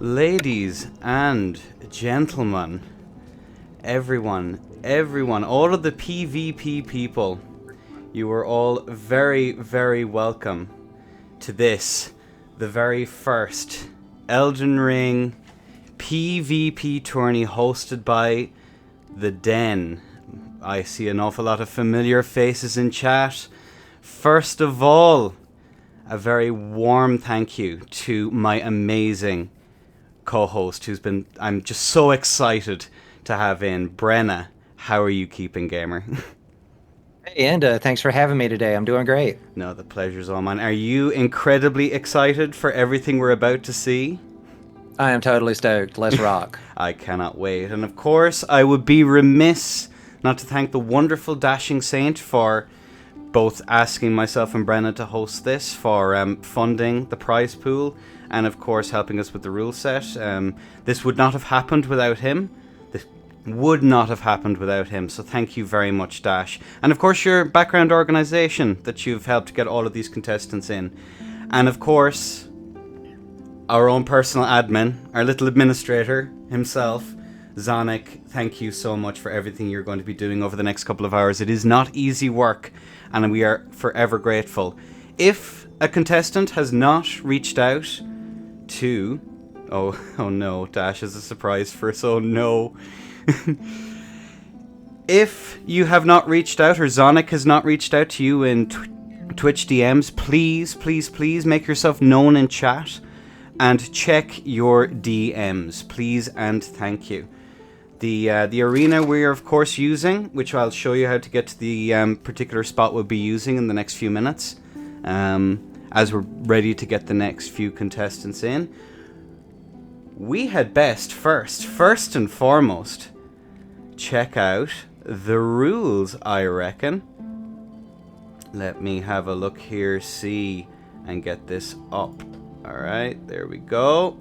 Ladies and gentlemen, everyone, all of the PvP people, you are all very, very welcome to this, the very first Elden Ring PvP tourney hosted by The Den. I see an awful lot of familiar faces in chat. First of all, a very warm thank you to my amazing co-host I'm just so excited to have in, Brena. How are you keeping, gamer? Hey, Enda, thanks for having me today. I'm doing great. No, the pleasure's all mine. Are you incredibly excited for everything we're about to see? I am totally stoked. Let's rock. I cannot wait. And of course, I would be remiss not to thank the wonderful Dashing Saint for both asking myself and Brenna to host this, for funding the prize pool, and of course helping us with the rule set. This would not have happened without him. This would not have happened without him. So thank you very much, Dash. And of course your background organisation that you've helped get all of these contestants in. And of course, our own personal admin, our little administrator himself, Zonic. Thank you so much for everything you're going to be doing over the next couple of hours. It is not easy work, and we are forever grateful. If a contestant has not reached out to... Oh no, Dash is a surprise for us. Oh no. If you have not reached out, or Zonic has not reached out to you in Twitch DMs, please make yourself known in chat and check your DMs, please and thank you. The arena we're of course using, which I'll show you how to get to the particular spot we'll be using in the next few minutes, as we're ready to get the next few contestants in. We had best first and foremost, check out the rules, I reckon. Let me have a look here, see, and get this up. Alright, there we go.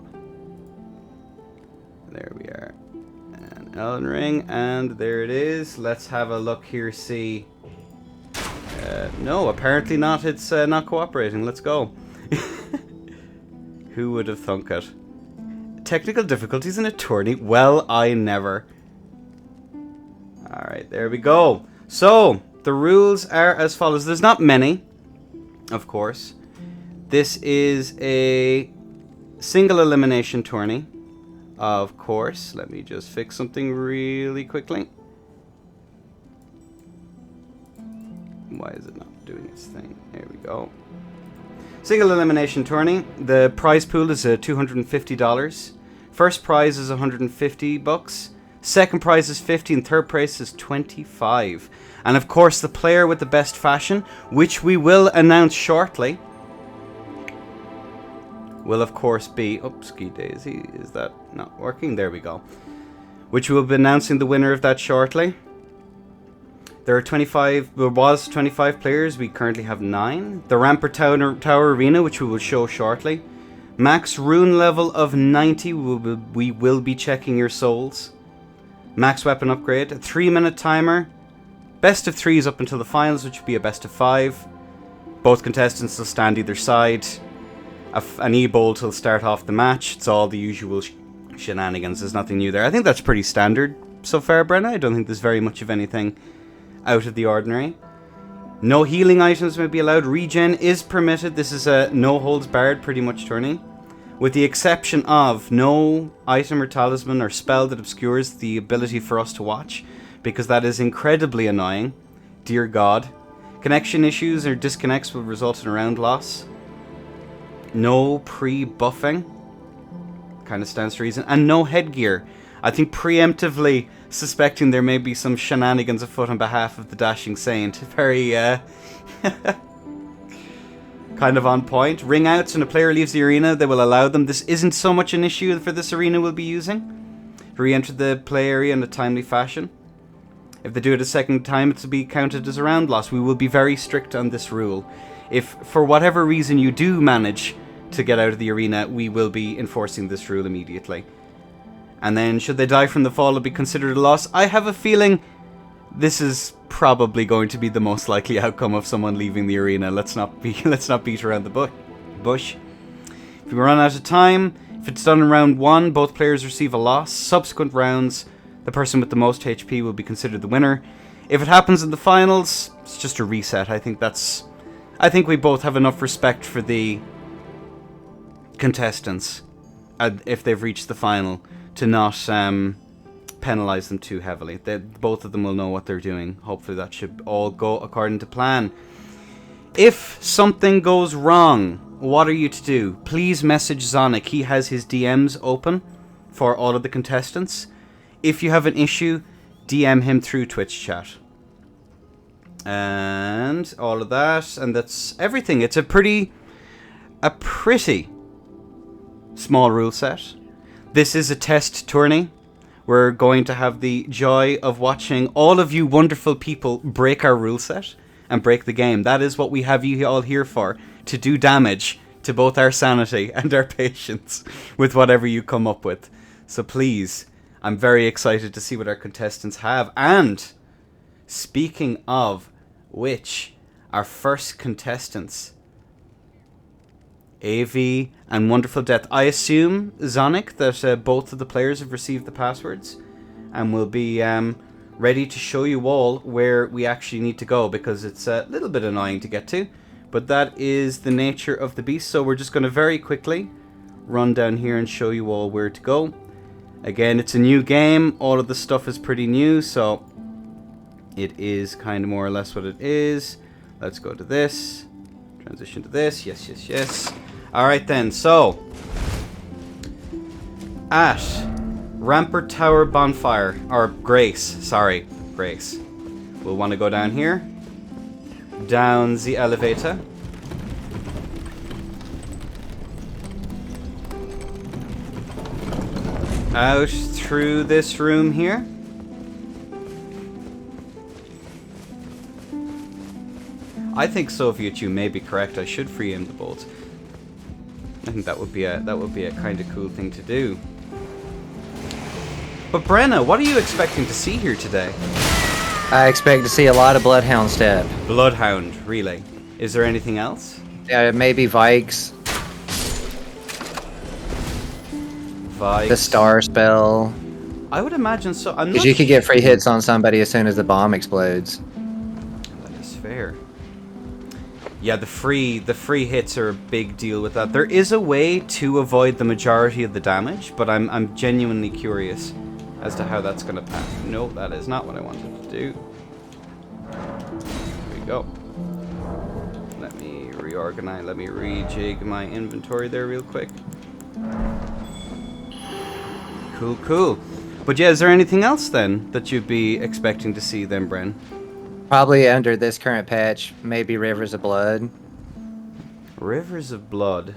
There we are. And Elden Ring, and there it is. Let's have a look here, see. No, apparently not. It's not cooperating. Let's go. Who would have thunk it? Technical difficulties in a tourney? Well, I never. Alright, there we go. So, the rules are as follows. There's not many, of course. This is a single elimination tourney, of course. Let me just fix something really quickly. Why is it not doing its thing? There we go. Single elimination tourney. The prize pool is $250. First prize is $150. Second prize is $50, and third prize is $25. And of course, the player with the best fashion, which we will announce shortly, will of course be... Oopsie daisy, is that not working? There we go. Which we'll be announcing the winner of that shortly. There was 25 players, we currently have 9. The Rampart Tower Arena, which we will show shortly. Max rune level of 90, we will be checking your souls. Max weapon upgrade, a 3-minute timer. Best of 3s up until the finals, which would be a best of 5. Both contestants will stand either side. An e-bolt will start off the match. It's all the usual shenanigans. There's nothing new there. I think that's pretty standard so far, Brenna. I don't think there's very much of anything out of the ordinary. No healing items may be allowed. Regen is permitted. This is a no-holds-barred pretty much tourney, with the exception of no item or talisman or spell that obscures the ability for us to watch, because that is incredibly annoying. Dear God. Connection issues or disconnects will result in a round loss. No pre-buffing, kind of stands to reason, and no headgear. I think preemptively suspecting there may be some shenanigans afoot on behalf of the Dashing Saint. Very, kind of on point. Ring outs when a player leaves the arena, they will allow them. This isn't so much an issue for this arena we'll be using. Re-enter the play area in a timely fashion. If they do it a second time, it's to be counted as a round loss. We will be very strict on this rule. If, for whatever reason, you do manage to get out of the arena, we will be enforcing this rule immediately. And then, should they die from the fall, it'll be considered a loss. I have a feeling this is probably going to be the most likely outcome of someone leaving the arena. Let's not beat around the bush. If we run out of time, If it's done in round 1, both players receive a loss. Subsequent rounds, the person with the most HP will be considered the winner. If it happens in the finals, it's just a reset. I think we both have enough respect for the contestants, if they've reached the final, to not penalize them too heavily. Both of them will know what they're doing. Hopefully that should all go according to plan. If something goes wrong, what are you to do? Please message Zonic. He has his DMs open for all of the contestants. If you have an issue, DM him through Twitch chat. And all of that, and that's everything. It's a pretty small rule set. This is a test tourney. We're going to have the joy of watching all of you wonderful people break our rule set and break the game. That is what we have you all here for, to do damage to both our sanity and our patience with whatever you come up with. So please, I'm very excited to see what our contestants have. And speaking of which, our first contestants, AV and Wonderful Death. I assume, Zonic, that both of the players have received the passwords and will be ready to show you all where we actually need to go, because it's a little bit annoying to get to, but that is the nature of the beast. So we're just going to very quickly run down here and show you all where to go. Again, it's a new game. All of the stuff is pretty new, so it is kind of more or less what it is. Let's go to this. Transition to this. Yes, yes, yes. Alright then, so at Rampart Tower Bonfire, or Grace, sorry, Grace. We'll want to go down here. Down the elevator. Out through this room here. I think Soviet you may be correct. I should free him the bolt. I think that would be a kind of cool thing to do. But Brenna, what are you expecting to see here today? I expect to see a lot of Bloodhound step. Bloodhound, really? Is there anything else? Maybe Vikes. Vikes. The star spell. I would imagine so. Because you could get free hits on somebody as soon as the bomb explodes. That is fair. Yeah, the free hits are a big deal with that. There is a way to avoid the majority of the damage, but I'm genuinely curious as to how that's going to pass. No, that is not what I wanted to do. There we go. Let me reorganize. Let me rejig my inventory there real quick. Cool, cool. But yeah, is there anything else then that you'd be expecting to see then, Bren? Probably under this current patch, maybe Rivers of Blood. Rivers of Blood.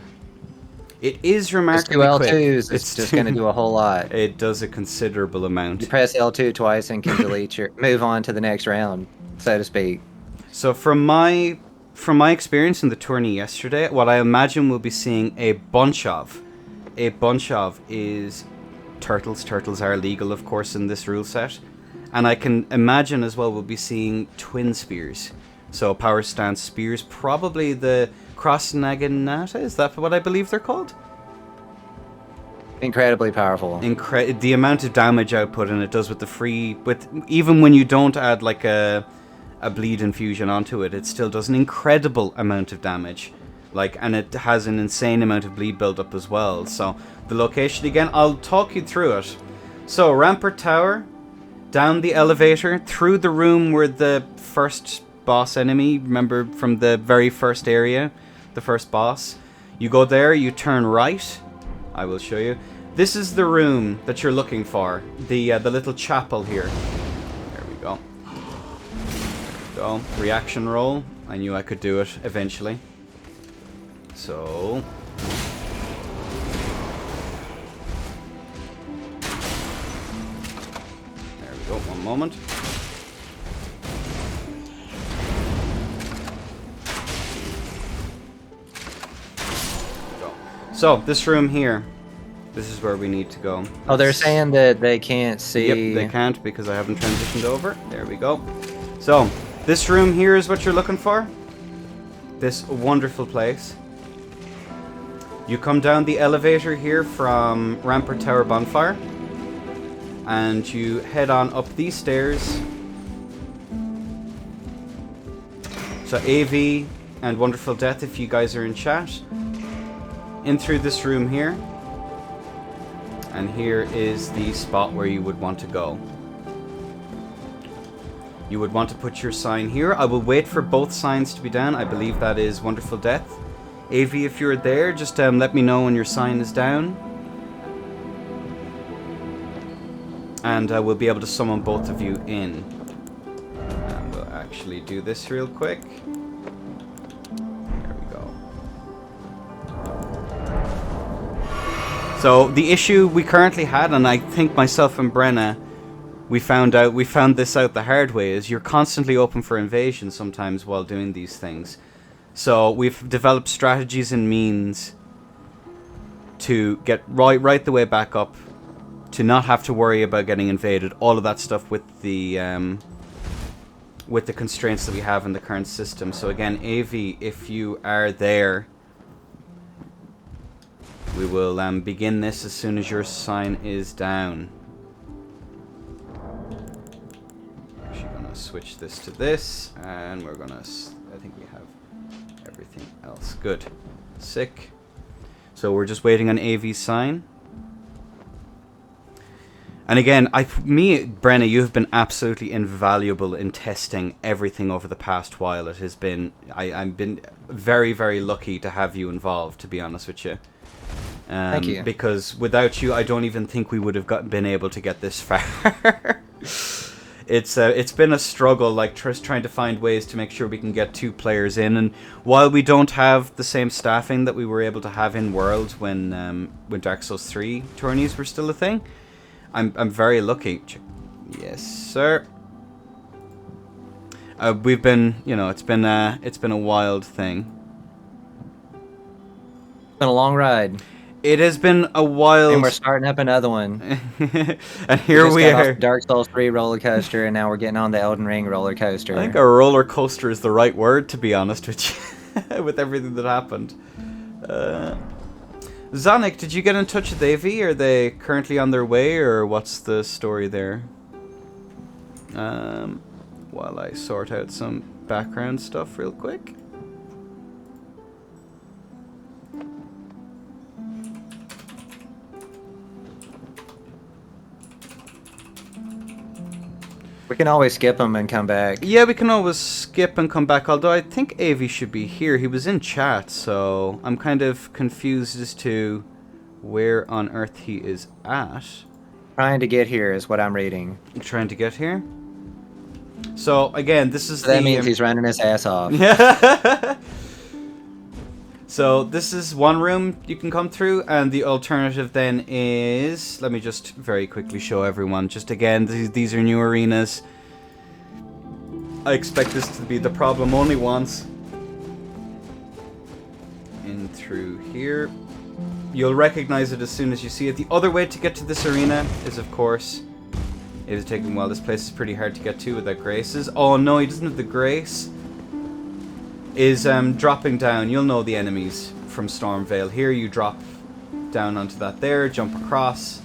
It is remarkably quick. L2s, it's just going to do a whole lot. It does a considerable amount. You press L2 twice and can delete your move on to the next round, so to speak. So from my experience in the tourney yesterday, what I imagine we'll be seeing a bunch of is turtles. Turtles are illegal, of course, in this rule set. And I can imagine as well we'll be seeing twin spears. So power stance spears, probably the cross naginata, is that what I believe they're called? Incredibly powerful. The amount of damage output and it does with the free, even when you don't add like a bleed infusion onto it, it still does an incredible amount of damage. And it has an insane amount of bleed buildup as well. So the location again, I'll talk you through it. So Rampart Tower, down the elevator, through the room where the first boss enemy, remember from the very first area, the first boss. You go there, you turn right. I will show you. This is the room that you're looking for. The little chapel here. There we go. Go. Reaction roll. I knew I could do it eventually. So there we go, one moment. Go. So this room here, this is where we need to go. Oh, they're saying that they can't see. Yep, they can't because I haven't transitioned over. There we go. So this room here is what you're looking for. This wonderful place. You come down the elevator here from Rampart Tower Bonfire, and you head on up these stairs. So AV and Wonderful Death, if you guys are in chat, in through this room here, and here is the spot where you would want to go. You would want to put your sign here. I will wait for both signs to be down. I believe that is Wonderful Death. AV, if you're there, just let me know when your sign is down. And we'll be able to summon both of you in. And we'll actually do this real quick. There we go. So the issue we currently had, and I think myself and Brenna, we found this out the hard way, is you're constantly open for invasion sometimes while doing these things. So we've developed strategies and means to get right the way back up, to not have to worry about getting invaded, all of that stuff with the constraints that we have in the current system. So again, AV, if you are there, we will begin this as soon as your sign is down. Actually gonna switch this to this, and we're gonna, I think we have everything else. Good. Sick. So we're just waiting on AV's sign. And again, Brenna, you have been absolutely invaluable in testing everything over the past while. It has been, I've been very, very lucky to have you involved, to be honest with you. Thank you. Because without you, I don't even think we would have been able to get this far. It's been a struggle, like trying to find ways to make sure we can get 2 players in. And while we don't have the same staffing that we were able to have in World when Dark Souls 3 tourneys were still a thing, I'm very lucky. Yes, sir. We've been, it's been a wild thing. It's been a long ride. It has been a wild... And we're starting up another one. And here we got are. off the Dark Souls 3 roller coaster, and now we're getting on the Elden Ring roller coaster. I think a roller coaster is the right word, to be honest with you, with everything that happened. Zonic, did you get in touch with AV? Are they currently on their way, or what's the story there? While I sort out some background stuff real quick. We can always skip them and come back. Yeah, we can always skip and come back, although I think AV should be here. He was in chat, so I'm kind of confused as to where on earth he is at. Trying to get here is what I'm reading. Trying to get here? So, again, this is That means he's running his ass off. So, this is one room you can come through, and the alternative then is... Let me just very quickly show everyone. Just again, these are new arenas. I expect this to be the problem only once. In through here. You'll recognize it as soon as you see it. The other way to get to this arena is, of course... It is taking a while. This place is pretty hard to get to without graces. Oh no, he doesn't have the grace. Is dropping down. You'll know the enemies from Stormvale. Here you drop down onto that there, jump across,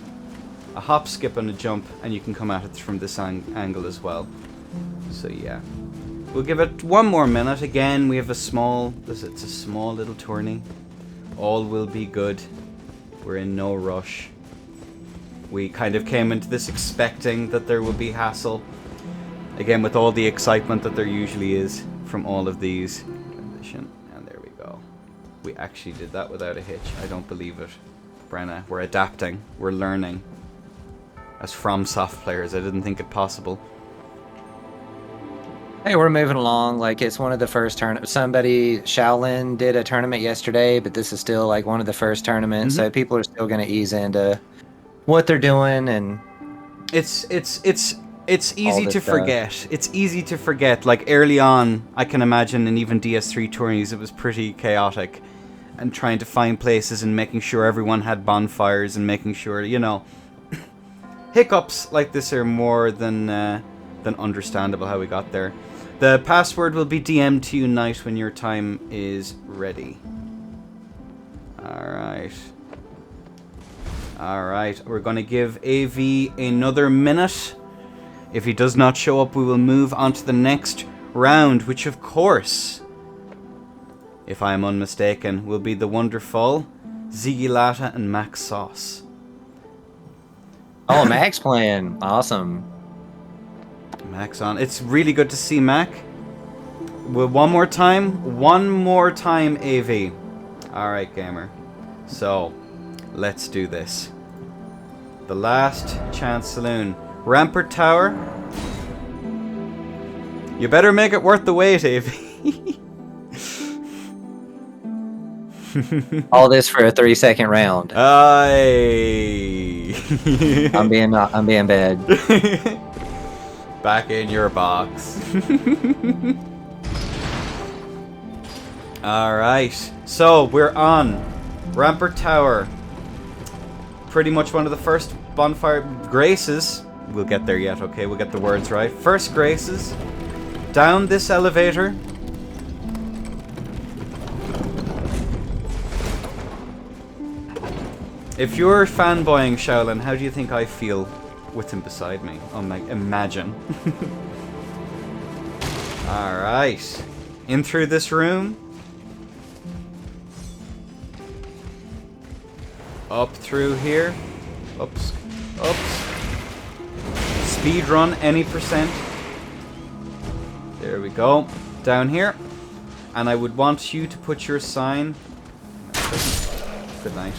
a hop, skip, and a jump, and you can come at it from this angle as well. So yeah, we'll give it one more minute. Again, we have it's a small little tourney. All will be good. We're in no rush. We kind of came into this expecting that there would be hassle. Again, with all the excitement that there usually is from all of these. And there we go. We actually did that without a hitch. I don't believe it. Brenna, we're adapting. We're learning. As FromSoft players, I didn't think it possible. Hey, we're moving along. Like, it's one of the first tournaments. Shaolin did a tournament yesterday, but this is still like one of the first tournaments. So people are still going to ease into what they're doing, and it's easy to forget. It's easy to forget. Like early on, I can imagine in even DS3 tourneys, it was pretty chaotic, and trying to find places and making sure everyone had bonfires and making sure, hiccups like this are more than understandable how we got there. The password will be DM'd to you tonight when your time is ready. Alright. Alright. Alright, we're going to give AV another minute. If he does not show up, we will move on to the next round, which of course, if I am unmistaken, will be the wonderful Ziggy Latta and Max Sauce. Oh, Max playing. Awesome. Max on. It's really good to see Mac. Well, one more time, AV. Alright, gamer. So, let's do this. The Last Chance Saloon. Rampart Tower. You better make it worth the wait, AV. All this for a 3-second round. Aye. I'm being bad. Back in your box. Alright, so we're on Rampart Tower. Pretty much one of the first bonfire graces. We'll get there yet, okay? We'll get the words right. First graces. Down this elevator. If you're fanboying Shaolin, how do you think I feel with him beside me? Oh my, imagine. Alright. In through this room. Up through here. Ups. Speed run any percent. There we go. Down here. And I would want you to put your sign. Good night.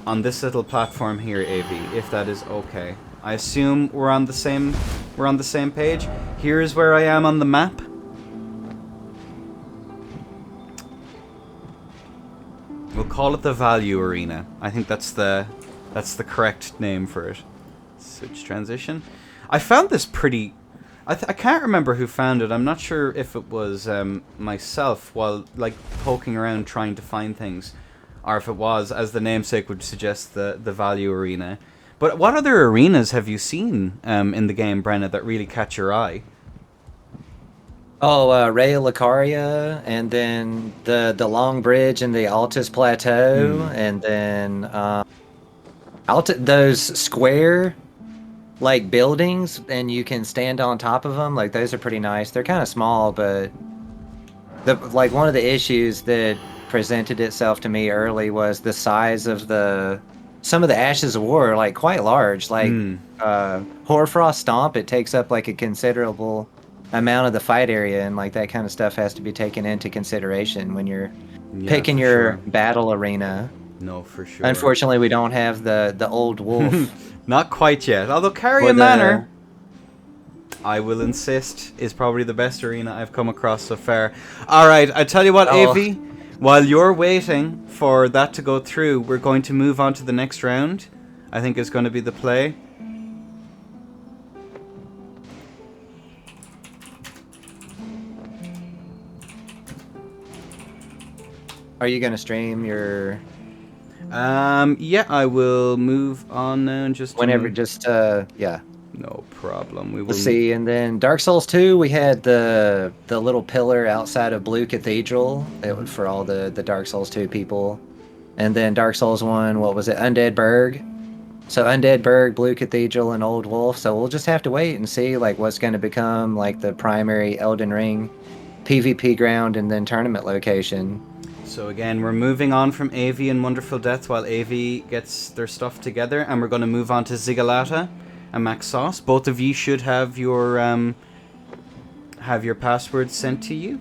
On this little platform here, AV, if that is okay. I assume we're on the same page. Here's where I am on the map. We'll call it the Value Arena. I think that's the correct name for it. Switch transition. I found this pretty... I can't remember who found it. I'm not sure if it was myself while like poking around trying to find things, or if it was, as the namesake would suggest, the Value Arena. But what other arenas have you seen in the game, Brenna, that really catch your eye? Oh, Raya Lucaria, and then the Long Bridge and the Altus Plateau, and then those square like buildings, and you can stand on top of them. Like those are pretty nice. They're kind of small, but like one of the issues that presented itself to me early was the size of some of the Ashes of War are like quite large. Like Hoarfrost Stomp, it takes up like a considerable amount of the fight area, and like that kind of stuff has to be taken into consideration when you're picking your battle arena. No, for sure. Unfortunately, we don't have the old wolf. Not quite yet. Although Carrion Manor, I will insist, is probably the best arena I've come across so far. Alright, I tell you what, AV, while you're waiting for that to go through, we're going to move on to the next round. I think is going to be the play. Are you going to stream your... yeah, I will move on now and just... Whenever, yeah. No problem. We will... Let's see, and then Dark Souls 2, we had the little pillar outside of Blue Cathedral. It was for all the Dark Souls 2 people. And then Dark Souls 1, what was it? Undead Burg. So Undead Burg, Blue Cathedral, and Old Wolf. So we'll just have to wait and see like what's going to become like the primary Elden Ring PvP ground and then tournament location. So again, we're moving on from AV and Wonderful Death while AV gets their stuff together, and we're going to move on to Zigalata and Max Sauce. Both of you should have your passwords sent to you.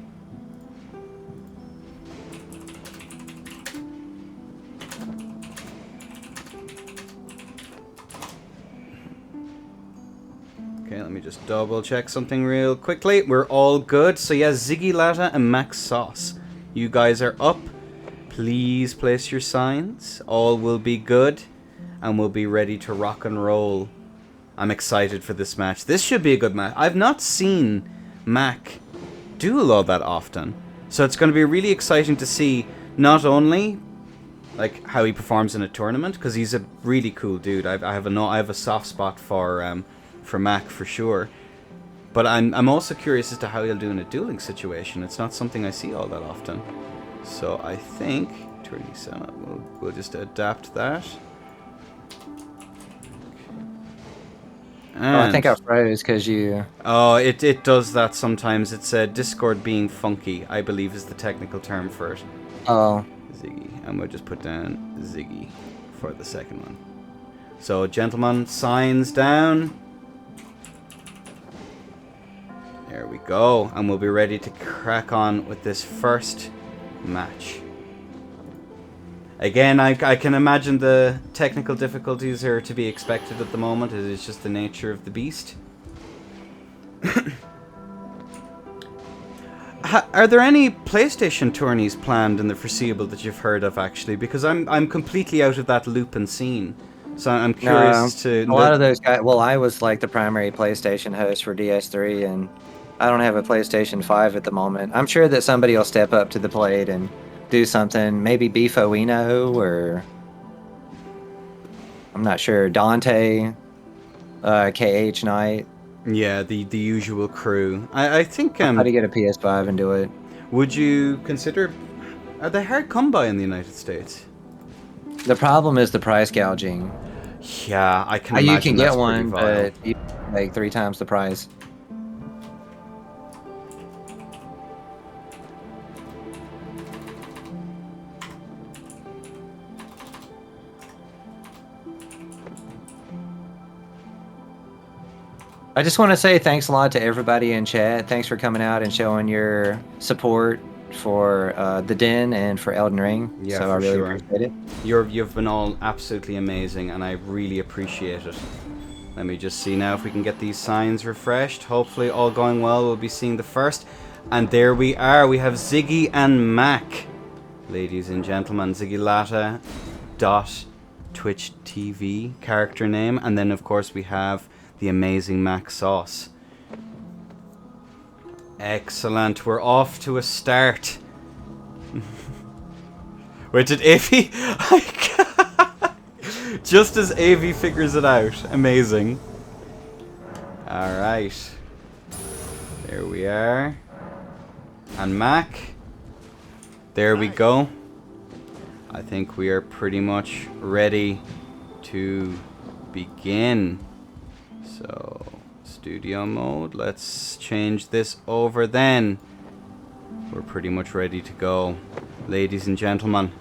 Okay, let me just double check something real quickly. We're all good. So yeah, Ziggy Latta and Max Sauce. You guys are up. Please place your signs. All will be good. And we'll be ready to rock and roll. I'm excited for this match. This should be a good match. I've not seen Mac duel all that often. So it's going to be really exciting to see not only like how he performs in a tournament, because he's a really cool dude. I have a soft spot for Mac for sure. But I'm also curious as to how he'll do in a dueling situation. It's not something I see all that often. So I think... Tourney setup. We'll just adapt that. Oh, I think I froze because you... Oh, it does that sometimes. It's Discord being funky, I believe is the technical term for it. Oh. Ziggy. And we'll just put down Ziggy for the second one. So, gentlemen, signs down. There we go. And we'll be ready to crack on with this first match. Again, I can imagine the technical difficulties are to be expected at the moment. It is just the nature of the beast. Are there any PlayStation tourneys planned in the foreseeable that you've heard of, actually? Because I'm completely out of that loop and scene. So I'm curious to... A lot of those guys... Well, I was like the primary PlayStation host for DS3, and I don't have a PlayStation 5 at the moment. I'm sure that somebody will step up to the plate and do something. Maybe Beefo Eno, or... I'm not sure. Dante, KH Knight. Yeah, the usual crew. I think... How to get a PS5 and do it. Would you consider... Are they hard come by in the United States? The problem is the price gouging. Yeah, I can imagine. You can that's get one, vile. but you like 3 times the price. I just want to say thanks a lot to everybody in chat. Thanks for coming out and showing your support for the Den and for Elden Ring. Yeah, so I really appreciate it. You've been all absolutely amazing, and I really appreciate it. Let me just see now if we can get these signs refreshed. Hopefully, all going well, we'll be seeing the first. And there we are. We have Ziggy and Mac, ladies and gentlemen. Ziggy TV character name, and then of course we have the amazing Mac Sauce. Excellent. We're off to a start. Wait, did Avi? Just as Avi figures it out. Amazing. Alright. There we are. And Mac. There we go. I think we are pretty much ready to begin. So, studio mode. Let's change this over then. We're pretty much ready to go. Ladies and gentlemen.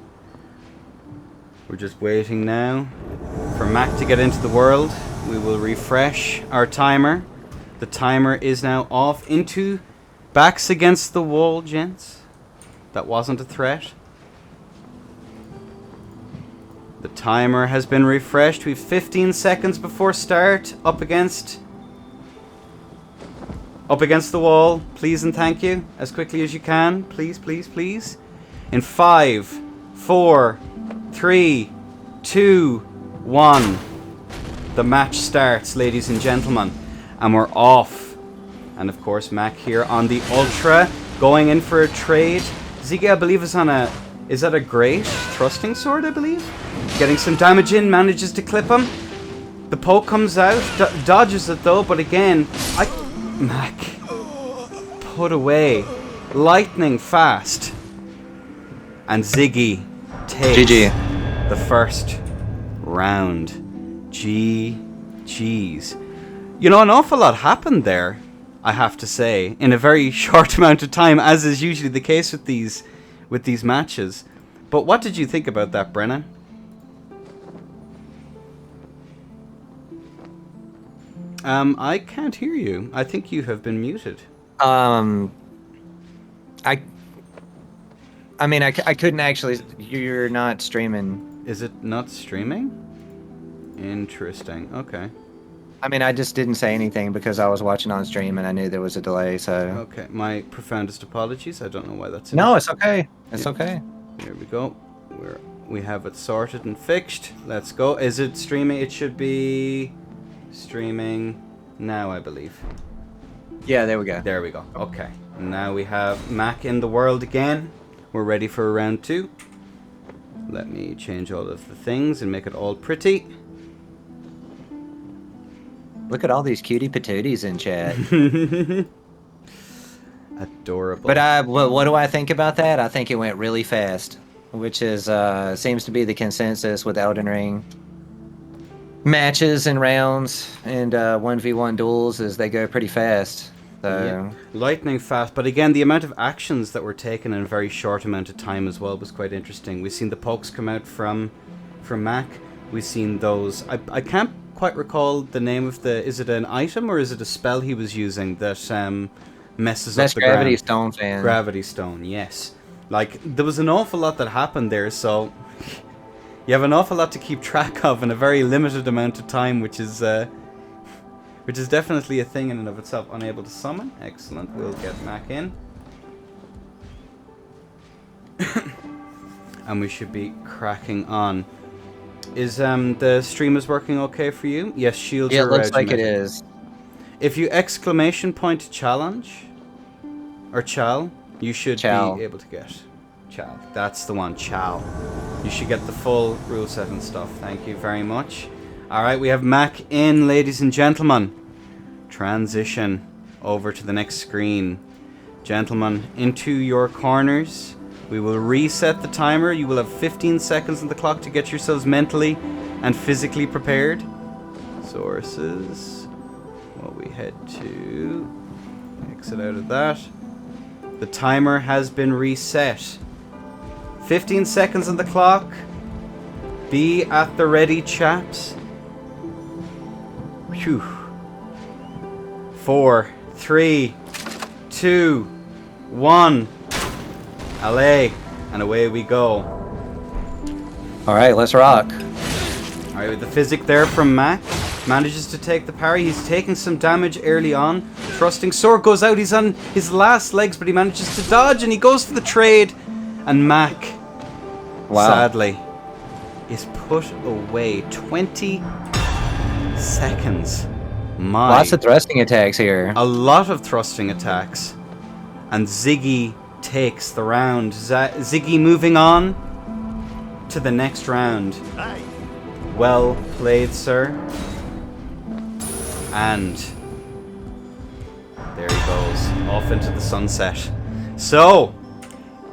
We're just waiting now for Mac to get into the world. We will refresh our timer. The timer is now off into backs against the wall, gents. That wasn't a threat. The timer has been refreshed. We've 15 seconds before start. Up against the wall. Please and thank you. As quickly as you can. Please, please, please. In 5, 4, 3, 2, 1. The match starts, ladies and gentlemen. And we're off. And of course, Mac here on the Ultra. Going in for a trade. Ziggy, I believe, is on a... Is that a great thrusting sword, I believe? Getting some damage in, manages to clip him. The poke comes out, dodges it though, but again, Mac, put away, lightning fast. And Ziggy takes the first round. GG's. You know, an awful lot happened there, I have to say, in a very short amount of time, as is usually the case with these matches. But what did you think about that, Brenna? I can't hear you. I think you have been muted. I mean, I couldn't actually... You're not streaming. Is it not streaming? Interesting. Okay. I mean, I just didn't say anything because I was watching on stream and I knew there was a delay, so... Okay, my profoundest apologies. I don't know why that's... No, it's okay. It's okay. Here we go. We have it sorted and fixed. Let's go. Is it streaming? It should be streaming now, I believe. Yeah, there we go. There we go. Okay. Now we have Mac in the world again. We're ready for round 2. Let me change all of the things and make it all pretty. Look at all these cutie patooties in chat. Adorable. But what do I think about that? I think it went really fast. which is seems to be the consensus with Elden Ring. Matches and rounds and 1v1 duels is they go pretty fast. So Yeah. Lightning fast, but again, the amount of actions that were taken in a very short amount of time as well was quite interesting. We've seen the pokes come out from Mac. We've seen those. I can't quite recall the name of the. Is it an item or is it a spell he was using that messes up the Gravity ground? Stone fan. Gravity Stone, yes. Like, there was an awful lot that happened there, so you have an awful lot to keep track of in a very limited amount of time, which is definitely a thing in and of itself. Unable to summon. Excellent. We'll get Mac in. And we should be cracking on. Is the streamers working okay for you? Yes, shields are Yeah, it looks like it regimented. is. If you exclamation point challenge or Chal, you should Chal. be able to get Chal. That's the one, Chal. You should get the full rule set and stuff. Thank you very much. Alright, we have Mac in, ladies and gentlemen. Transition over to the next screen. Gentlemen, into your corners. We will reset the timer. You will have 15 seconds on the clock to get yourselves mentally and physically prepared. Sources. What we head to. Exit out of that. The timer has been reset. 15 seconds on the clock. Be at the ready, chaps. Phew. 4, 3, 2, 1. Allez. And away we go. Alright, let's rock. Alright, with the physic there from Mac. Manages to take the parry. He's taking some damage early on. Thrusting sword goes out. He's on his last legs, but he manages to dodge and he goes for the trade. And Mac, sadly, is put away. 20 seconds. My. Lots of thrusting attacks here. A lot of thrusting attacks. And Ziggy takes the round. Ziggy moving on to the next round. Well played, sir. And there he goes, off into the sunset. So,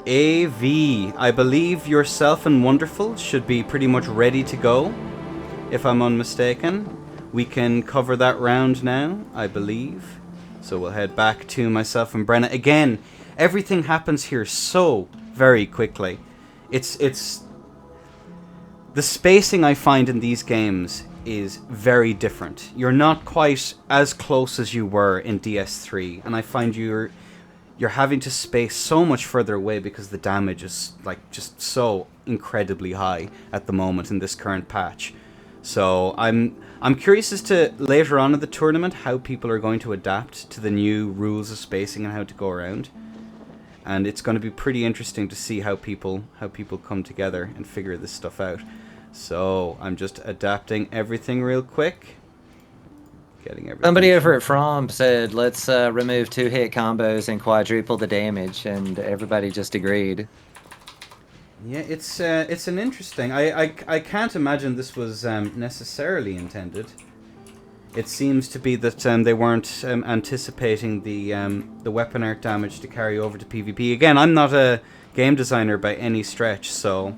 AV, I believe yourself and Wonderful should be pretty much ready to go, if I'm unmistaken. We can cover that round now, I believe. So we'll head back to myself and Brenna. Again, everything happens here so very quickly. It's the spacing I find in these games is very different. You're not quite as close as you were in DS3, and I find you're having to space so much further away because the damage is like just so incredibly high at the moment in this current patch. So I'm curious as to later on in the tournament how people are going to adapt to the new rules of spacing and how to go around. And it's going to be pretty interesting to see how people come together and figure this stuff out. So I'm just adapting everything real quick. Getting everything. Somebody over at From said, let's remove 2-hit combos and quadruple the damage, and everybody just agreed. Yeah, it's an interesting. I can't imagine this was necessarily intended. It seems to be that they weren't anticipating the weapon art damage to carry over to PvP. Again, I'm not a game designer by any stretch, so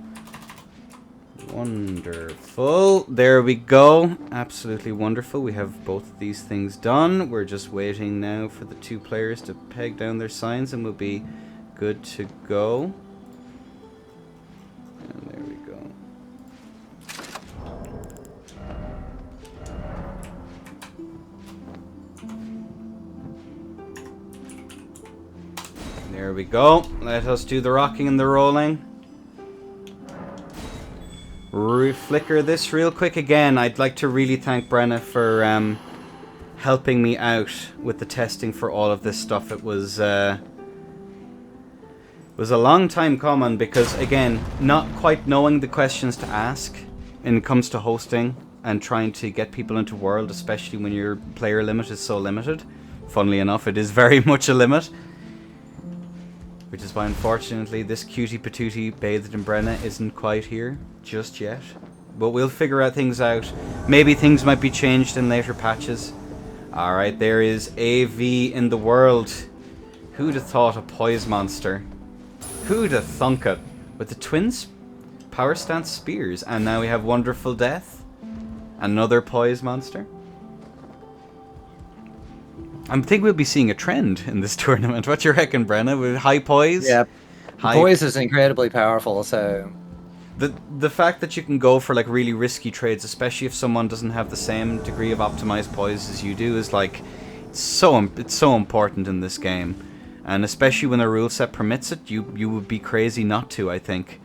wonderful. There we go. Absolutely wonderful. We have both of these things done. We're just waiting now for the two players to peg down their signs and we'll be good to go. And there we go. There we go. Let us do the rocking and the rolling. Flicker this real quick again. I'd like to really thank Brenna for helping me out with the testing for all of this stuff. It was a long time coming because, again, not quite knowing the questions to ask when it comes to hosting and trying to get people into World, especially when your player limit is so limited. Funnily enough, it is very much a limit. Which is why, unfortunately, this cutie patootie bathed in Brenna isn't quite here just yet. But we'll figure out things out. Maybe things might be changed in later patches. Alright, there is AV in the world. Who'd have thought a poise monster? Who'd have thunk it? With the twins power stance spears. And now we have Wonderful Death. Another poise monster. I think we'll be seeing a trend in this tournament. What you reckon, Brenna? With high poise? Yeah. High... Poise is incredibly powerful, so... The fact that you can go for like really risky trades, especially if someone doesn't have the same degree of optimized poise as you do, is like... It's so important in this game. And especially when a rule set permits it, you would be crazy not to, I think.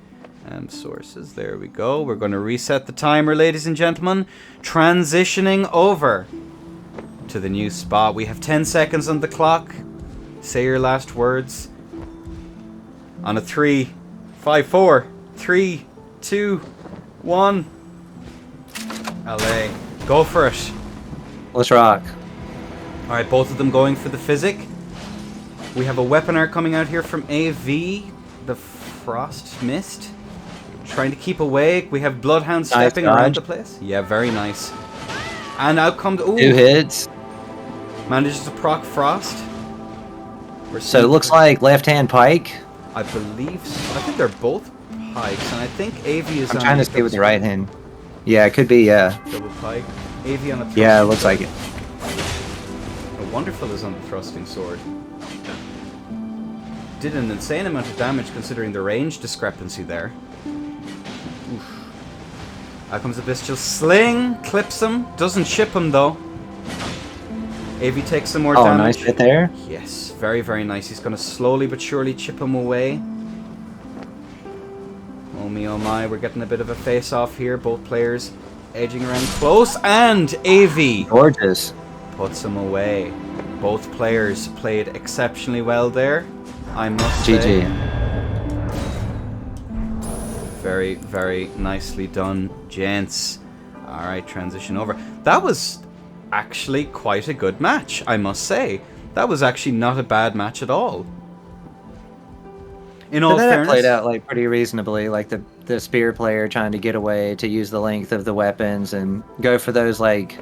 Sources, there we go. We're going to reset the timer, ladies and gentlemen. Transitioning over to the new spot. We have 10 seconds on the clock. Say your last words. On a 3, 5, 4, 3, 2, 1. LA. Go for it. Let's rock. Alright, both of them going for the physic. We have a weapon art coming out here from AV. The Frost Mist. Trying to keep away. We have Bloodhound stepping around the place. Yeah, very nice. And out comes... Ooh. 2 hits. Manages to proc Frost. So it looks like left-hand pike. I believe so. I think they're both pikes. And I think AV is I'm on... trying to see with the right hand. Yeah, it could be, yeah. Double pike. AV on a... Yeah, it looks like it. Wonderful is on the thrusting sword. Did an insane amount of damage considering the range discrepancy there. Oof. Out comes the Bestial Sling, clips him, doesn't chip him though. AV takes some more damage. Oh, nice hit there. Yes, very, very nice. He's going to slowly but surely chip him away. Oh me, oh my, we're getting a bit of a face-off here. Both players edging around close, and AV gorgeous puts him away. Both players played exceptionally well there, I must say. GG. Very, very nicely done, gents. Alright, transition over. That was actually quite a good match, I must say. That was actually not a bad match at all. In all fairness, played out like pretty reasonably, like the spear player trying to get away to use the length of the weapons and go for those like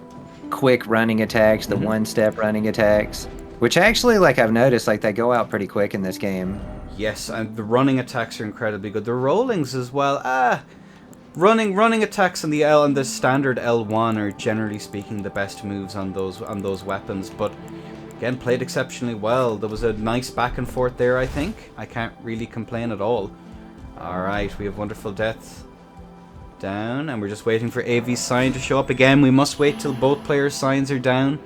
quick running attacks, the one-step running attacks, which actually, like I've noticed, like they go out pretty quick in this game. Yes, and the running attacks are incredibly good. The rollings as well. Running attacks on the L and the standard L1 are generally speaking the best moves on those weapons, but again, played exceptionally well. There was a nice back and forth there, I think. I can't really complain at all. Alright, we have Wonderful Death down, and we're just waiting for AV's sign to show up again. We must wait till both players' signs are down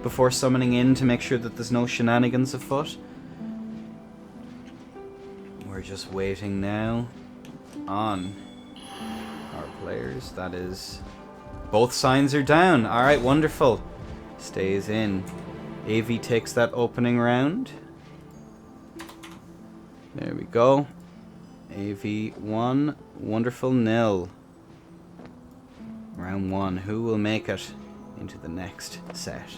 before summoning in to make sure that there's no shenanigans afoot. We're just waiting now on our players. That is... Both signs are down. Alright, wonderful. Stays in. AV takes that opening round. There we go. AV 1, Wonderful 0. Round 1. Who will make it into the next set?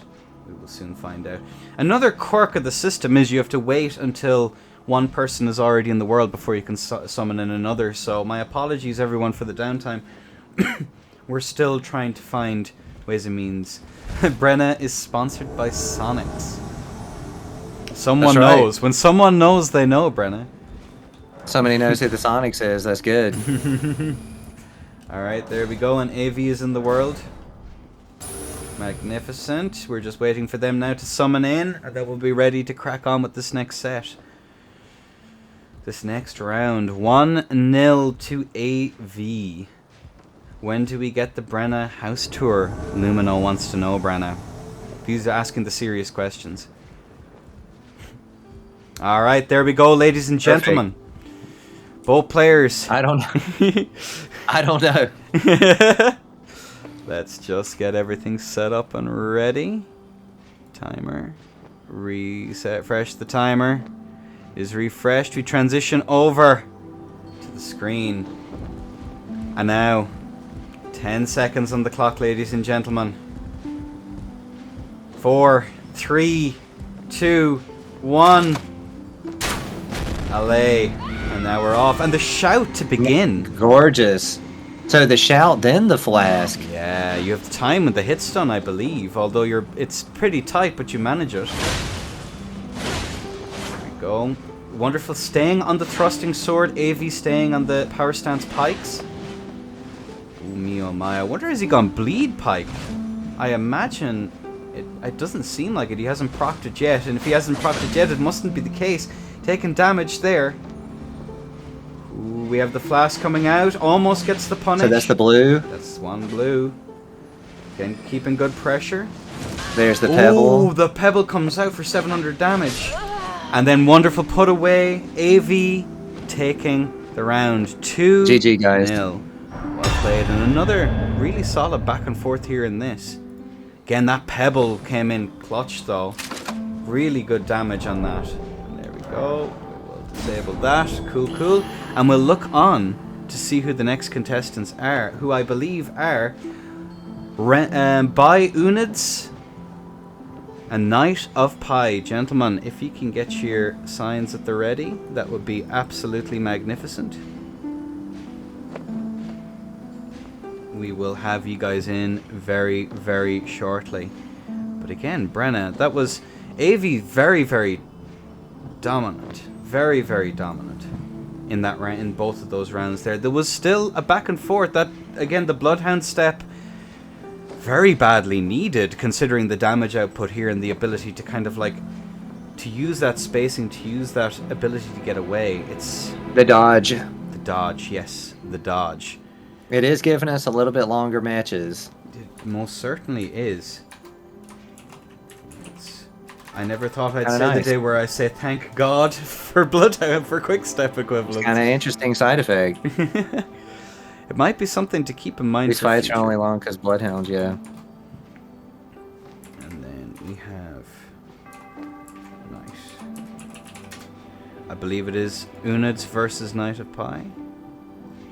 We will soon find out. Another quirk of the system is you have to wait until one person is already in the world before you can summon in another. So my apologies everyone for the downtime. We're still trying to find ways and means. Brena is sponsored by Sonics. Someone knows. When someone knows, they know, Brena. Somebody knows who the Sonics is. That's good. Alright, there we go. And AV is in the world. Magnificent. We're just waiting for them now to summon in, and then we'll be ready to crack on with this next set. This next round. 1-0 to AV. When do we get the Brena house tour? Lumino wants to know, Brena. These are asking the serious questions. Alright, there we go, ladies and gentlemen. Both players. I don't know. I don't know. Let's just get everything set up and ready. Timer. Reset. Refresh the timer. Is refreshed. We transition over to the screen. And now, 10 seconds on the clock, ladies and gentlemen. 4, 3, 2, 1. LA. And now we're off. And the shout to begin. Gorgeous. So the shout, then the flask. Yeah, you have time with the hit stun, I believe. Although it's pretty tight, but you manage it. There we go. Wonderful. Staying on the thrusting sword. AV staying on the power stance pikes. Oh me oh my. I wonder has he gone bleed pipe? I imagine it doesn't seem like it. He hasn't procced it yet, and if he hasn't procced it yet, it mustn't be the case. Taking damage there. Ooh, we have the flask coming out. Almost gets the punish. So that's the blue. That's one blue. Again, keeping good pressure. There's the pebble. Oh, the pebble comes out for 700 damage. And then wonderful put away. AV taking the round. 2-0. GG, guys. Well played. And another really solid back and forth here in this. Again, that pebble came in clutch though. Really good damage on that. And there we go. We'll disable that. Cool, cool. And we'll look on to see who the next contestants are. Who I believe are by Unids and Knight of Pi. Gentlemen, if you can get your signs at the ready, that would be absolutely magnificent. We will have you guys in very, very shortly. But again, Brena, that was AV very, very dominant. Very, very dominant in that round, in both of those rounds there. There was still a back and forth. That, again, the Bloodhound step, very badly needed, considering the damage output here and the ability to kind of like, to use that spacing, to use that ability to get away. It's the dodge. The dodge, yes, the dodge. It is giving us a little bit longer matches. It most certainly is. I never thought I'd say nice. the day where I say thank God for Bloodhound for quick step equivalents. Kind of interesting side effect. It might be something to keep in mind. These fights are only long because Bloodhound, yeah. And then we have... Nice. I believe it is Unids versus Knight of Pi.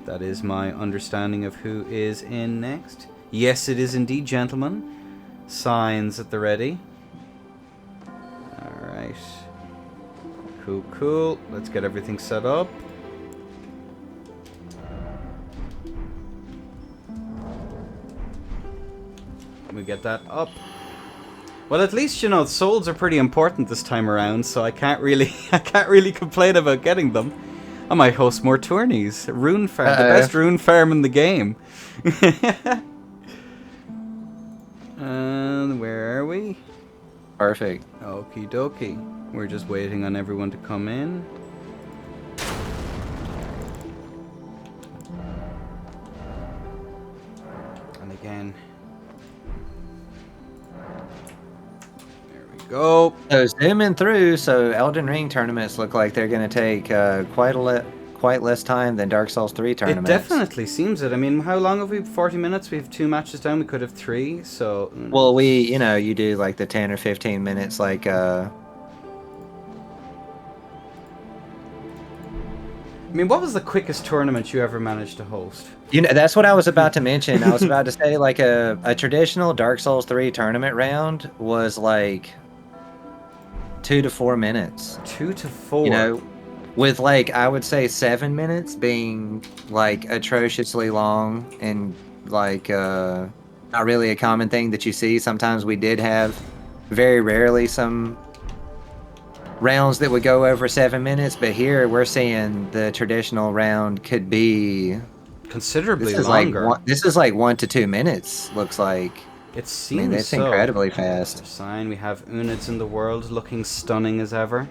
That is my understanding of who is in next. Yes, it is indeed, gentlemen. Signs at the ready. Alright. Cool, cool. Let's get everything set up. We get that up. Well, at least, you know, souls are pretty important this time around, so I can't really complain about getting them. I might host more tourneys. Rune farm, the best rune farm in the game. And where are we? Perfect. Okie dokie. We're just waiting on everyone to come in. And again. There we go. So zooming through, so Elden Ring tournaments look like they're going to take quite less time than Dark Souls 3 tournaments. It definitely seems it. I mean, how long have we? 40 minutes. We have 2 matches down. We could have 3. So. Well, you do like the 10 or 15 minutes, like. I mean, what was the quickest tournament you ever managed to host? You know, that's what I was about to mention. I was about to say, like, a traditional Dark Souls 3 tournament round was like 2 to 4 minutes. 2 to 4. You know, with like I would say 7 minutes being like atrociously long and like not really a common thing that you see. Sometimes we did have, very rarely, some rounds that would go over 7 minutes, but here we're seeing the traditional round could be considerably longer. This is like 1 to 2 minutes. Looks like. It seems it's incredibly fast. Sign we have Unids in the world, looking stunning as ever.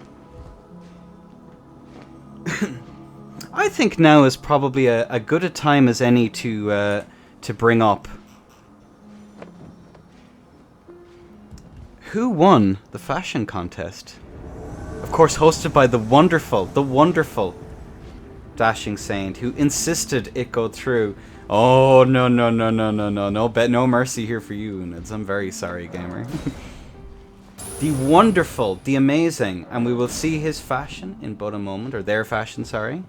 I think now is probably a good a time as any to bring up who won the fashion contest. Of course, hosted by the wonderful Dashing Saint, who insisted it go through. Oh no no mercy here for you, Unids. I'm very sorry, gamer. The wonderful, the amazing, and we will see his fashion in but a moment, or their fashion, sorry.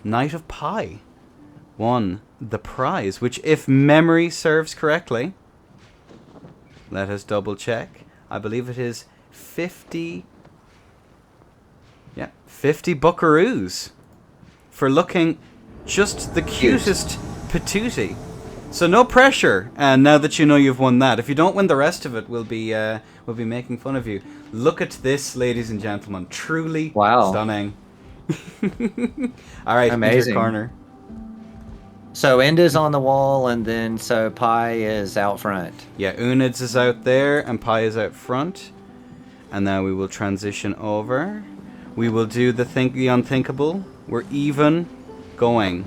Knight of Pi won the prize, which, if memory serves correctly, let us double check. I believe it is 50 buckaroos for looking just the cutest patootie. So no pressure, and now that you know you've won that. If you don't win the rest of it, we'll be making fun of you. Look at this, ladies and gentlemen. Truly stunning. All right, amazing. corner. So Enda's on the wall, and then so Pi is out front. Yeah, Unids is out there, and Pi is out front. And now we will transition over. We will do the unthinkable. We're even going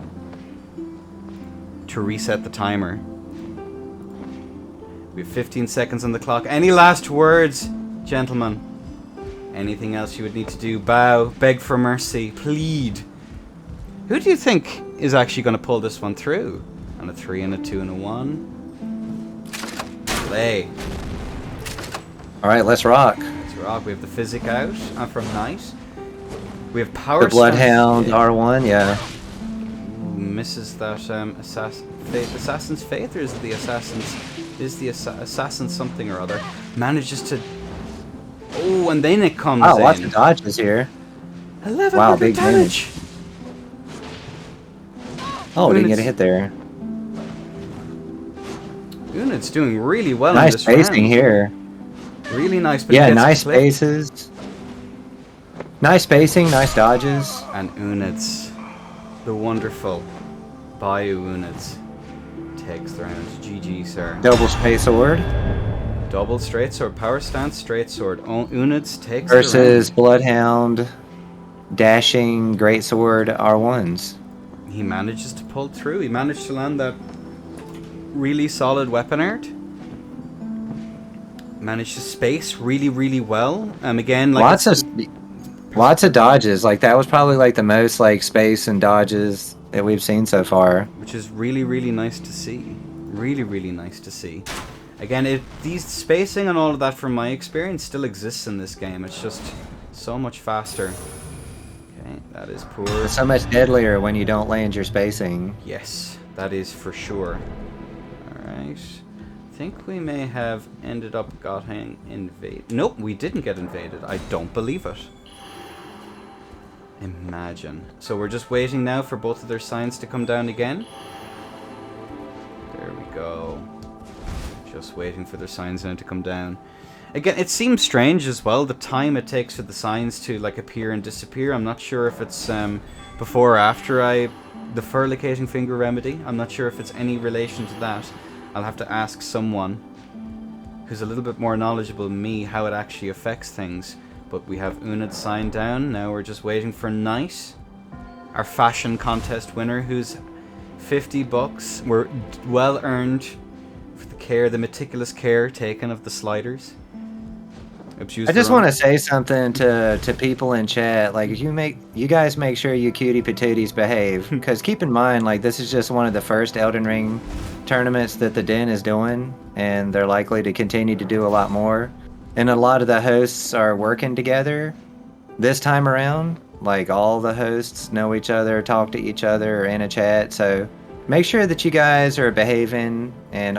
to reset the timer. We have 15 seconds on the clock. Any last words, gentlemen? Anything else you would need to do? Bow, beg for mercy, plead. Who do you think is actually going to pull this one through? On a 3 and a 2 and a 1. Play. Alright, let's rock. Let's rock. We have the physic out from Knight. We have power. The Bloodhound R1, yeah. Ooh, misses that Assassin's Faith, or is it the Assassin's? Is the Assassin something or other? Manages to. Oh, and then it comes in. Lots of dodges here. 11 big damage. Oh, didn't get a hit there. Unit's doing really well. Nice in this spacing round. Here. Really nice. But Yeah, nice spaces. Nice spacing, nice dodges. And Units, the wonderful Bayou Units, takes the round. GG, sir. Double straight sword. Double straight sword. Power stance, straight sword. Units takes versus the round. Bloodhound, dashing great sword R1s. He manages to pull through. He managed to land that really solid weapon art. Managed to space really, really well. Again, like lots of dodges. Like that was probably like the most like space and dodges that we've seen so far. Which is really, really nice to see. Really, really nice to see. Again, these spacing and all of that, from my experience, still exists in this game. It's just so much faster. Okay, that is poor. It's so much deadlier when you don't land your spacing. Yes, that is for sure. Alright. I think we may have ended up getting invaded. Nope, we didn't get invaded. I don't believe it. Imagine. So we're just waiting now for both of their signs to come down again. There we go. Just waiting for their signs now to come down. Again, it seems strange as well, the time it takes for the signs to like appear and disappear. I'm not sure if it's before or after the furlicating finger remedy. I'm not sure if it's any relation to that. I'll have to ask someone who's a little bit more knowledgeable than me how it actually affects things. But we have Unid sign down. Now we're just waiting for Knight, our fashion contest winner, who's 50 bucks. We're well earned for the meticulous care taken of the sliders. I just want to say something to people in chat. Like, you guys make sure you cutie patooties behave, because keep in mind, like, this is just one of the first Elden Ring tournaments that the Den is doing, and they're likely to continue to do a lot more. And a lot of the hosts are working together this time around. Like, all the hosts know each other, talk to each other, or in a chat. So make sure that you guys are behaving and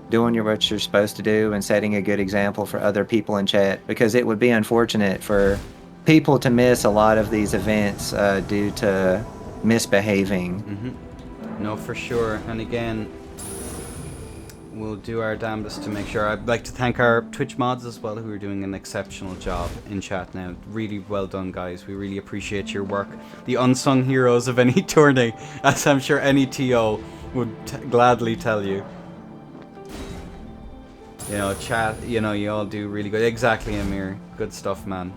doing what you're supposed to do and setting a good example for other people in chat, because it would be unfortunate for people to miss a lot of these events due to misbehaving. Mm-hmm. No, for sure. And again, we'll do our damnedest to make sure. I'd like to thank our Twitch mods as well, who are doing an exceptional job in chat now. Really well done, guys. We really appreciate your work. The unsung heroes of any tourney, as I'm sure any TO would gladly tell you. You know, chat, you all do really good. Exactly, Amir. Good stuff, man.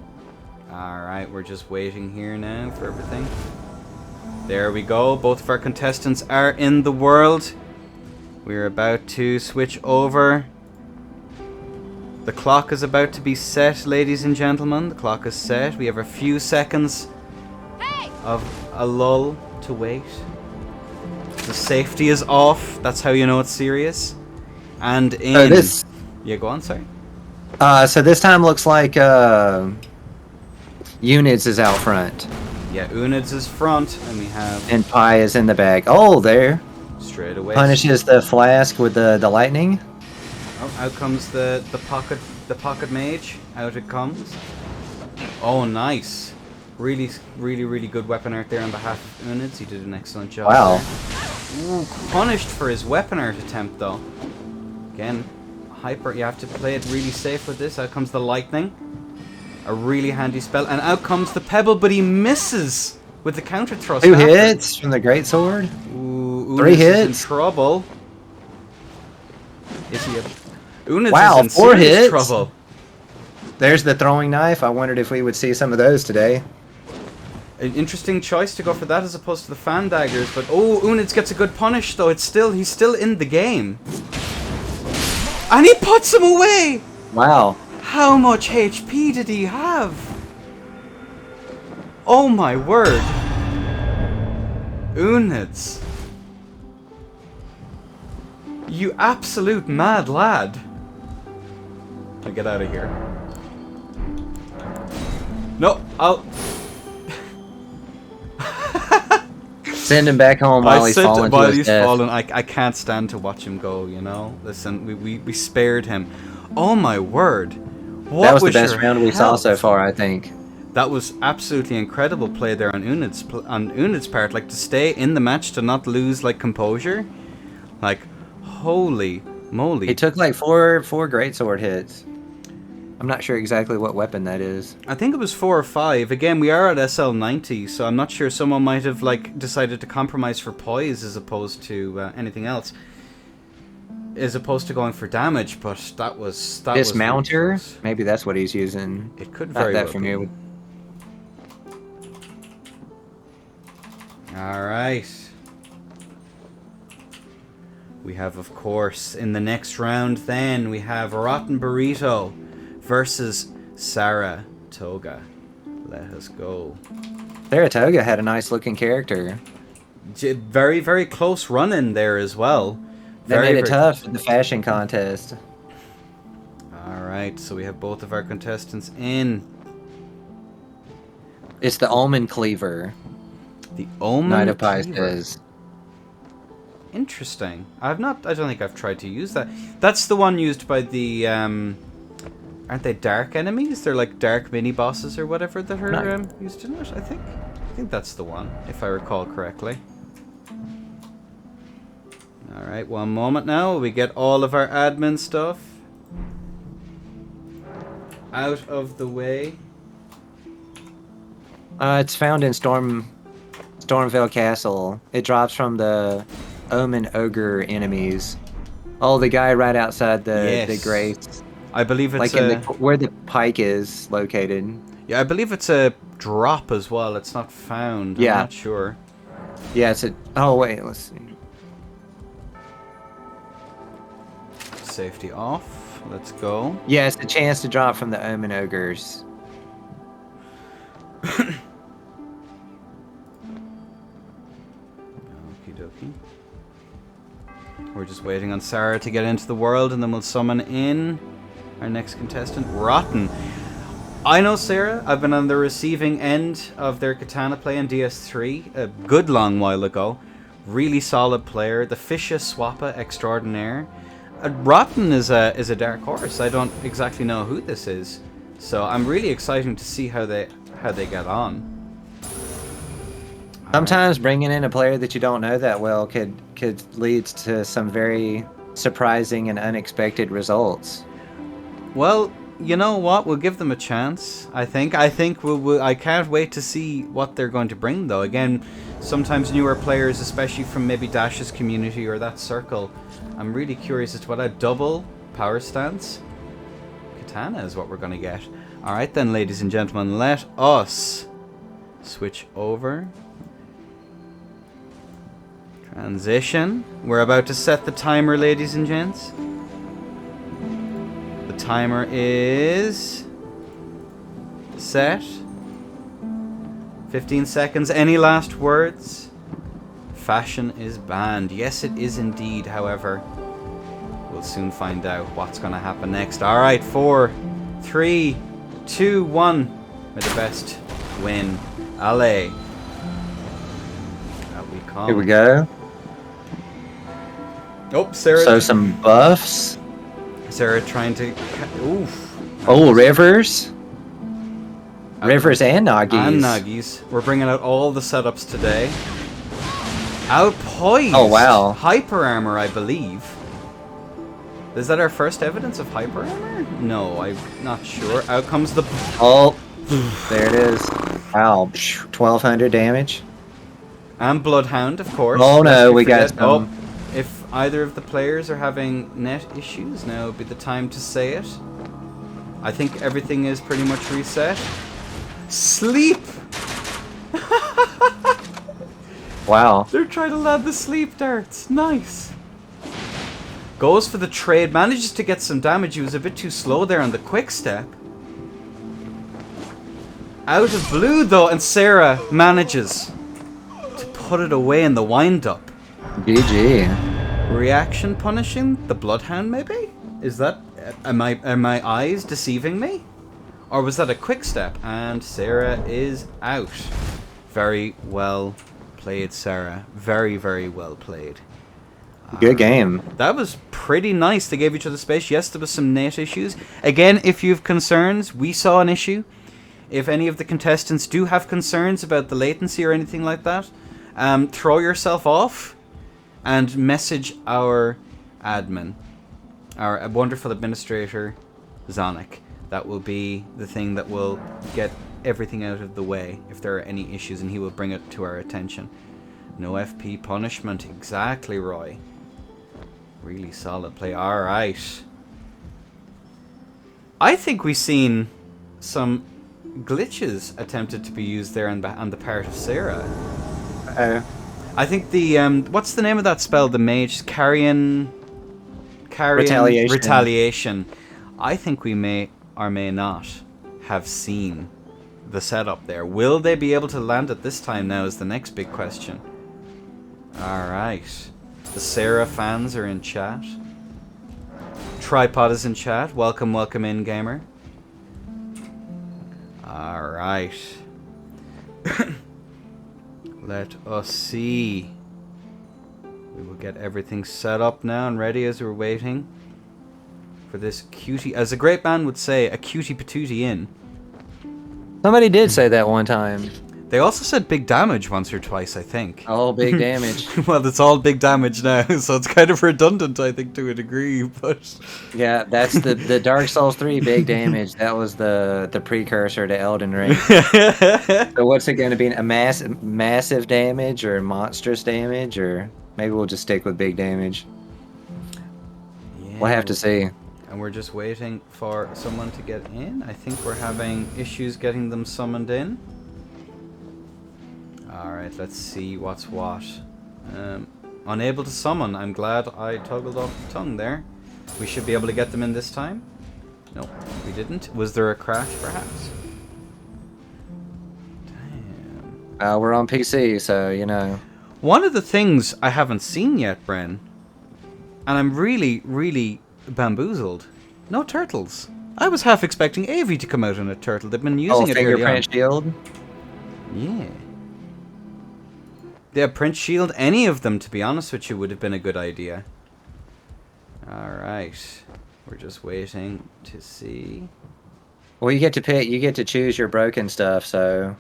Alright, we're just waiting here now for everything. There we go. Both of our contestants are in the world. We're about to switch over. The clock is about to be set, ladies and gentlemen. The clock is set. We have a few seconds of a lull to wait. The safety is off. That's how you know it's serious. And in... Yeah, go on, sorry. So this time looks like Unids is out front. Yeah, Unids is front, and we have... And Pi is in the back. Oh, there. Straight away. Punishes the flask with the lightning. Oh, out comes the pocket mage. Out it comes. Oh, nice. Really, really, really good weapon art there on behalf of Unids. He did an excellent job. Wow. Ooh, punished for his weapon art attempt, though. Again, you have to play it really safe with this. Out comes the lightning. A really handy spell. And out comes the pebble, but he misses with the counter thrust. 2 hits from the greatsword. Ooh. Units is in hits? trouble. Is he? Units Wow, is in 4 serious hits? trouble. There's the throwing knife. I wondered if we would see some of those today. An interesting choice to go for that as opposed to the fan daggers, but oh, Units gets a good punish though. He's still in the game, and he puts him away. Wow. How much HP did he have? Oh my word, Units, you absolute mad lad. I'll get out of here. No, I'll. Send him back home while he's falling to his death. Fallen. I can't stand to watch him go, you know? Listen, we spared him. Oh my word. What That was the best round we saw health? so far, I think. That was absolutely incredible play there on Unit's part. Like, to stay in the match, to not lose, like, composure. Like, holy moly. He took like four greatsword hits. I'm not sure exactly what weapon that is. I think it was 4 or 5. Again, we are at SL90, so I'm not sure. Someone might have like decided to compromise for poise as opposed to anything else, as opposed to going for damage. But that was Dismounter? Was really Maybe that's what he's using. it could Not very that well familiar be. with. All right. We have, of course, in the next round. Then we have Rotten Burrito versus Saratoga. Let us go. Saratoga had a nice looking character. Very, very close run in there as well. They made it tough in the fashion contest. Alright, so we have both of our contestants in. It's the Omen Cleaver. The Omen Knight of Cleaver. Pisces. Interesting. I don't think I've tried to use that. That's the one used by the aren't they dark enemies? They're like dark mini bosses or whatever that are used in it, I think. I think that's the one, if I recall correctly. Alright, one moment now. We get all of our admin stuff out of the way. It's found in Stormvale Castle. It drops from the Omen Ogre enemies. Oh, the guy right outside the grace. I believe it's like where the pike is located. Yeah, I believe it's a drop as well. It's not found. Yeah. I'm not sure. Yeah, it's a... Oh, wait, let's see. Safety off. Let's go. Yeah, it's a chance to drop from the Omen Ogres. Okie dokie. We're just waiting on Sarah to get into the world, and then we'll summon in our next contestant, Rotten. I know Sarah. I've been on the receiving end of their Katana play in DS3 a good long while ago. Really solid player. The Fisha Swappa extraordinaire. Rotten is a dark horse. I don't exactly know who this is, so I'm really excited to see how they get on. Sometimes bringing in a player that you don't know that well could lead to some very surprising and unexpected results. Well, you know what? We'll give them a chance. I think we'll I can't wait to see what they're going to bring, though. Again, sometimes newer players, especially from maybe Dash's community or that circle, I'm really curious as to what a double power stance katana is what we're going to get. All right, then, ladies and gentlemen, let us switch over. Transition. We're about to set the timer, ladies and gents. The timer is set. 15 seconds. Any last words? Fashion is banned. Yes, it is indeed, however. We'll soon find out what's going to happen next. Alright, 4, 3, 2, 1. May the best win. Allez. Out we come. Here we go. Oh, Sarah. So some buffs. Sarah trying to... Oof. Oh, Rivers. Rivers and Nagis. And Nagis. We're bringing out all the setups today. Outpoised. Oh, wow. Hyper armor, I believe. Is that our first evidence of hyper armor? No, I'm not sure. Out comes the... Oh, there it is. Wow, 1200 damage. And Bloodhound, of course. Oh lest no, we got forget. Oh, some. if either of the players are having net issues, now would be the time to say it. I think everything is pretty much reset. Sleep! Wow. They're trying to land the sleep darts. Nice. Goes for the trade. Manages to get some damage. He was a bit too slow there on the quick step. Out of blue though, and Sarah manages to put it away in the wind-up. GG. Reaction punishing the Bloodhound, maybe? Is that... are my eyes deceiving me? Or was that a quick step? And Sarah is out. Very well played, Sarah. Very, very well played. Good game. That was pretty nice. They gave each other space. Yes, there was some net issues. Again, if you have concerns, we saw an issue. If any of the contestants do have concerns about the latency or anything like that, throw yourself off and message our admin, our wonderful administrator, Zonic. That will be the thing that will get everything out of the way if there are any issues, and he will bring it to our attention. No FP punishment. Exactly, Roy. Really solid play. Alright. I think we've seen some glitches attempted to be used there on the part of Sarah. I think the what's the name of that spell? The mage carrion retaliation. I think we may or may not have seen the setup there. Will they be able to land it this time? Now is the next big question. All right, the Sarah fans are in chat. Tripod is in chat. Welcome, welcome in, gamer. Alright. Let us see. We will get everything set up now and ready as we're waiting for this cutie. As a great man would say, a cutie patootie in. Somebody did say that one time. They also said big damage once or twice, I think. Oh, big damage. Well, it's all big damage now, so it's kind of redundant, I think, to a degree, but... Yeah, that's the Dark Souls 3 big damage. That was the precursor to Elden Ring. So what's it going to be? A massive damage or monstrous damage? Or maybe we'll just stick with big damage. Yeah, we'll have to see. And we're just waiting for someone to get in. I think we're having issues getting them summoned in. Alright, let's see what's what. Unable to summon. I'm glad I toggled off the tongue there. We should be able to get them in this time. No, we didn't. Was there a crash, perhaps? Damn. We're on PC, so, you know. One of the things I haven't seen yet, Bren, and I'm really, really bamboozled. No turtles. I was half expecting Avi to come out in a turtle. They've been using it early on. Fingerprint shield? Yeah. Yeah, print shield, any of them, to be honest with you, would have been a good idea. Alright. We're just waiting to see. Well, you get to pick, you get to choose your broken stuff, so...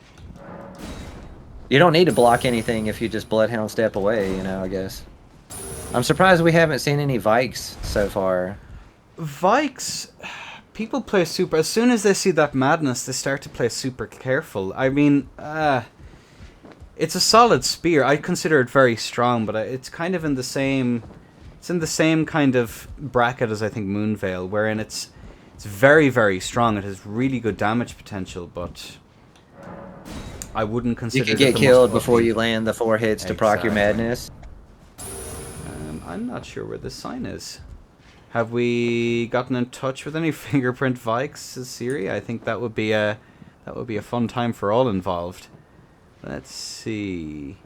You don't need to block anything if you just Bloodhound step away, you know, I guess. I'm surprised we haven't seen any Vikes so far. Vikes... People play super... As soon as they see that madness, they start to play super careful. I mean, it's a solid spear. I consider it very strong, but it's kind of in the same... It's in the same kind of bracket as I think Moonveil, wherein it's very, very strong. It has really good damage potential, but I wouldn't consider you could get killed before you land the 4 hits to proc your madness. I'm not sure where this sign is. Have we gotten in touch with any fingerprint Vikes, Siri? I think that would be a fun time for all involved. Let's see.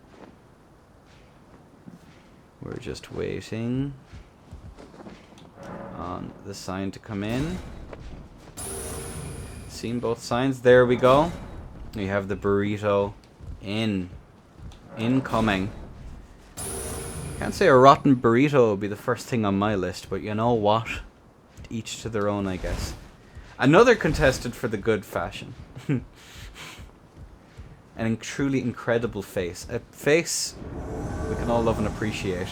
We're just waiting on the sign to come in. Seen both signs. There we go. We have the burrito incoming. Can't say a rotten burrito would be the first thing on my list, but you know what? Each to their own, I guess. Another contestant for the good fashion. An truly incredible face. A face we can all love and appreciate.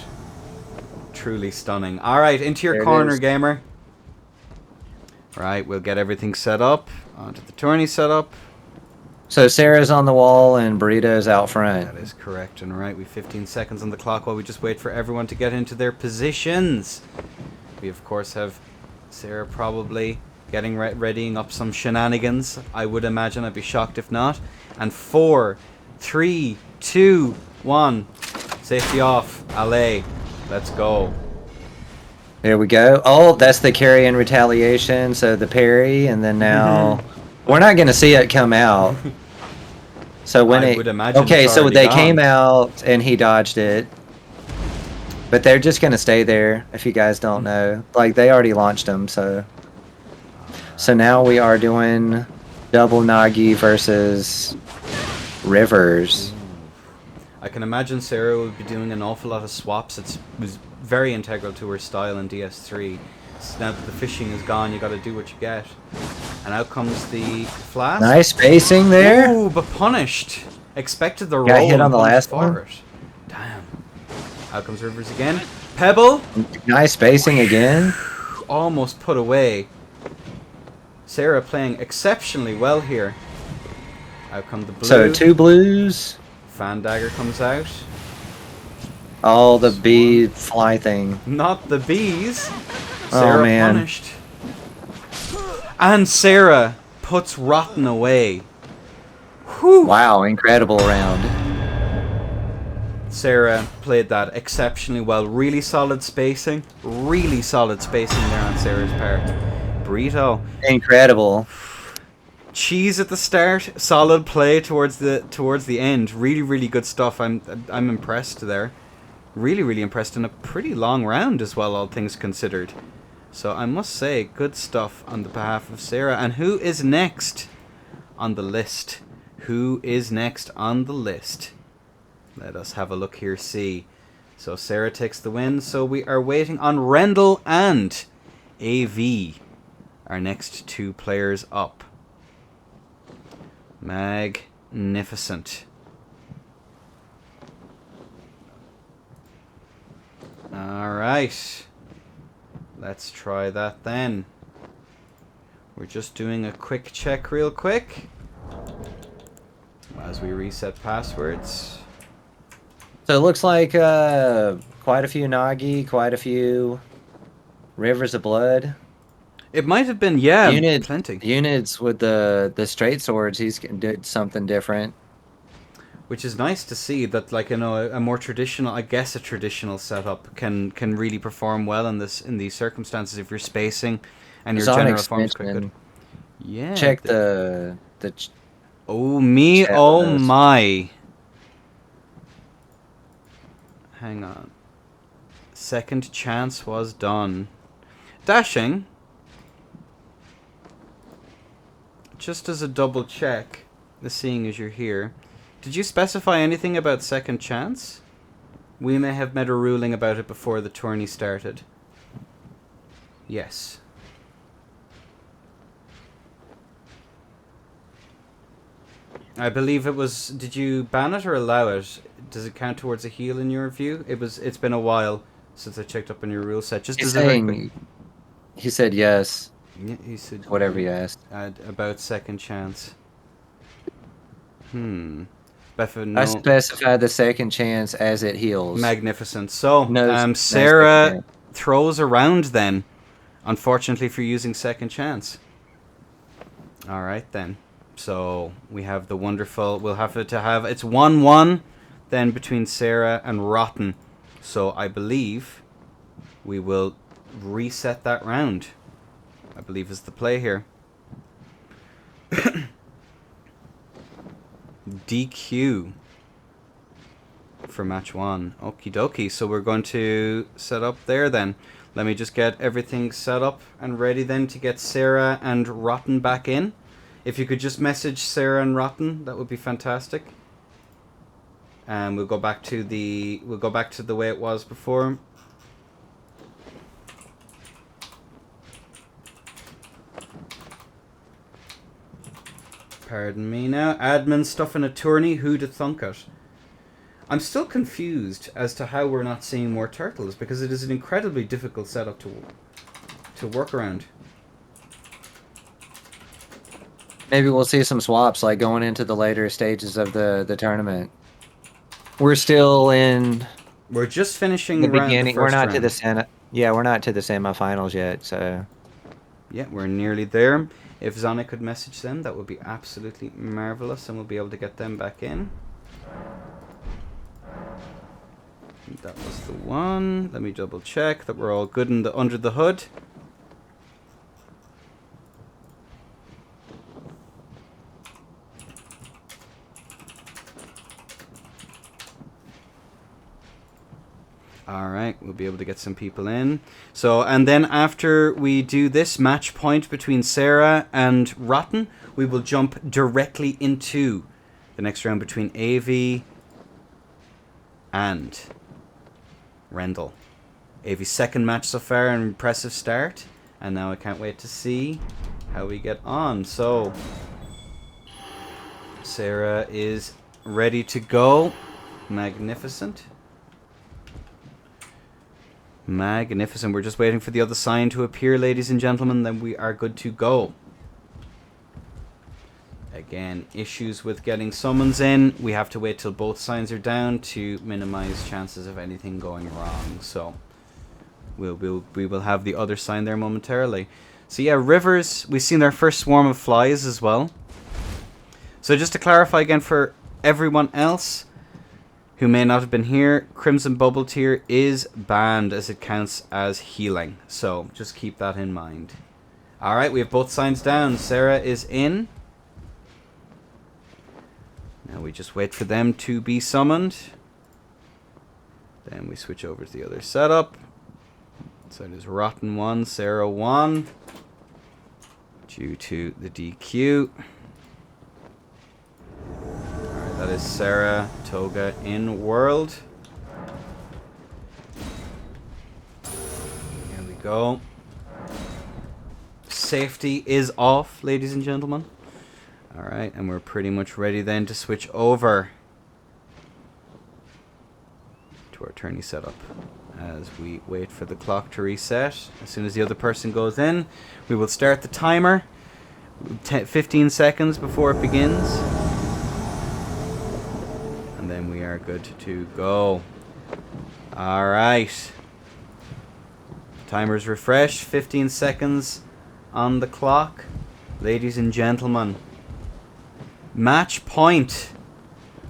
Truly stunning. Alright, into your corner, gamer. Right, we'll get everything set up. Onto the tourney setup. So Sarah's on the wall and Burrito's out front. That is correct and right. We've 15 seconds on the clock while we just wait for everyone to get into their positions. We, of course, have Sarah probably getting readying up some shenanigans. I would imagine. I'd be shocked if not. And 4, 3, 2, 1. Safety off. Allez. Let's go. There we go. Oh, that's the carry in retaliation. So the parry, and then now we're not going to see it come out. So when I would imagine okay, it's so already they gone. came out and he dodged it, but they're just going to stay there. If you guys don't know, like they already launched them, so now we are doing double Nagi versus Rivers. I can imagine Sarah would be doing an awful lot of swaps. It was very integral to her style in DS3. So now that the fishing is gone, you got to do what you get. And out comes the flask. Nice spacing there. Ooh, but punished. Expected the roll. Got hit on and the punished last for one. it. Damn. Out comes Rivers again. Pebble. Nice spacing again. Almost put away. Sarah playing exceptionally well here. Out come the blue. So 2 blues. Fan dagger comes out. Oh, the bee fly thing. Not the bees. Oh, Sarah man. punished. And Sarah puts Rotten away. Whew. Wow, incredible round. Sarah played that exceptionally well. Really solid spacing. Really solid spacing there on Sarah's part. Burrito. Incredible. Cheese at the start. Solid play towards the end. Really, really good stuff. I'm impressed there. Really, really impressed in a pretty long round as well, all things considered. So I must say, good stuff on the behalf of Sarah. And who is next on the list? Who is next on the list? Let us have a look here, see. So Sarah takes the win. So we are waiting on Rendell and AV, our next 2 players up. Magnificent. Alright. Let's try that then. We're just doing a quick check real quick as we reset passwords. So it looks like quite a few Nagi, quite a few Rivers of Blood. It might have been, yeah, plenty. Units with the straight swords, he's did something different. Which is nice to see that, like, you know, a more traditional, I guess a traditional setup can really perform well in these circumstances if you're spacing and your Sonic general form is quite good. Yeah. Check the Oh me, chat oh windows. my. Hang on. Second chance was done. Dashing. Just as a double check, seeing as you're here, did you specify anything about second chance? We may have made a ruling about it before the tourney started. Yes. I believe it was. Did you ban it or allow it? Does it count towards a heal in your view? It's been a while since I checked up on your rule set. Just He's as a very quick. saying, he said yes. Yeah, he said Whatever you asked. about second chance. Beffa, I no. specified the second chance as it heals. Magnificent. So, No Sarah second throws around then. Unfortunately for using second chance. All right then. So we have the wonderful. We'll have to have. It's 1-1 then between Sarah and Rotten. So I believe we will reset that round. I believe is the play here. DQ for match 1. Okie dokie. So we're going to set up there then. Let me just get everything set up and ready then to get Sarah and Rotten back in. If you could just message Sarah and Rotten, that would be fantastic. And we'll go back to the way it was before. Pardon me now. Admin stuff in a tourney. Who'da thunk it? I'm still confused as to how we're not seeing more turtles, because it is an incredibly difficult setup to work around. Maybe we'll see some swaps like going into the later stages of the tournament. We're still in We're just the finishing the beginning. We're first not to the round. yeah, we're not to the semifinals yet. So Yeah, we're nearly there. If Zana could message them, that would be absolutely marvelous, and we'll be able to get them back in. That was the one. Let me double check that we're all good in the under the hood. Alright, we'll be able to get some people in. So, and then after we do this match point between Sarah and Rotten, we will jump directly into the next round between AV and Rendell. AV's second match so far, an impressive start. And now I can't wait to see how we get on. So, Sarah is ready to go. Magnificent. Magnificent. We're just waiting for the other sign to appear, ladies and gentlemen. Then we are good to go. Again, issues with getting summons in. We have to wait till both signs are down to minimize chances of anything going wrong. So we will have the other sign there momentarily. So yeah, rivers. We've seen our first swarm of flies as well. So just to clarify again for everyone else who may not have been here, Crimson Bubble Tier is banned as it counts as healing. So just keep that in mind. Alright, we have both signs down. Sarah is in. Now we just wait for them to be summoned. Then we switch over to the other setup. So it is Rotten 1, Sarah 1. Due to the DQ. That is Sarah Toga in world. Here we go. Safety is off, ladies and gentlemen. Alright, and we're pretty much ready then to switch over to our tourney setup as we wait for the clock to reset. As soon as the other person goes in, we will start the timer. 15 seconds before it begins. Then we are good to go. Alright. Timer's refreshed. 15 seconds on the clock. Ladies and gentlemen. Match point.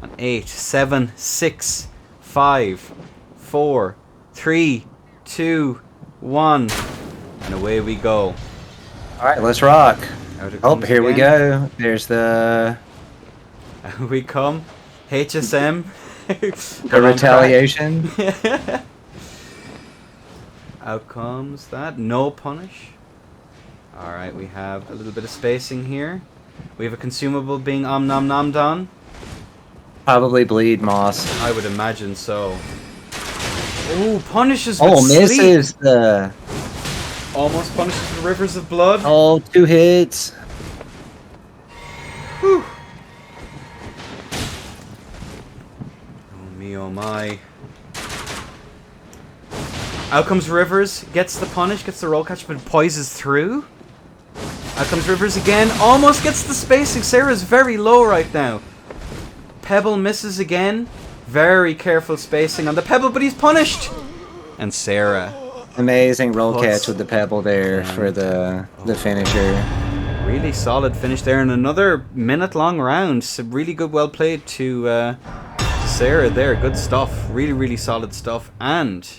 On 8, 7, 6, 5, 4, 3, 2, 1. And away we go. alright, let's rock. Oh, here we again. go. There's the Out we come. HSM. the retaliation. Out comes that. No punish. Alright, we have a little bit of spacing here. We have a consumable being Om Nom Nom Don. Probably bleed moss. I would imagine so. Oh, punishes with Oh, sleep. misses the... Almost punishes the rivers of blood. Oh, 2 hits. Whew. Oh me, oh my. Out comes Rivers, gets the punish, gets the roll catch, but poises through. Out comes Rivers again, almost gets the spacing. Sarah's very low right now. Pebble misses again. Very careful spacing on the Pebble, but he's punished. And Sarah. Amazing roll catch with the pebble there for the finisher. Really solid finish there in another minute-long round. So really good, well played to Sarah there. Good stuff. Really, really solid stuff. And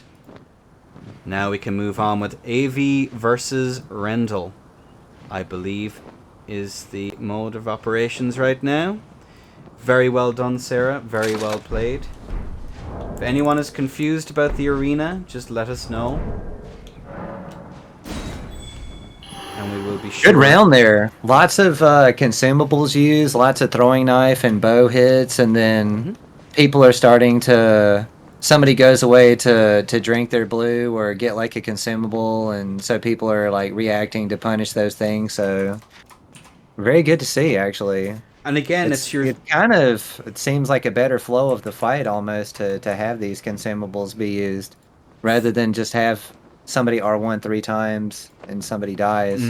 now we can move on with AV versus Rendell, I believe, is the mode of operations right now. Very well done, Sarah. Very well played. If anyone is confused about the arena, just let us know. And we will be sure. Good round there. Lots of consumables used, lots of throwing knife and bow hits, and then people are starting to... Somebody goes away to drink their blue or get like a consumable, and so people are like reacting to punish those things, so... Very good to see, actually. And again, It seems like a better flow of the fight almost to have these consumables be used rather than just have somebody R1 3 times and somebody dies.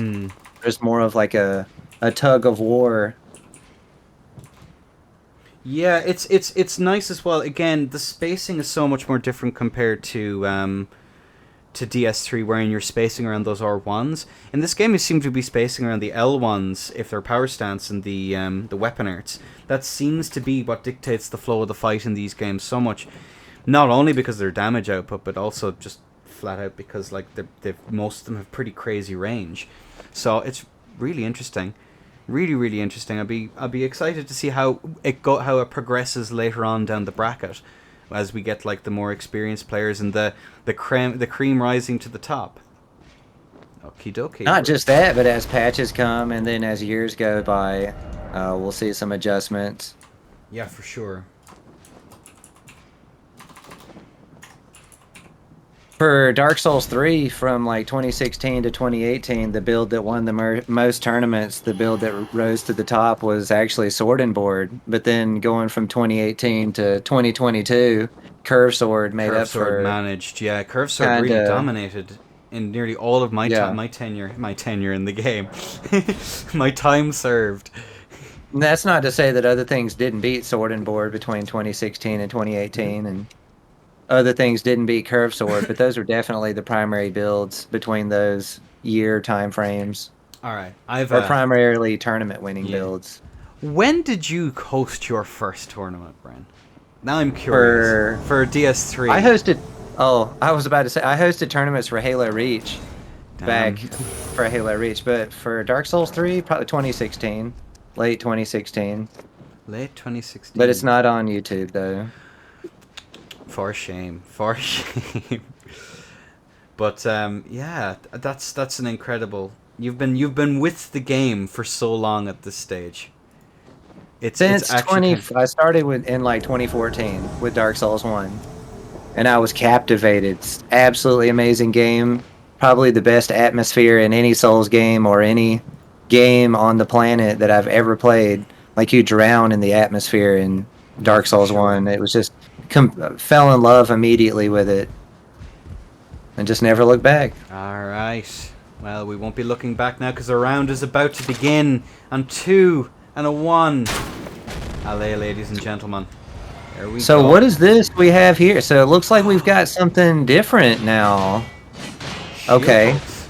There's more of like a a tug of war. Yeah, it's nice as well. Again, the spacing is so much more different compared to DS3, wherein you're spacing around those R1s. In this game, you seem to be spacing around the L1s if they're power stance and the weapon arts. That seems to be what dictates the flow of the fight in these games so much. Not only because of their damage output, but also just flat out because like most of them have pretty crazy range. So it's really interesting. Really, really interesting. I'll be excited to see how it progresses later on down the bracket, as we get like the more experienced players and the cream rising to the top. Okie dokie. Not just that, but as patches come and then as years go by, we'll see some adjustments. Yeah, for sure. For Dark Souls 3, from like 2016 to 2018, the build that won the most tournaments, the build that rose to the top was actually Sword and Board. But then going from 2018 to 2022, Curve Sword made Curve up Sword for managed. Yeah, Curve Sword really dominated in nearly all of my tenure in the game. My time served. And that's not to say that other things didn't beat Sword and Board between 2016 and 2018, and other things didn't beat Curve Sword, but those were definitely the primary builds between those year time frames. All right, or primarily tournament winning builds. When did you host your first tournament, Bren? Now I'm curious. For DS3. I hosted. Oh, I was about to say I hosted tournaments for Halo Reach. Back for Halo Reach, but for Dark Souls 3, probably 2016, late 2016. Late 2016. But it's not on YouTube though. For shame. For shame. But yeah, that's an incredible. You've been with the game for so long at this stage. Since I started in like 2014 with Dark Souls 1, and I was captivated. It's absolutely amazing game. Probably the best atmosphere in any Souls game or any game on the planet that I've ever played. Like you drown in the atmosphere in Dark Souls 1. It was just fell in love immediately with it, and just never looked back. All right. Well, we won't be looking back now because our round is about to begin. On 2 and a 1. Allez, ladies and gentlemen. There we go. So what is this we have here? So it looks like we've got something different now. Shield okay. Pokes.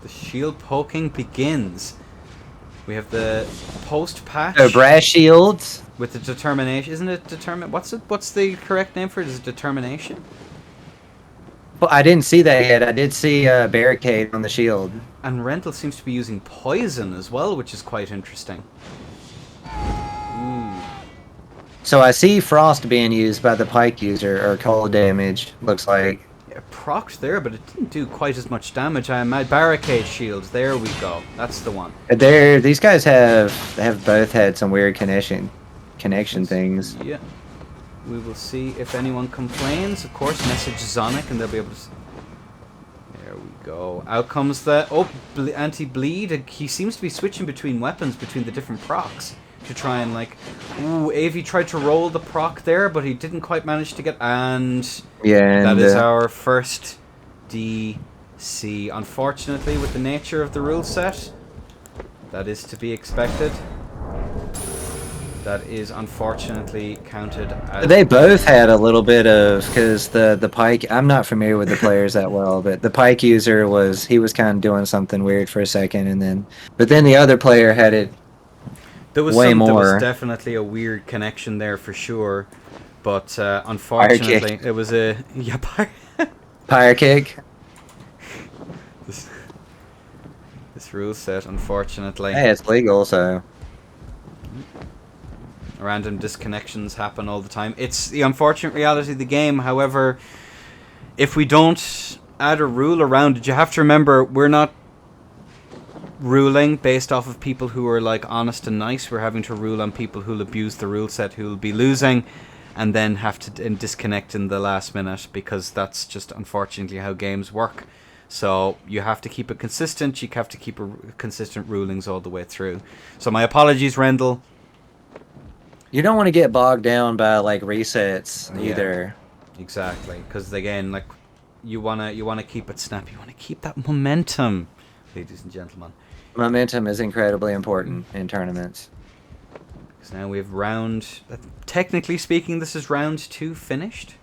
The shield poking begins. We have the post patch. So brass shields. With the determination. Isn't it determine? What's the correct name for it? Is it determination? Well, I didn't see that yet. I did see a barricade on the shield. And Rental seems to be using poison as well, which is quite interesting. Ooh. So I see frost being used by the pike user, or cold damage, looks like. It procced there, but it didn't do quite as much damage. I imagine. Barricade shields. There we go. That's the one. These guys have both had some weird connection things. Yeah. We will see if anyone complains. Of course, message Zonic and they'll be able to... There we go. Out comes the... Oh, anti-bleed. He seems to be switching between weapons, between the different procs. To try and like... Ooh, Avi tried to roll the proc there, but he didn't quite manage to get... And... Yeah, that is our first DC. Unfortunately, with the nature of the rule set, that is to be expected. That is unfortunately counted as... They both had a little bit of... Because the pike... I'm not familiar with the players that well, but the pike user was... He was kind of doing something weird for a second, and then... But then the other player had it there was way more. There was definitely a weird connection there for sure. But unfortunately, it was a... Yeah, Pyre kick. This rule set, unfortunately... Hey, it's legal, so... Random disconnections happen all the time. It's the unfortunate reality of the game. However, if we don't add a rule around it, you have to remember we're not ruling based off of people who are like honest and nice. We're having to rule on people who'll abuse the rule set, who'll be losing, and then have to disconnect in the last minute, because that's just unfortunately how games work. So you have to keep it consistent. You have to keep consistent rulings all the way through. So my apologies, Rendell. You don't want to get bogged down by like resets either. Exactly, because again, like you wanna keep it snappy. You wanna keep that momentum. ladies and gentlemen. Momentum is incredibly important in tournaments. Because now we have round... technically speaking, this is round 2 finished,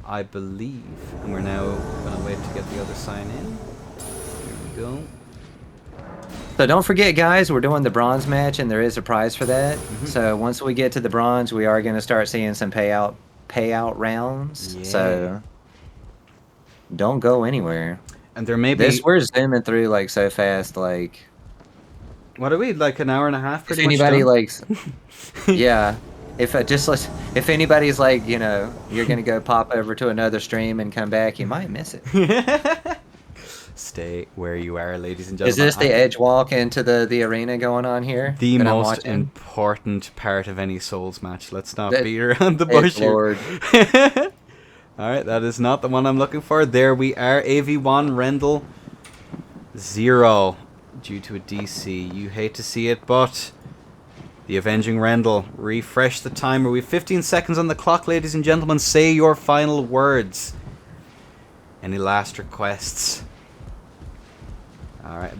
I believe. And we're now going to wait to get the other sign in. Here we go. So don't forget, guys, we're doing the bronze match, and there is a prize for that. So once we get to the bronze, we are going to start seeing some payout rounds. Yeah. So don't go anywhere. And there may be... we're zooming through like so fast, like... What are we, like an hour and a half pretty much anybody done? likes... yeah. If anybody's like, you know, you're going to go pop over to another stream and come back, you might miss it. Stay where you are, ladies and gentlemen. Is this the edge walk into the arena going on here? The most important part of any Souls match. Let's not beat around the bush here. Alright, that is not the one I'm looking for. There we are. AV1, Rendell 0 due to a DC. You hate to see it, but the Avenging Rendell. Refresh the timer. We have 15 seconds on the clock, ladies and gentlemen. Say your final words. Any last requests? Alright,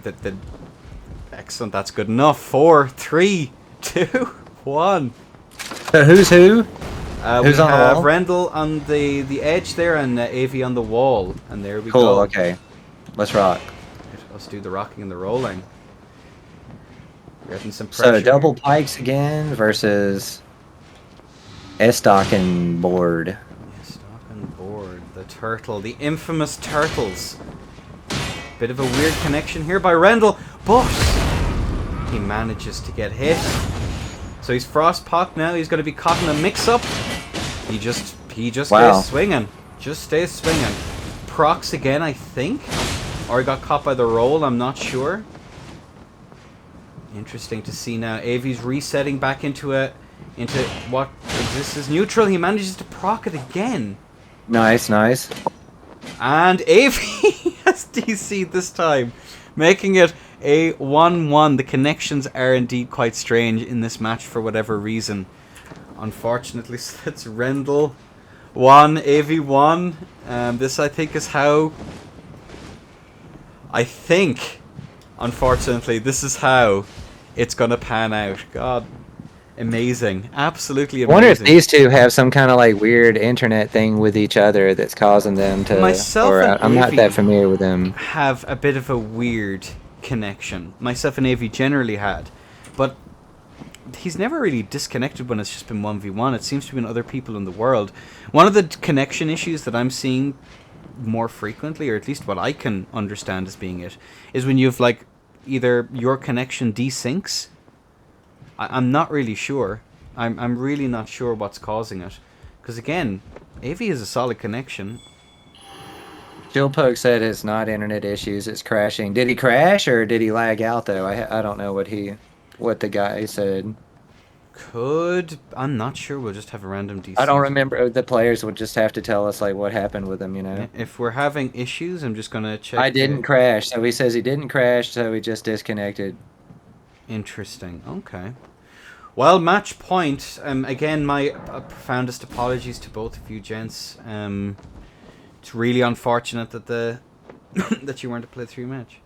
excellent, that's good enough. 4, 3, 2, 1. So who's who? Who's on the wall? Rendell on the edge there and AV on the wall. And there we go. Cool, okay. Let's rock. Let's do the rocking and the rolling. We're getting some pressure. So double pikes again versus S-Stock and board. S-Stock and board. The turtle. The infamous turtles. Bit of a weird connection here by Rendell, but he manages to get hit. So he's frostpocked now. He's going to be caught in a mix-up. He just stays swinging. Just stays swinging. Procs again, I think. Or he got caught by the roll, I'm not sure. Interesting to see now. AV's resetting back into what exists as neutral. He manages to proc it again. Nice, nice. And AV has DC'd this time, making it a 1-1. The connections are indeed quite strange in this match for whatever reason. Unfortunately, so it's Rendell 1, AV 1. This, I think, is how... unfortunately, this is how it's going to pan out. God, amazing. Absolutely amazing. I wonder if these two have some kind of like weird internet thing with each other that's causing them to... I'm not that familiar with them. Have a bit of a weird connection. Myself and AV generally had. But he's never really disconnected when it's just been 1v1. It seems to have been other people in the world. One of the connection issues that I'm seeing more frequently, or at least what I can understand as being it, is when you've like either your connection desyncs. I'm not really sure. I'm really not sure what's causing it. Because again, AV is a solid connection. Jillpoke said it's not internet issues, it's crashing. Did he crash or did he lag out though? I don't know what the guy said. I'm not sure. We'll just have a random DC. I don't remember. The players would just have to tell us like what happened with him, you know. If we're having issues, I'm just gonna check. I didn't crash, so he says he didn't crash, so he just disconnected. Interesting. Okay. Well, match point. Again, my profoundest apologies to both of you gents. It's really unfortunate that that you weren't to play through match.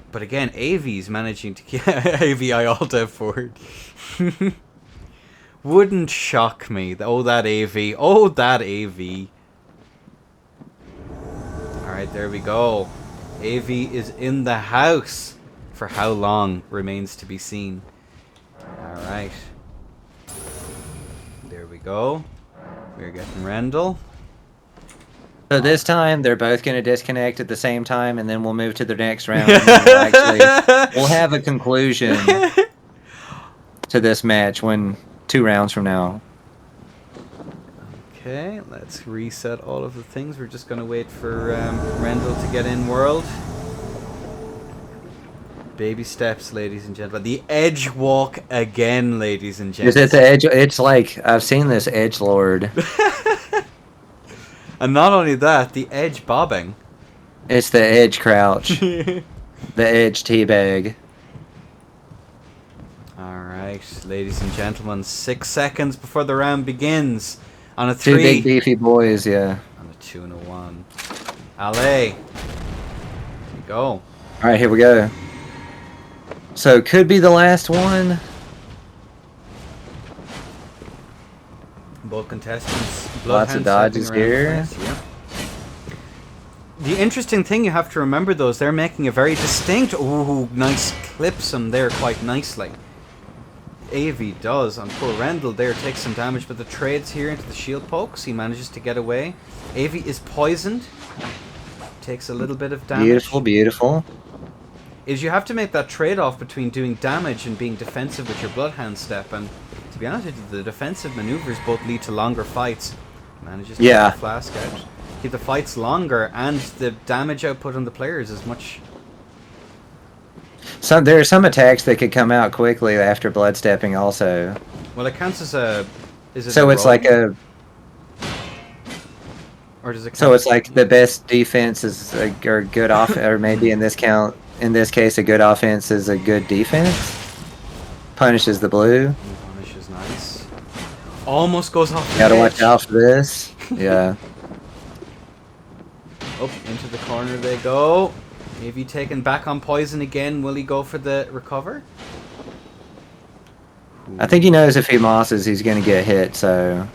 But again, AV's managing to get AVI alt F4. Wouldn't shock me. Oh, that AV. Oh, that AV. Alright, there we go. AV is in the house. For how long remains to be seen. Alright. There we go. We're getting Rendell. So this time, they're both going to disconnect at the same time, and then we'll move to the next round. And we'll have a conclusion to this match 2 rounds from now. Okay, let's reset all of the things. We're just going to wait for Rendell to get in world. Baby steps, ladies and gentlemen. The edge walk again, ladies and gentlemen. Is it the edge? It's like, I've seen this edge lord. And not only that, the edge bobbing. It's the edge crouch. The edge teabag. Alright, ladies and gentlemen, 6 seconds before the round begins. On a 3. 2 big beefy boys, yeah. On a 2 and a 1. Allez. go. All right, here we go. So could be the last one. Both contestants. Lots of dodges here. Yeah. The interesting thing you have to remember, though, is they're making a very distinct... Ooh, nice clips him there quite nicely. Avi does on poor Rendell there, takes some damage, but the trades here into the shield pokes. He manages to get away. Avi is poisoned. Takes a little bit of damage. Beautiful, beautiful. Is you have to make that trade-off between doing damage and being defensive with your Bloodhound step, and to be honest with you, the defensive maneuvers both lead to longer fights. Manages to get the flask out. Keep the fights longer, and the damage output on the players is much... There are some attacks that could come out quickly after blood stepping also. Well, it counts as a... Is it so a it's roll? like a... Or does it count So it's like the best defense is or good off, or maybe in this case, a good offense is a good defense. Punishes the blue. Punish is nice. Almost goes off the Gotta edge. watch out for this. Yeah. Up into the corner they go. Maybe taken back on poison again. Will he go for the recover? I think he knows if he mosses, he's gonna get hit. So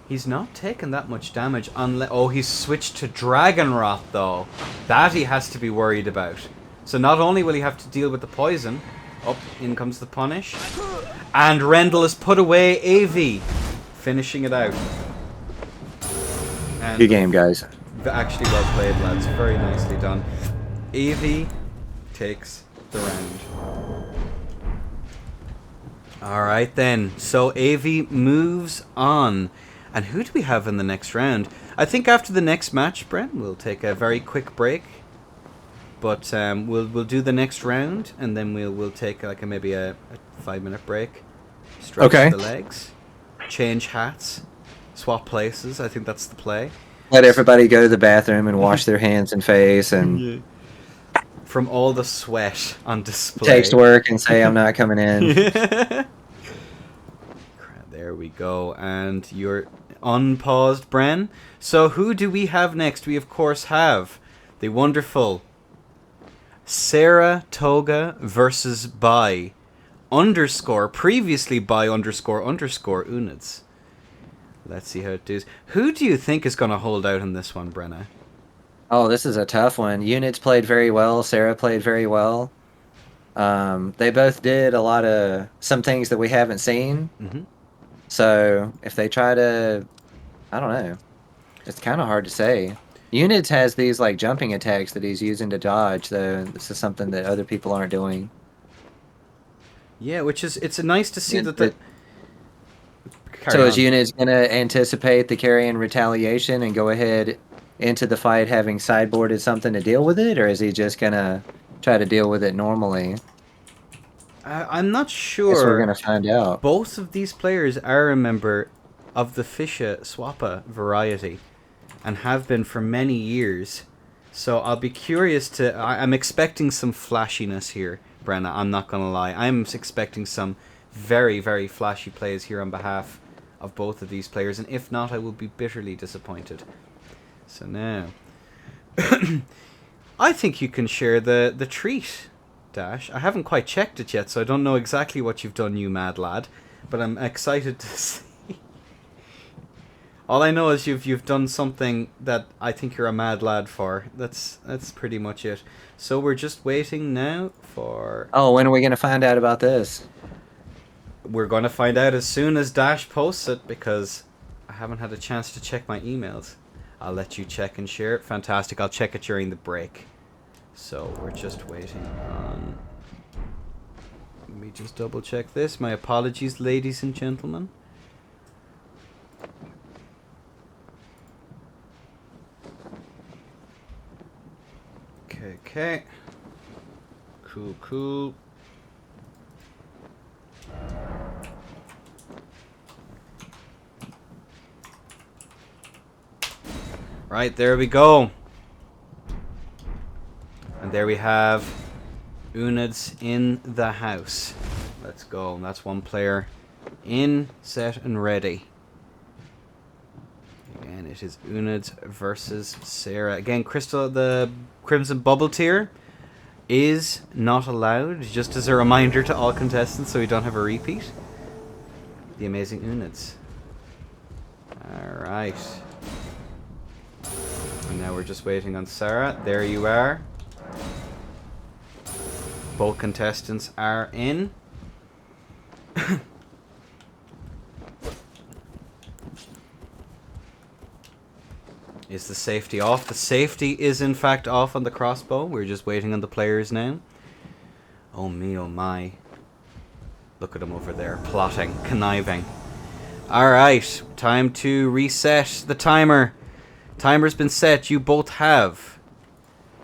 he's not taking that much damage unless... Oh, he's switched to Dragon Rot though. That he has to be worried about. So not only will he have to deal with the poison, up in comes the punish, and Rendell is put away. AV finishing it out. And good game, guys. actually well played, lads. Very nicely done. AV takes the round. Alright then, so AV moves on. And who do we have in the next round? I think after the next match, Brent, we'll take a very quick break. But we'll do the next round, and then we'll take like maybe a 5-minute break. Stretch the legs, change hats, swap places. I think that's the play. Let everybody go to the bathroom and wash their hands and face and from all the sweat on display. text work and say I'm not coming in. There we go, and you're unpaused, Bren. So who do we have next? We of course have the wonderful Sarah Toga versus by underscore previously by underscore Unids. Let's see how it does. Who do you think is going to hold out in this one, Brenna? Oh, this is a tough one. Unids played very well. Sarah played very well. They both did a lot of some things that we haven't seen. Mm-hmm. So if they try to, I don't know. It's kind of hard to say. Unids has these like jumping attacks that he's using to dodge, though. This is something that other people aren't doing. Yeah, which is it's nice to see that. So is Unids gonna anticipate the carry-in retaliation and go ahead into the fight having sideboarded something to deal with it, or is he just gonna try to deal with it normally? I'm not sure. Guess we're gonna find out. Both of these players are a member of the Fisha Swappa variety, and have been for many years. So I'll be curious to... I'm expecting some flashiness here, Brenna. I'm not gonna lie. I'm expecting some very, very flashy plays here on behalf of both of these players, and if not, I will be bitterly disappointed. So now... I think you can share the treat, Dash. I haven't quite checked it yet, so I don't know exactly what you've done, you mad lad. But I'm excited to see. All I know is you've done something that I think you're a mad lad for. That's pretty much it. So we're just waiting now for... Oh, when are we going to find out about this? We're going to find out as soon as Dash posts it, because I haven't had a chance to check my emails. I'll let you check and share it. Fantastic. I'll check it during the break. So we're just waiting on... Let me just double check this. My apologies, ladies and gentlemen. Okay. Cool. Right, there we go. And there we have Unids in the house. Let's go. That's one player in, set, and ready. Again, it is Unids versus Sarah. Again, Crystal, the Crimson Bubble tier. is not allowed, just as a reminder to all contestants so we don't have a repeat. The amazing Unids. Alright. And now we're just waiting on Sarah. There you are. Both contestants are in. Is the safety off? The safety is in fact off on the crossbow. We're just waiting on the players now. Oh me, oh my. Look at them over there, plotting, conniving. Alright, time to reset the timer. Timer's been set. You both have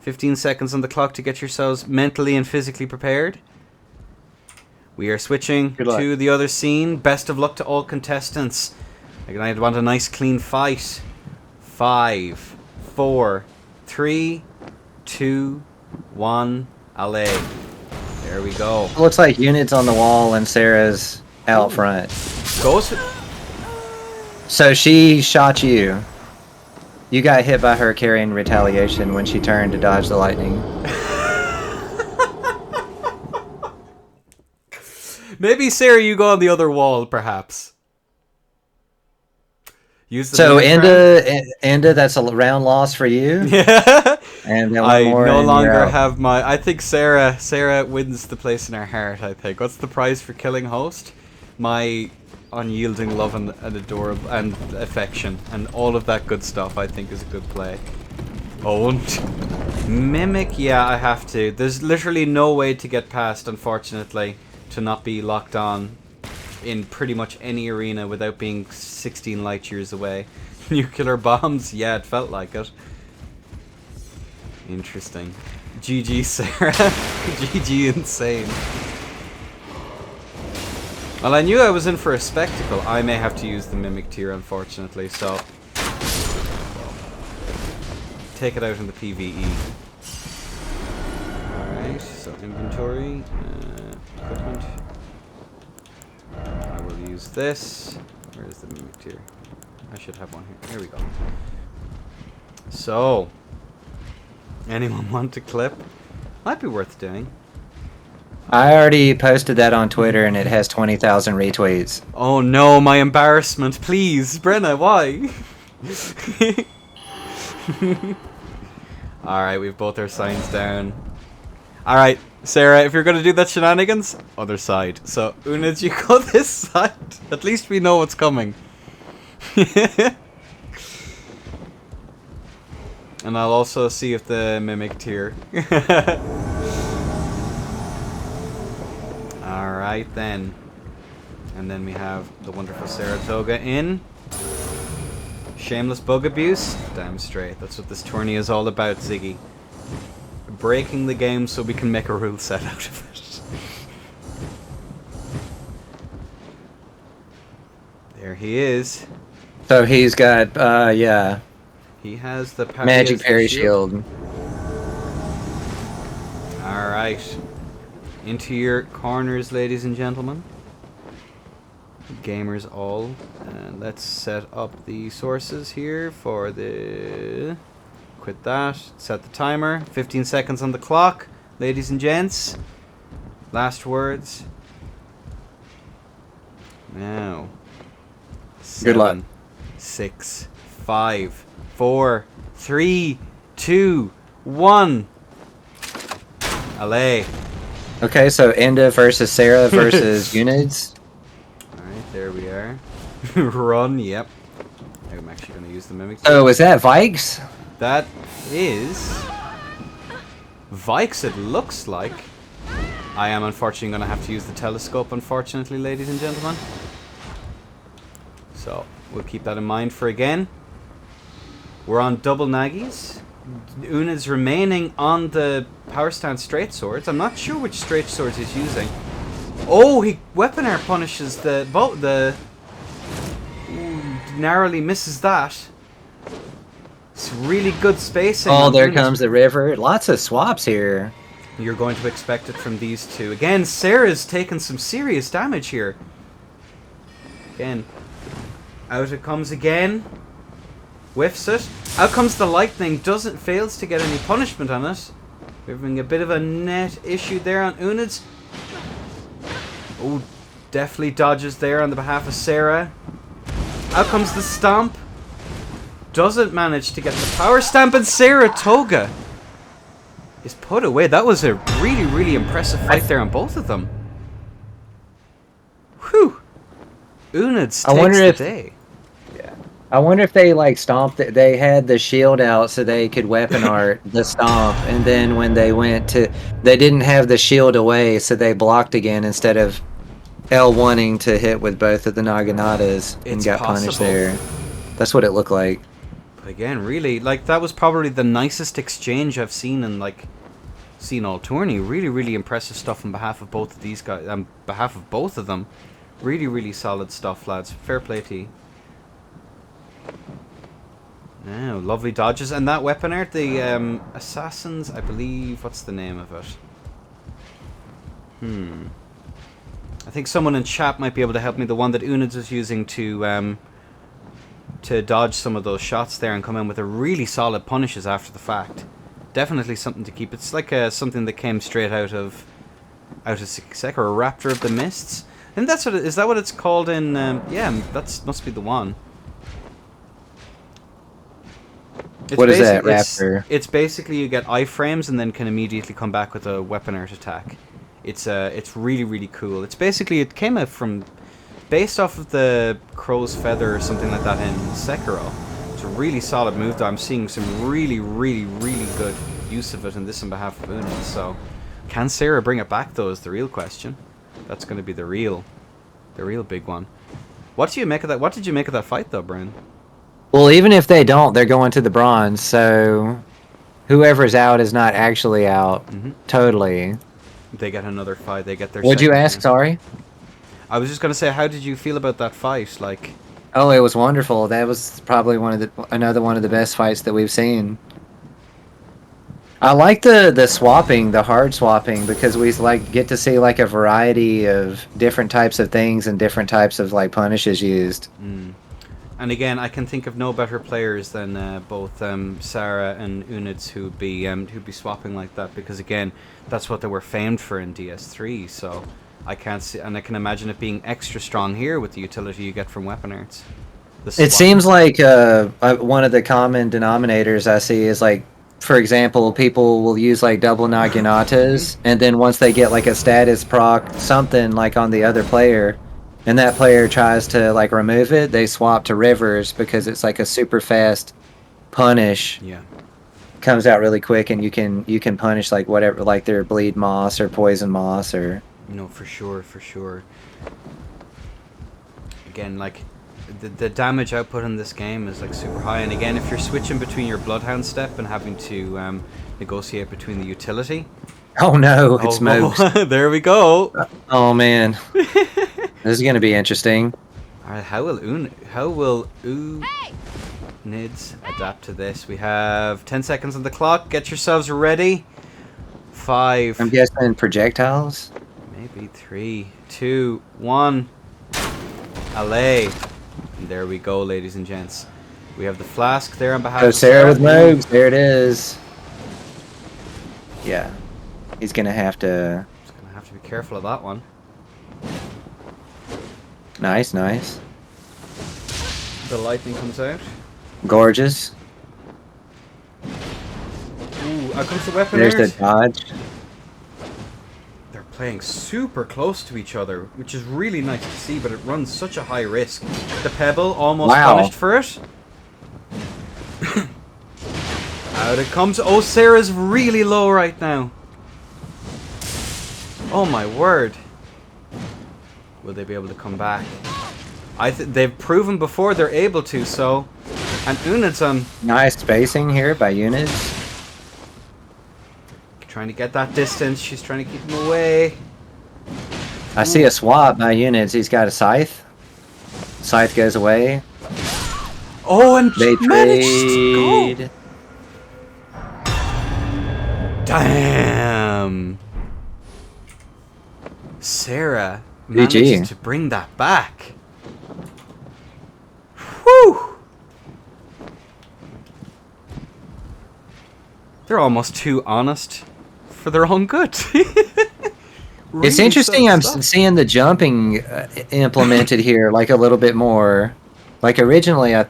15 seconds on the clock to get yourselves mentally and physically prepared. We are switching to the other scene. Best of luck to all contestants. I want a nice clean fight. 5, 4, 3, 2, 1, allez. There we go. It looks like units on the wall and Sarah's out front. Goes. So she shot you. You got hit by her carrying retaliation when she turned to dodge the lightning. Maybe, Sarah, you go on the other wall, perhaps. Use the so Enda, that's a round loss for you. Yeah. And then I more no and longer you're out. have my. I think Sarah wins the place in our heart. I think. What's the prize for killing host? My unyielding love and adorable and affection and all of that good stuff. I think is a good play. Owned. Mimic. Yeah, I have to. There's literally no way to get past, unfortunately, to not be locked on in pretty much any arena without being 16 light years away. Nuclear bombs? Yeah, it felt like it. Interesting. GG, Sarah. GG, insane. Well, I knew I was in for a spectacle. I may have to use the Mimic tier, unfortunately, so... take it out in the PvE. Alright, so inventory. Equipment. I will use this. Where is the Mimic tier? I should have one here. Here we go. So, anyone want to clip? Might be worth doing. I already posted that on Twitter and it has 20,000 retweets. Oh no, my embarrassment. Please, Brenna, why? Alright, we've both our signs down. Alright, Sarah, if you're going to do that shenanigans, other side. So, Unid, you go this side. At least we know what's coming. And I'll also see if the Mimic tier. Alright then. And then we have the wonderful Saratoga in. Shameless bug abuse? Damn straight. That's what this tourney is all about, Ziggy. Breaking the game so we can make a rule set out of it. There he is. So he's got, yeah. He has the Magic Parry Shield. Alright. Into your corners, ladies and gentlemen. Gamers all. And let's set up the sources here for the... Quit that. Set the timer. 15 seconds on the clock. Ladies and gents. Last words. Now. Good luck. 6, 5, 4, 3, 2, 1. Allez. Okay, so Enda versus Sarah versus Unids. Alright, there we are. Run, yep. I'm actually going to use the Mimic. Oh, is that Vikes? That is... Vikes, it looks like. I am unfortunately going to have to use the telescope, unfortunately, ladies and gentlemen. So, we'll keep that in mind for again. We're on double Naggies. Una's remaining on the power stance straight swords. I'm not sure which straight swords he's using. Oh, he weapon air punishes the boat. Narrowly misses that. It's really good spacing. Oh, there comes the river. Lots of swaps here. You're going to expect it from these two. Again, Sarah's taken some serious damage here. Again. Out it comes again. Whiffs it. Out comes the lightning. Fails to get any punishment on it. We're having a bit of a net issue there on Unids. Oh, definitely dodges there on the behalf of Sarah. Out comes the stomp. Doesn't manage to get the power stamp, and Saratoga is put away. That was a really, really impressive fight there on both of them. Whew. Unids takes the day. I wonder if they like stomped. They had the shield out so they could weapon art the stomp, and then when they went to, they didn't have the shield away, so they blocked again instead of L1ing to hit with both of the Naganatas and got punished there. That's what it looked like. But again, really, like that was probably the nicest exchange I've seen in all Tourney. Really, really impressive stuff on behalf of both of these guys. On behalf of both of them, really, really solid stuff, lads. Fair play to you. Now, lovely dodges. And that weapon art, the assassins, I believe, what's the name of it? I think someone in chat might be able to help me. The one that Unids was using to dodge some of those shots there and come in with a really solid punishes after the fact. Definitely something to keep. It's like something that came straight out of Sek, or a Raptor of the Mists. And that's what is that what it's called in? Yeah, that must be the one. What is that, Raptor? It's basically you get iframes and then can immediately come back with a weapon art attack. It's really, really cool. It's basically, it came out from, based off of the Crow's Feather or something like that in Sekiro. It's a really solid move though. I'm seeing some really, really, really good use of it in this on behalf of Una. So, can Sarah bring it back though is the real question. That's going to be the real big one. What do you make of that? What did you make of that fight though, Brian? Well, even if they don't, they're going to the bronze, so whoever's out is not actually out. Totally. They get another fight. They get their. What'd you ask? Sorry. I was just gonna say, how did you feel about that fight? Like. Oh, it was wonderful. That was probably another one of the best fights that we've seen. I like the swapping, the hard swapping, because we get to see like a variety of different types of things and different types of like punishes used. And again, I can think of no better players than both Sarah and Unids who'd be swapping like that, because again, that's what they were famed for in DS3. So I can't see, and I can imagine it being extra strong here with the utility you get from weapon arts. It seems like one of the common denominators I see is like, for example, people will use like double Naginatas, and then once they get like a status proc something like on the other player, and that player tries to like remove it, they swap to Rivers because it's like a super fast punish. Yeah. Comes out really quick, and you can punish like whatever, like their bleed moss or poison moss or. No, for sure. Again, like the damage output in this game is like super high, and again, if you're switching between your Bloodhound step and having to negotiate between the utility. Oh no, it's moved. There we go. Oh man. This is gonna be interesting. Alright, how will Unids adapt to this? We have 10 seconds on the clock. Get yourselves ready. 5. I'm guessing projectiles. Maybe 3, 2, 1. Alley. And there we go, ladies and gents. We have the flask there on behalf of Sarah with moves. There it is. Yeah, he's gonna have to. He's gonna have to be careful of that one. Nice. The lightning comes out. Gorgeous. Ooh, out comes the weapon. There's the dodge. They're playing super close to each other, which is really nice to see, but it runs such a high risk. The pebble almost punished for it. Out it comes. Oh, Sarah's really low right now. Oh my word. Will they be able to come back? They've proven before they're able to, so. And Unids on. Nice spacing here by Unids. Trying to get that distance. She's trying to keep him away. I see a swap by Unids. He's got a scythe. Scythe goes away. Oh, and they managed to go. Damn. Sarah managed to bring that back. Whew. They're almost too honest. for their own good. It's interesting. I'm seeing the jumping implemented here, like a little bit more. Like originally, I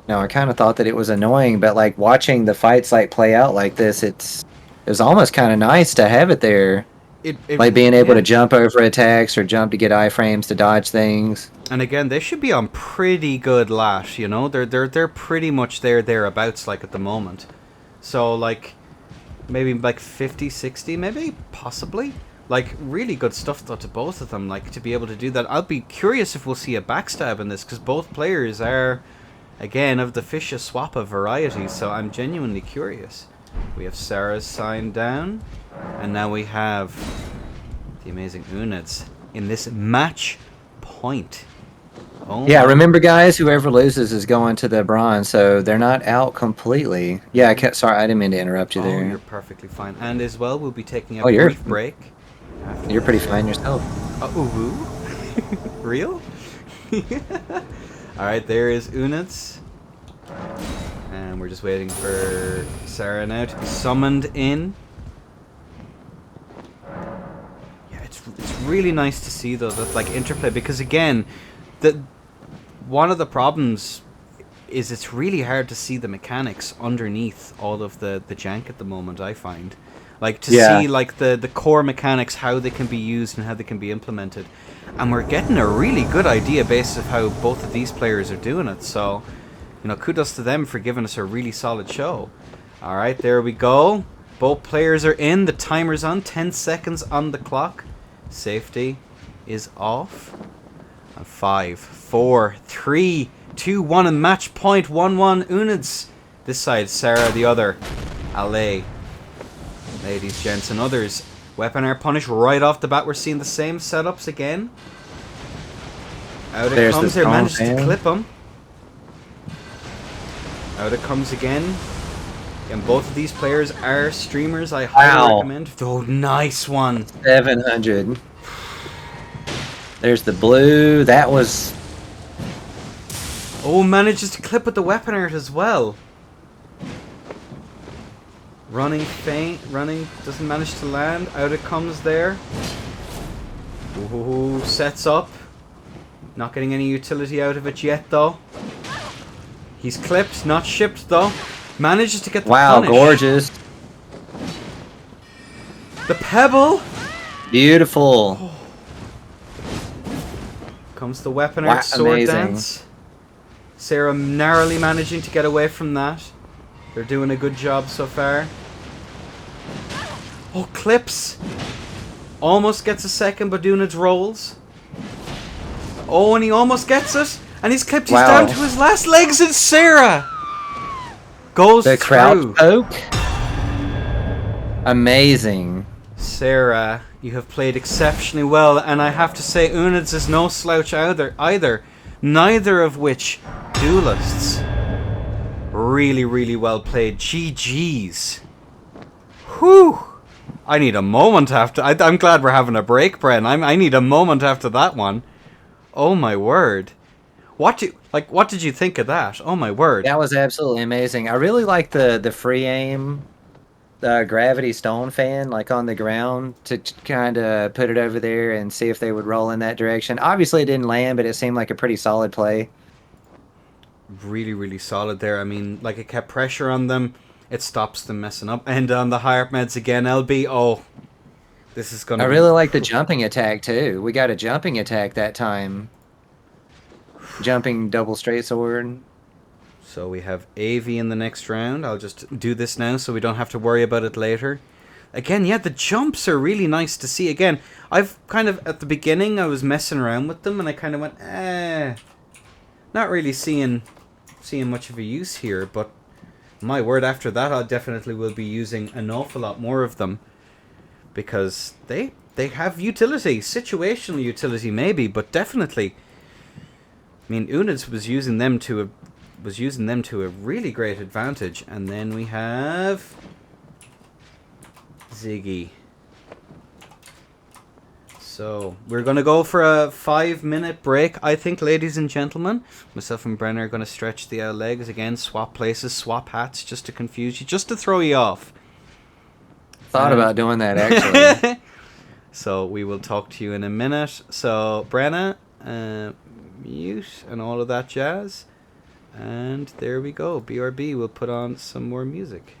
kind of thought that it was annoying, but like watching the fights like play out like this, it was almost kind of nice to have it there. Like being able to jump over attacks or jump to get iframes to dodge things. And again, they should be on pretty good lat, you know. They're pretty much thereabouts like at the moment. So like maybe like 50, 60 maybe, possibly. Like really good stuff though to both of them, like to be able to do that. I'll be curious if we'll see a backstab in this, because both players are again of the Fisha Swappa variety, so I'm genuinely curious. We have Sarah's sign down, and now we have the amazing Unids in this match point. Oh yeah, remember guys, whoever loses is going to the bronze, so they're not out completely. Yeah, sorry, I didn't mean to interrupt you there. You're perfectly fine. And as well, we'll be taking a brief break. You're pretty fine yourself. Real? Alright, there is Unids. And we're just waiting for Sarah now to be summoned in. Yeah, it's really nice to see though that like interplay, because again, one of the problems is it's really hard to see the mechanics underneath all of the jank at the moment, I find. Like to see like the core mechanics, how they can be used and how they can be implemented. And we're getting a really good idea based on how both of these players are doing it, so you know, kudos to them for giving us a really solid show. Alright, there we go. Both players are in. The timer's on. 10 seconds on the clock. Safety is off. And 5, 4, 3, 2, 1, and match point. 1-1 Unids. This side, Sarah the other. Alley. Ladies, gents, and others. Weapon air punish right off the bat. We're seeing the same setups again. Out it comes. There manages to clip him. Out it comes again. And both of these players are streamers. I highly recommend. Oh, nice one. 700. There's the blue. That was... Oh, manages to clip with the weapon art as well. Running faint. Running. Doesn't manage to land. Out it comes there. Ooh, sets up. Not getting any utility out of it yet, though. He's clipped, not shipped though. Manages to get the punish. Gorgeous. The pebble. Beautiful. Oh. Comes the weapon art sword dance. Sarah narrowly managing to get away from that. They're doing a good job so far. Oh, clips. Almost gets a second, but Unids rolls. Oh, and he almost gets it. And he's clipped. He's down to his last legs, and Sarah goes through. The crouch poke. Amazing. Sarah, you have played exceptionally well, and I have to say, Unids is no slouch either. Neither of which duelists. Really, really well played. GG's. Whew. I need a moment after. I'm glad we're having a break, Bren. I need a moment after that one. Oh my word. What did you think of that? Oh my word. That was absolutely amazing. I really like the free aim gravity stone fan, like on the ground, to kind of put it over there and see if they would roll in that direction. Obviously it didn't land, but it seemed like a pretty solid play. Really, really solid there. I mean, like it kept pressure on them. It stops them messing up. And on the heart meds again, LB. Oh, this is gonna. I really like the jumping attack too. We got a jumping attack that time. Jumping double straight sword. So we have AV in the next round. I'll just do this now so we don't have to worry about it later. Again, yeah, the jumps are really nice to see. Again, I've kind of, at the beginning, I was messing around with them and I kind of went, not really seeing much of a use here, but my word, after that, I definitely will be using an awful lot more of them because they have utility, situational utility maybe, but definitely. I mean, Unids was using them to a really great advantage, and then we have Ziggy. So we're gonna go for a 5-minute break, I think, ladies and gentlemen. Myself and Brenner are gonna stretch the legs again, swap places, swap hats, just to confuse you, just to throw you off. Thought about doing that actually. So we will talk to you in a minute. So Brenna, mute and all of that jazz. And there we go. BRB will put on some more music.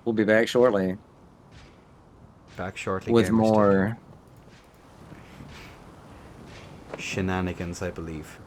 We'll be back shortly. Back shortly With Gamerstick. more Shenanigans, I believe.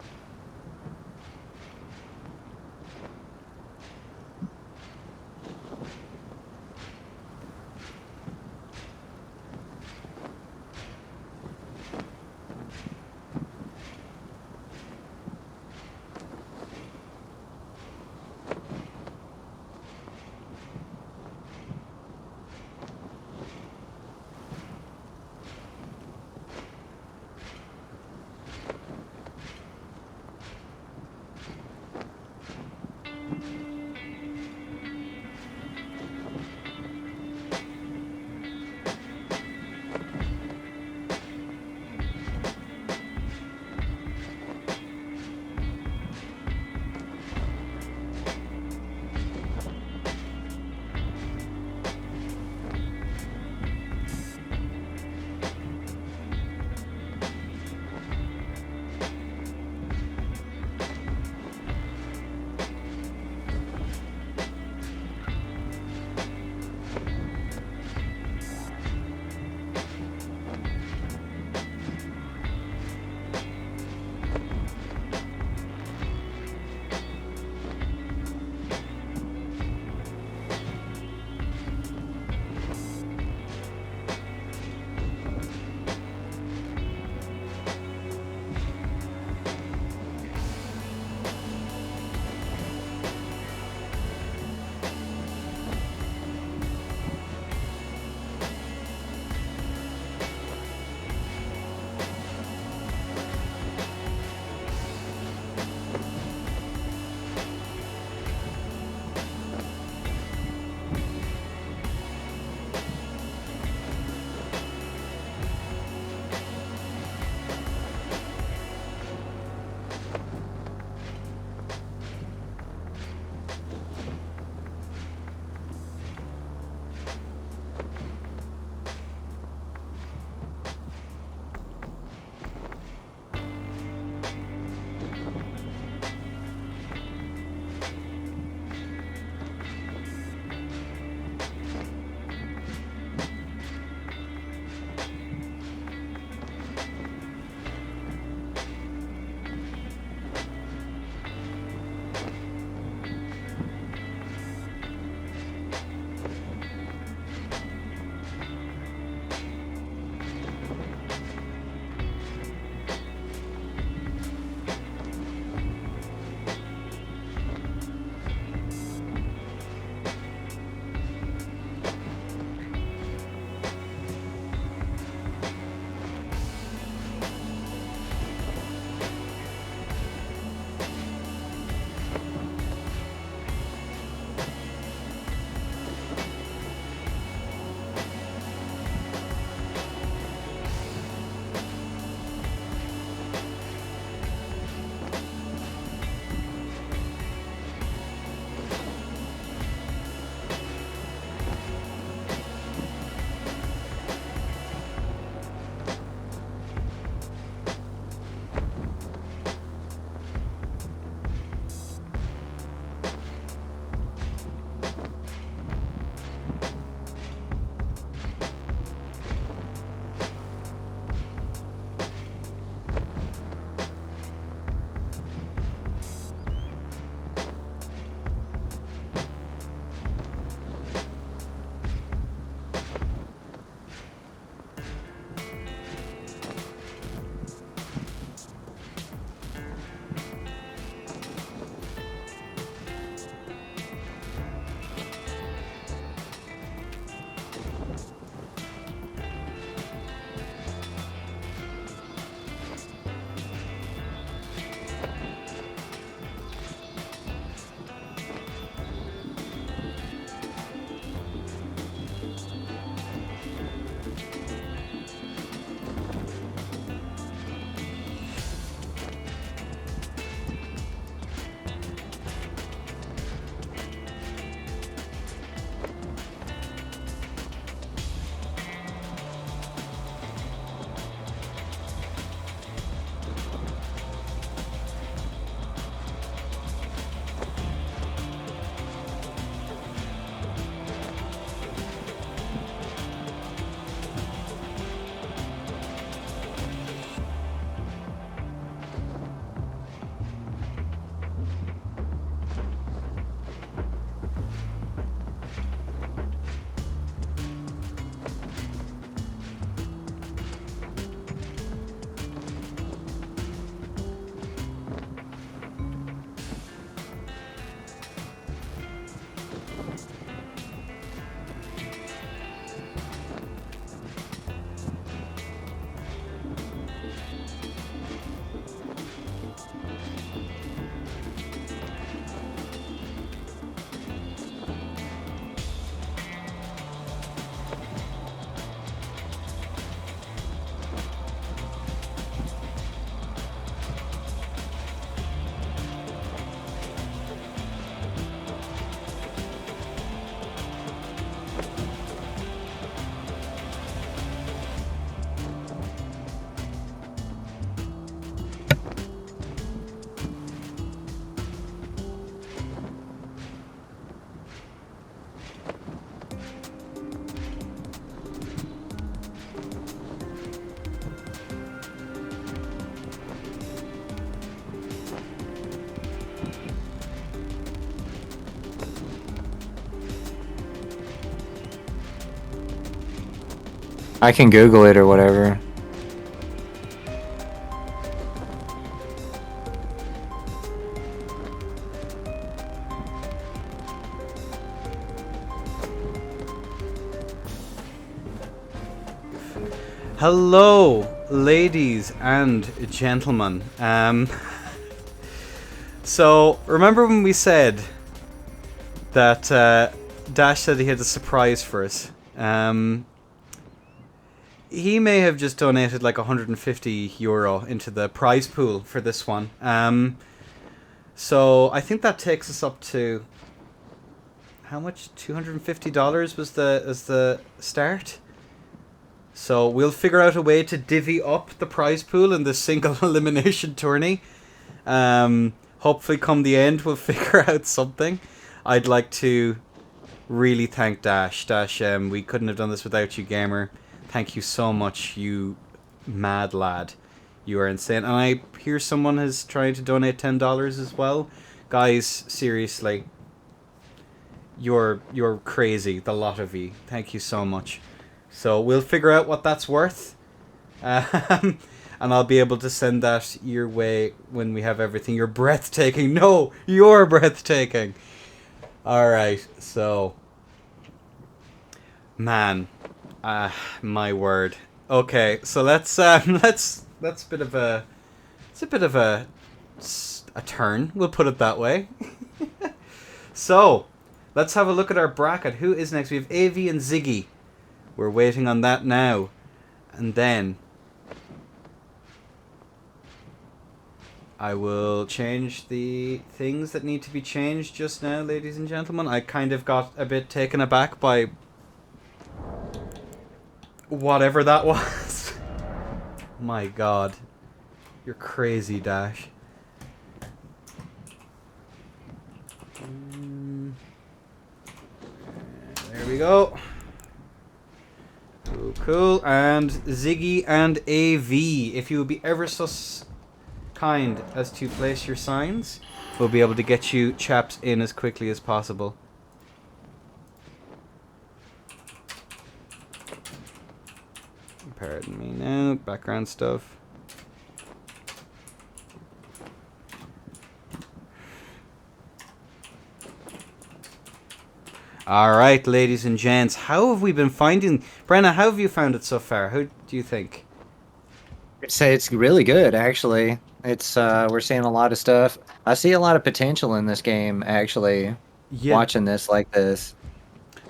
I can Google it or whatever. Hello, ladies and gentlemen. So, remember when we said that Dash said he had a surprise for us? He may have just donated like €150 into the prize pool for this one. So, I think that takes us up to... How much? $250 was the start? So we'll figure out a way to divvy up the prize pool in this single elimination tourney. Hopefully come the end we'll figure out something. I'd like to really thank Dash. Dash, we couldn't have done this without you, gamer. Thank you so much, you mad lad. You are insane. And I hear someone is trying to donate $10 as well. Guys, seriously. You're crazy, the lot of you. Thank you so much. So we'll figure out what that's worth. And I'll be able to send that your way when we have everything. You're breathtaking. No, you're breathtaking. Alright, so... Man. My word. Okay, so let's a bit of a... It's a bit of a turn, we'll put it that way. So, let's have a look at our bracket. Who is next? We have AV and Ziggy. We're waiting on that now. And then I will change the things that need to be changed just now, ladies and gentlemen. I kind of got a bit taken aback by whatever that was. My God. You're crazy, Dash. There we go. Cool. And Ziggy and AV, if you would be ever so kind as to place your signs, we'll be able to get you chaps in as quickly as possible. Pardon me now, background stuff. Alright, ladies and gents, how have we been finding... Brenna, how have you found it so far? How do you think? I'd say it's really good, actually. It's we're seeing a lot of stuff. I see a lot of potential in this game, actually, watching this like this.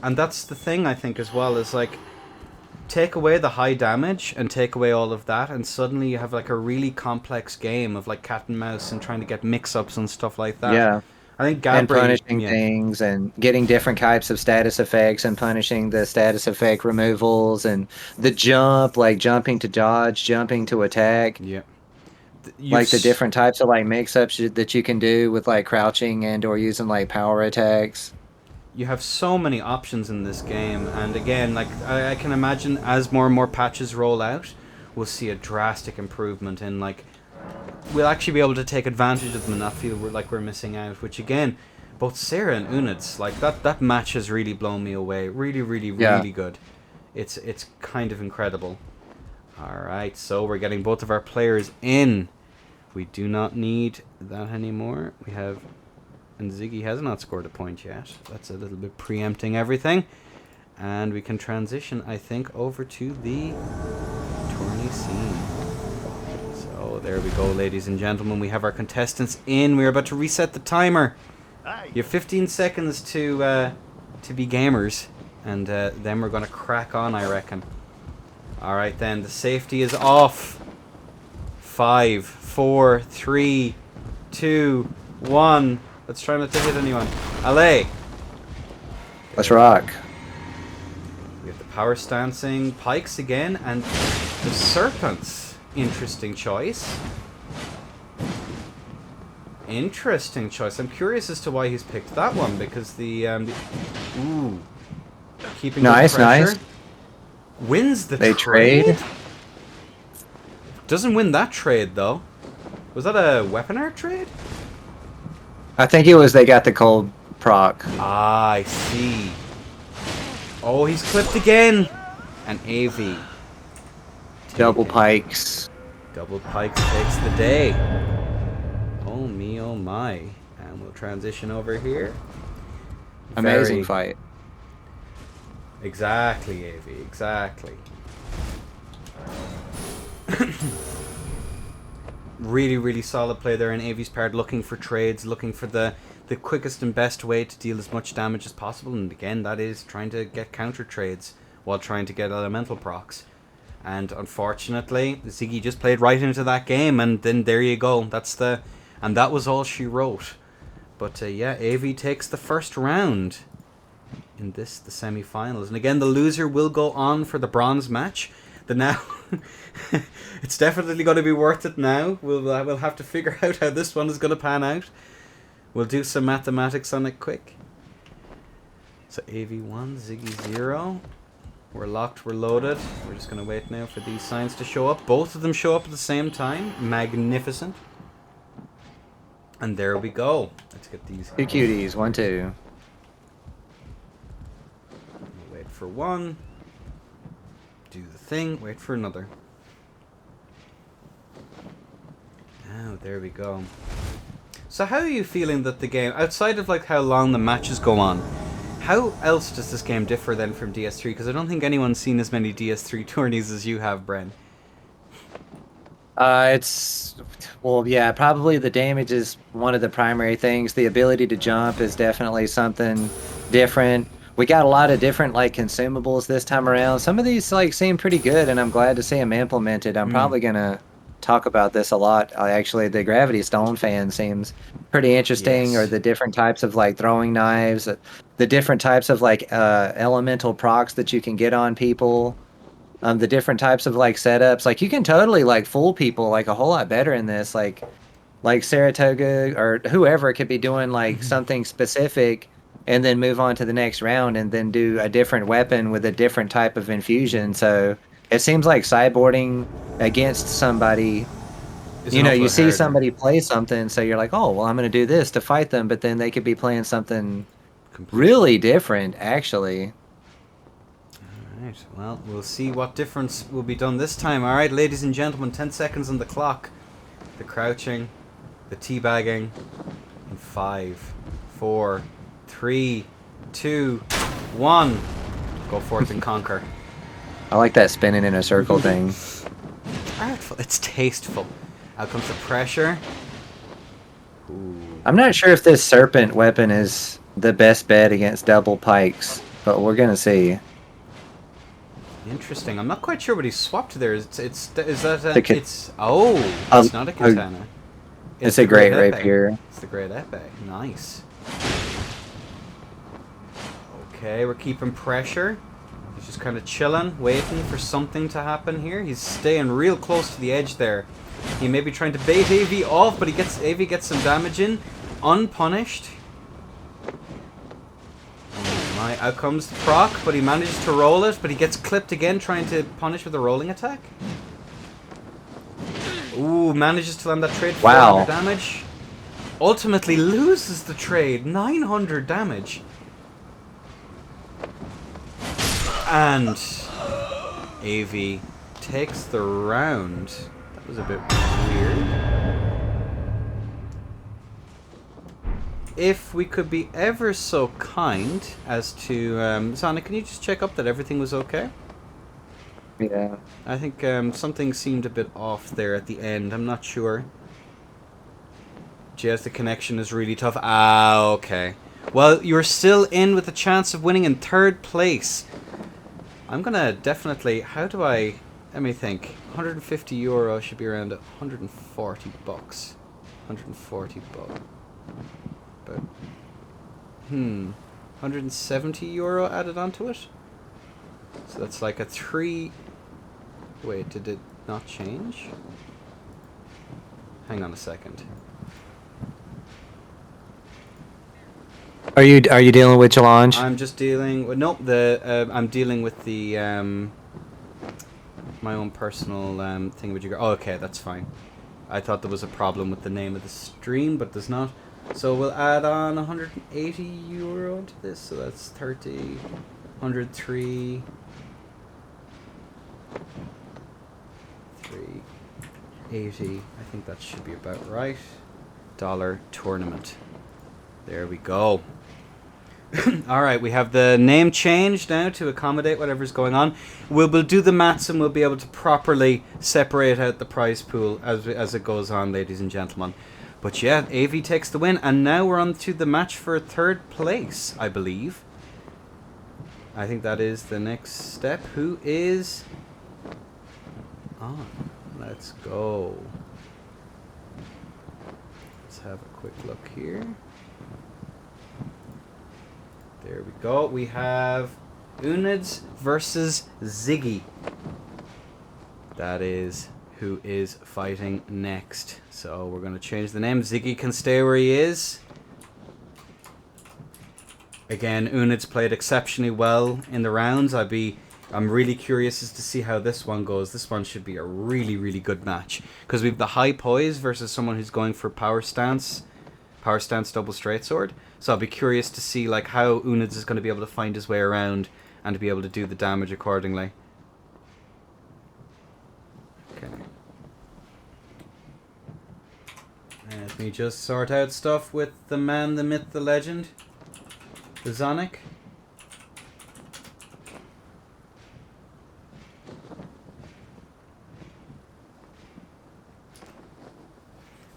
And that's the thing, I think, as well, is like, take away the high damage and take away all of that, and suddenly you have like a really complex game of like cat and mouse and trying to get mix-ups and stuff like that. Yeah. I think Gabri, and punishing things and getting different types of status effects and punishing the status effect removals and the jump, like jumping to dodge, jumping to attack. Yeah. Like the different types of like mix-ups that you can do with like crouching and or using like power attacks. You have so many options in this game, and again, like I can imagine as more and more patches roll out, we'll see a drastic improvement in like... We'll actually be able to take advantage of them and not feel like we're missing out, which again, both Sarah and Unit's, like that match has really blown me away. Really, really, really good. It's kind of incredible. Alright, so we're getting both of our players in. We do not need that anymore. We have... And Ziggy has not scored a point yet. That's a little bit preempting everything. And we can transition, I think, over to the tourney scene. So there we go, ladies and gentlemen. We have our contestants in. We're about to reset the timer. You have 15 seconds to be gamers. And then we're going to crack on, I reckon. Alright then, the safety is off. 5, 4, 3, 2, 1... Let's try not to hit anyone. Allez! Let's rock. We have the power stancing pikes again, and the serpents. Interesting choice. Interesting choice. I'm curious as to why he's picked that one, because the ooh. Keeping nice, nice. Wins the trade? Doesn't win that trade, though. Was that a weapon art trade? I think it was they got the cold proc. Ah, I see. Oh, he's clipped again. And AV. Double pikes. Double pikes takes the day. Oh me, oh my. And we'll transition over here. Amazing fight. Exactly, Avi, exactly. Really, really solid play there in Avi's part, looking for trades, looking for the quickest and best way to deal as much damage as possible. And again, that is trying to get counter trades while trying to get elemental procs. And unfortunately, Ziggy just played right into that game, and then there you go. And that was all she wrote. But yeah, Avi takes the first round in the semi-finals. And again, the loser will go on for the bronze match. It's definitely going to be worth it now. We'll have to figure out how this one is going to pan out. We'll do some mathematics on it quick. So AV 1, Ziggy 0. We're locked, we're loaded. We're just going to wait now for these signs to show up. Both of them show up at the same time. Magnificent. And there we go. Let's get these. Two cuties, 1, 2. Wait for one. Do the thing. Wait for another. Oh, there we go. So how are you feeling that the game, outside of like how long the matches go on, how else does this game differ then from DS3? Because I don't think anyone's seen as many DS3 tourneys as you have, Bren. Well, yeah, probably the damage is one of the primary things. The ability to jump is definitely something different. We got a lot of different like consumables this time around. Some of these like seem pretty good, and I'm glad to see them implemented. I'm probably gonna talk about this a lot. Actually, the Gravity Stone fan seems pretty interesting, Yes. or the different types of like throwing knives, the different types of like elemental procs that you can get on people. The different types of like setups, like you can totally like fool people like a whole lot better in this. Like Saratoga or whoever could be doing like something specific, and then move on to the next round, and then do a different weapon with a different type of infusion. So it seems like sideboarding against somebody. It's You an know, awful you lot see harder. somebody play something, so you're like, oh, well, I'm going to do this to fight them, but then they could be playing something really different, actually. Alright, well, we'll see what difference will be done this time. Alright, ladies and gentlemen, 10 seconds on the clock. The crouching, the teabagging, in 5, 4, 3, 2, 1. Go forth and conquer. I like that spinning in a circle thing. Artful, it's tasteful. Out comes the pressure. Ooh. I'm not sure if this serpent weapon is the best bet against double pikes, but we're going to see. Interesting. I'm not quite sure what he swapped there. Is that It's not a katana. It's a great epee. rapier. It's the great epee. Nice. Okay, we're keeping pressure. He's just kind of chilling, waiting for something to happen here. He's staying real close to the edge there. He may be trying to bait AV off, but AV gets some damage in, unpunished. Out comes the proc, but he manages to roll it, but he gets clipped again trying to punish with a rolling attack. Ooh, manages to land that trade for 400 damage. Ultimately loses the trade, 900 damage. And AV takes the round. That was a bit weird. If we could be ever so kind as to... Sonic, can you just check up that everything was okay? Yeah. I think something seemed a bit off there at the end. I'm not sure. Yes, the connection is really tough. Ah, okay. Well, you're still in with a chance of winning in 3rd place. I'm gonna definitely... How do I... Let me think. 150 euro should be around 140 bucks. 140 bucks. But 170 euro added onto it. So that's like a 3. Wait, did it not change? Hang on a second. Are you dealing with challenge? I'm just dealing with I'm dealing with the my own personal thingamajigger. Oh, okay, that's fine. I thought there was a problem with the name of the stream, but there's not. So we'll add on 180 euro to this, so that's 30, 103. 380. I think that should be about right. Dollar tournament. There we go. Alright, we have the name changed now to accommodate whatever's going on. We'll do the maths and we'll be able to properly separate out the prize pool as it goes on, ladies and gentlemen. But yeah, AV takes the win, and now we're on to the match for 3rd place, I believe. I think that is the next step. Who is on? Let's go. Let's have a quick look here. There we go. We have Unids versus Ziggy. That is who is fighting next. So we're going to change the name. Ziggy can stay where he is. Again, Unids played exceptionally well in the rounds. I'm really curious as to see how this one goes. This one should be a really, really good match. Because we have the high poise versus someone who's going for power stance double straight sword. So I'll be curious to see like how Unids is going to be able to find his way around and to be able to do the damage accordingly. Okay. Let me just sort out stuff with the man, the myth, the legend, the Zonic.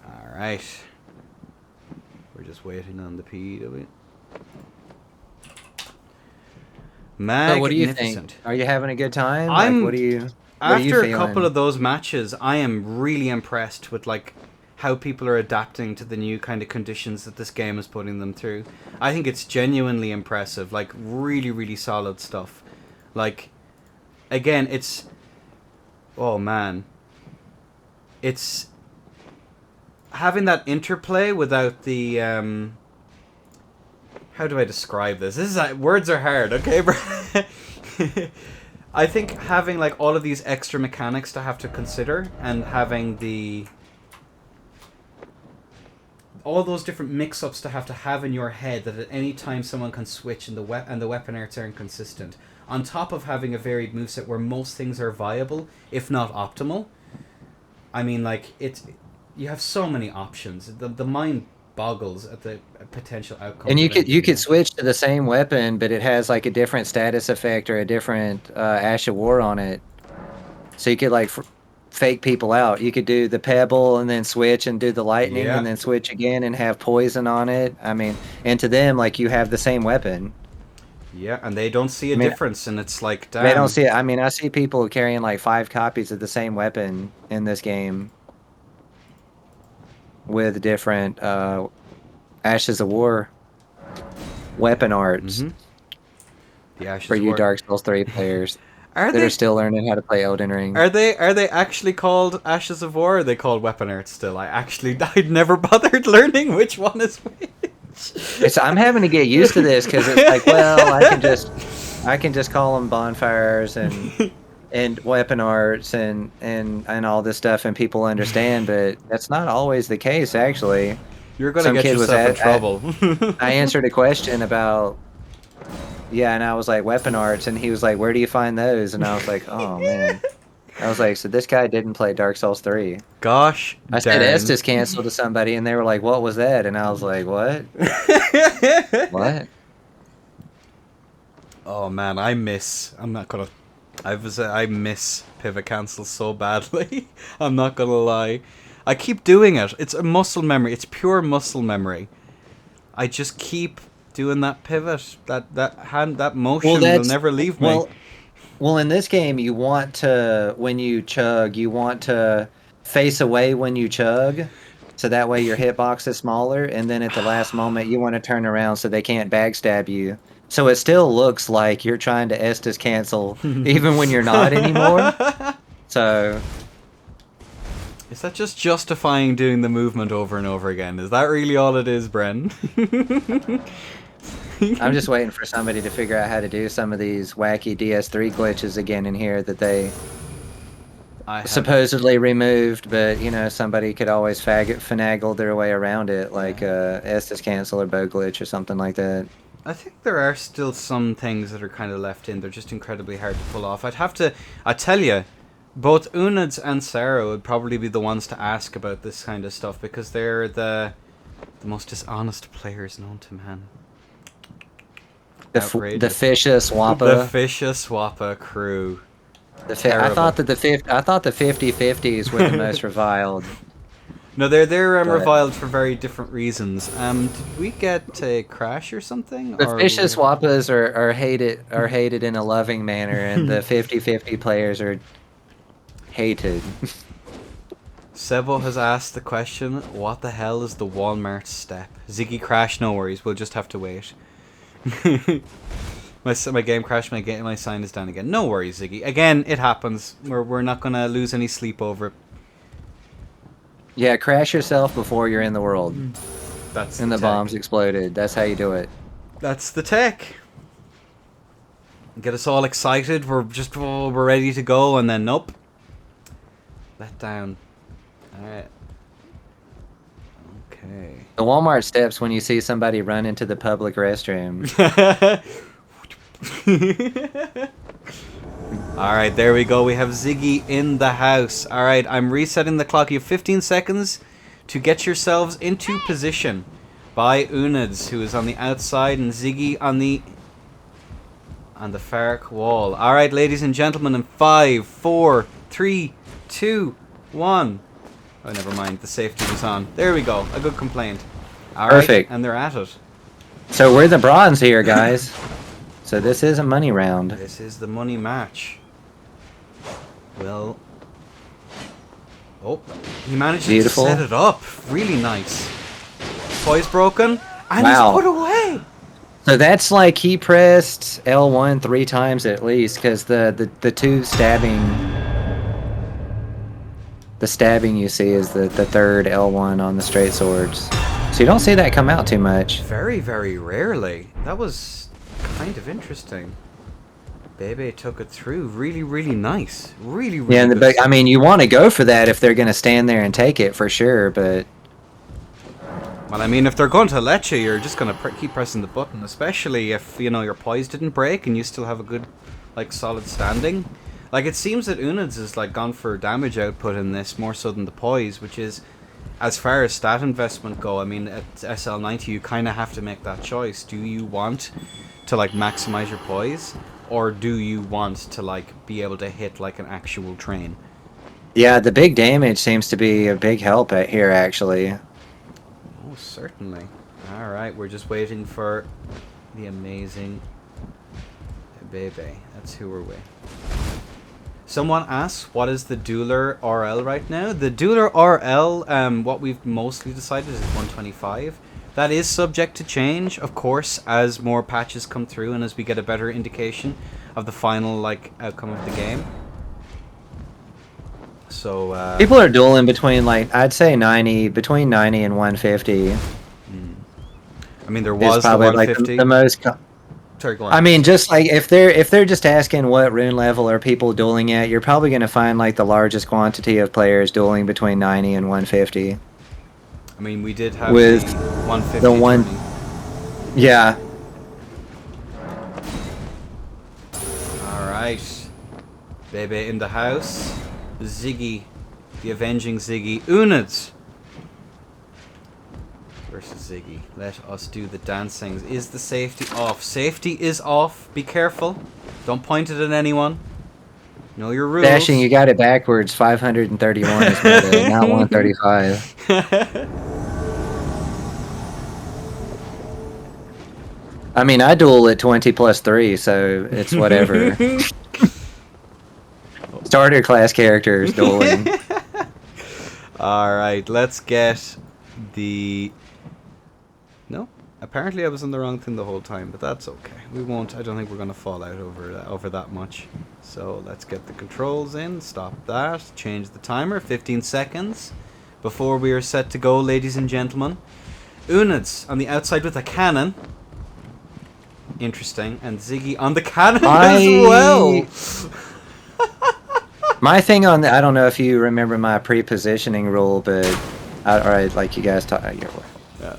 Alright. We're just waiting on the PW. Magnificent. So what do you think? Are you having a good time? After a couple of those matches, I am really impressed with like how people are adapting to the new kind of conditions that this game is putting them through. I think it's genuinely impressive, like really, really solid stuff. Like, again, oh man, it's having that interplay without the how do I describe this? Words are hard, okay, bro. I think having like all of these extra mechanics to have to consider, and having all those different mix-ups to have in your head, that at any time someone can switch and the weapon arts are inconsistent, on top of having a varied moveset where most things are viable, if not optimal. I mean, like, you have so many options. The mind boggles at the potential outcome. And you could switch to the same weapon, but it has like a different status effect or a different Ash of War on it. So you could like fake people out. You could do the pebble and then switch and do the lightning and then switch again and have poison on it. I mean, and to them, like, you have the same weapon. Yeah, and they don't see a difference, and it's like, damn. They don't see it. I mean, I see people carrying like 5 copies of the same weapon in this game with different Ashes of War weapon arts. Mm-hmm. The Ashes for of you War. Dark Souls 3 players that are still learning how to play Elden Ring. Are they actually called Ashes of War, or are they called weapon arts still? I'd never bothered learning which one is which. I'm having to get used to this, because it's like, well, I can just call them bonfires and weapon arts and all this stuff, and people understand, but that's not always the case, actually. You're going to get yourself in trouble. I answered a question about, and I was like, weapon arts, and he was like, where do you find those? And I was like, oh, man. I was like, so this guy didn't play Dark Souls 3. Gosh, I said Estus canceled to somebody, and they were like, what was that? And I was like, what? What? Oh, man, I miss pivot cancel so badly. I'm not gonna lie. I keep doing it. It's a muscle memory. It's pure muscle memory. I just keep doing that pivot. That motion will never leave me. Well, in this game, you want to, when you chug, you want to face away when you chug, so that way your hitbox is smaller, and then at the last moment, you want to turn around so they can't backstab you. So it still looks like you're trying to Estus cancel, even when you're not anymore. So... Is that just justifying doing the movement over and over again? Is that really all it is, Bren? I'm just waiting for somebody to figure out how to do some of these wacky DS3 glitches again in here that they supposedly removed, but, you know, somebody could always finagle their way around it, like Estus cancel or bow glitch or something like that. I think there are still some things that are kind of left in. They're just incredibly hard to pull off. I tell you, Both Unids and Sarah would probably be the ones to ask about this kind of stuff because they're the most dishonest players known to man. The Fisha Swappa. The Fisha Swappa crew. I thought that the 50-50s were the most reviled. No, they're reviled for very different reasons. Did we get a crash or something? The Fisha Swappas are hated in a loving manner, and the 50-50 players are hated. Sebo has asked the question, what the hell is the Walmart step? Ziggy crash, no worries, we'll just have to wait. my game crashed, my sign is down again. No worries, Ziggy. Again, it happens. We're not going to lose any sleep over it. Yeah, crash yourself before you're in the world. That's and the bombs exploded. That's how you do it. That's the tech. Get us all excited. We're ready to go, and then nope. Let down. Alright. Okay. The Walmart steps when you see somebody run into the public restroom. Alright, there we go. We have Ziggy in the house. Alright, I'm resetting the clock. You have 15 seconds to get yourselves into position by Unids, who is on the outside, and Ziggy on the far wall. Alright, ladies and gentlemen, in 5, 4, 3, 2, 1. Oh, never mind. The safety was on. There we go. A good complaint. All Perfect. Right, and they're at it. So we're the bronze here, guys. So this is a money round. This is the money match. Well. Oh, he managed to set it up. Really nice. Toy's broken. And he's put away. So that's like he pressed L1 3 times at least, because the two stabbing... The stabbing you see is the third L1 on the straight swords. So you don't see that come out too much. Very, very rarely. That was kind of interesting. Bebe took it through. Really, really nice. Really, really yeah, I mean, you want to go for that if they're going to stand there and take it for sure, but... Well, I mean, if they're going to let you, you're just going to keep pressing the button, especially if, you know, your poise didn't break and you still have a good, like, solid standing. Like, it seems that Unids has, like, gone for damage output in this more so than the poise, which is, as far as stat investment go, I mean, at SL90 you kind of have to make that choice. Do you want to, like, maximize your poise, or do you want to, like, be able to hit, like, an actual train? Yeah, the big damage seems to be a big help at here, actually. Oh, certainly. Alright, we're just waiting for the amazing Bebe. That's who we're with. Someone asks, what is the Dueler RL right now? The Dueler RL, what we've mostly decided is 125. That is subject to change, of course, as more patches come through and as we get a better indication of the final, like, outcome of the game. So, people are dueling between, like, I'd say between 90 and 150. I mean, there was the 150. Like the most... Sorry, go on. I mean, just like if they're just asking what rune level are people dueling at, you're probably going to find like the largest quantity of players dueling between 90 and 150. I mean, we did have with the 150. The one, yeah. All right, Bebe in the house. Ziggy, the avenging Ziggy. Unids versus Ziggy. Let us do the dancing. Is the safety off? Safety is off. Be careful. Don't point it at anyone. Know your rules. Dashing, you got it backwards. 531 is better, not 135. I mean, I duel at 20 plus 3, so it's whatever. Starter class characters dueling. Alright, let's get the... No, apparently I was on the wrong thing the whole time, but that's okay. We won't, I don't think we're going to fall out over that much. So let's get the controls in, stop that, change the timer, 15 seconds before we are set to go, ladies and gentlemen. Unids on the outside with a cannon. Interesting. And Ziggy on the cannon as well. My thing on the, I don't know if you remember my pre-positioning rule, but alright, like you guys talk. Yeah.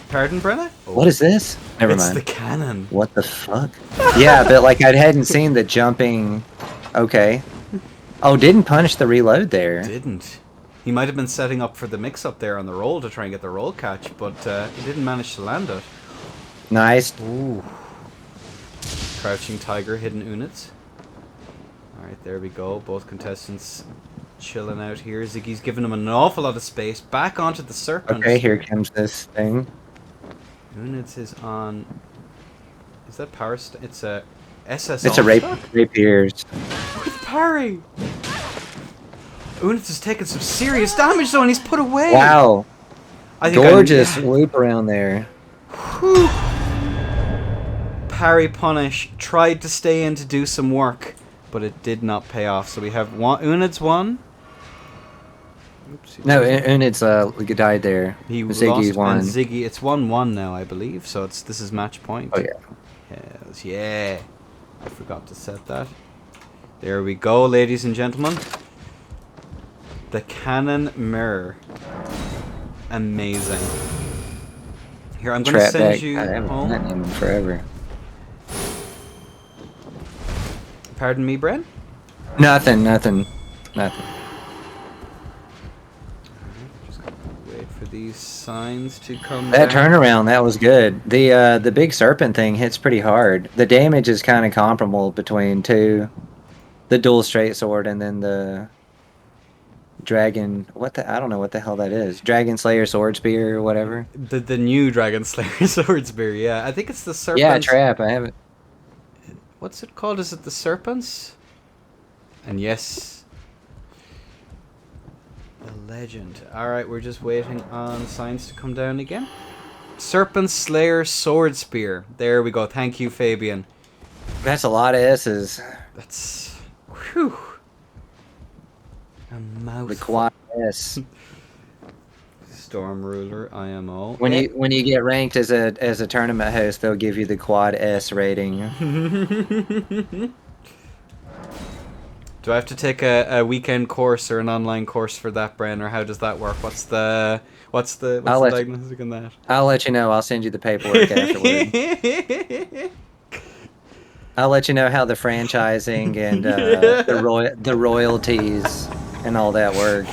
Pardon, Brena? Oh. What is this? Never mind. It's the cannon. What the fuck? Yeah, but like I hadn't seen the jumping. Okay. Oh, didn't punish the reload there. Didn't. He might have been setting up for the mix-up there on the roll to try and get the roll catch, but he didn't manage to land it. Nice. Ooh. Crouching Tiger, hidden units. Alright, there we go. Both contestants chilling out here. Ziggy's giving him an awful lot of space. Back onto the serpent. Okay, here comes this thing. Units is on... Is that power... It's a... SS It's a rapiers. With parry! Units has taken some serious damage though, and he's put away! Wow. I think Gorgeous loop around there. Whew. Parry punish. Tried to stay in to do some work, but it did not pay off. So we have one. Unid's won. Oops, No, Unid's died there. He Ziggy lost, won. and Ziggy. It's 1-1 now, I believe. So this is match point. Oh yeah. Hells yeah! I forgot to set that. There we go, ladies and gentlemen. The cannon mirror. Amazing. Here, I'm going to send you I haven't home. done that in forever. Pardon me, Bren? Nothing. Just gonna wait for these signs to come That down. turnaround, that was good. The big serpent thing hits pretty hard. The damage is kind of comparable between the dual straight sword and then the dragon. I don't know what the hell that is. Dragon Slayer sword spear or whatever. The new Dragon Slayer sword spear, yeah. I think it's the serpents. Yeah, trap. I haven't. What's it called? Is it the serpents? And yes, the legend. Alright, we're just waiting on signs to come down again. Serpent Slayer sword spear. There we go. Thank you, Fabian. That's a lot of S's. That's... Whew. A mouthful. The quad S. Storm Ruler, IMO. When you get ranked as a tournament host, they'll give you the quad S rating. Do I have to take a weekend course or an online course for that, Bren, or how does that work? What's the diagnosis on that? I'll let you know. I'll send you the paperwork afterward. I'll let you know how the franchising and the royalties and all that work.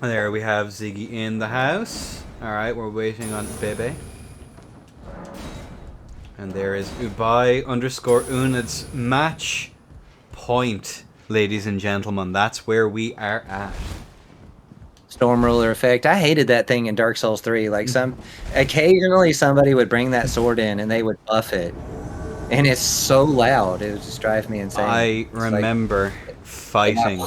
There we have Ziggy in the house. Alright, we're waiting on Bebe. And there is Ubai_Unid's match point, ladies and gentlemen. That's where we are at. Storm Ruler effect. I hated that thing in Dark Souls 3. Like occasionally somebody would bring that sword in and they would buff it. And it's so loud. It would just drive me insane. I remember fighting.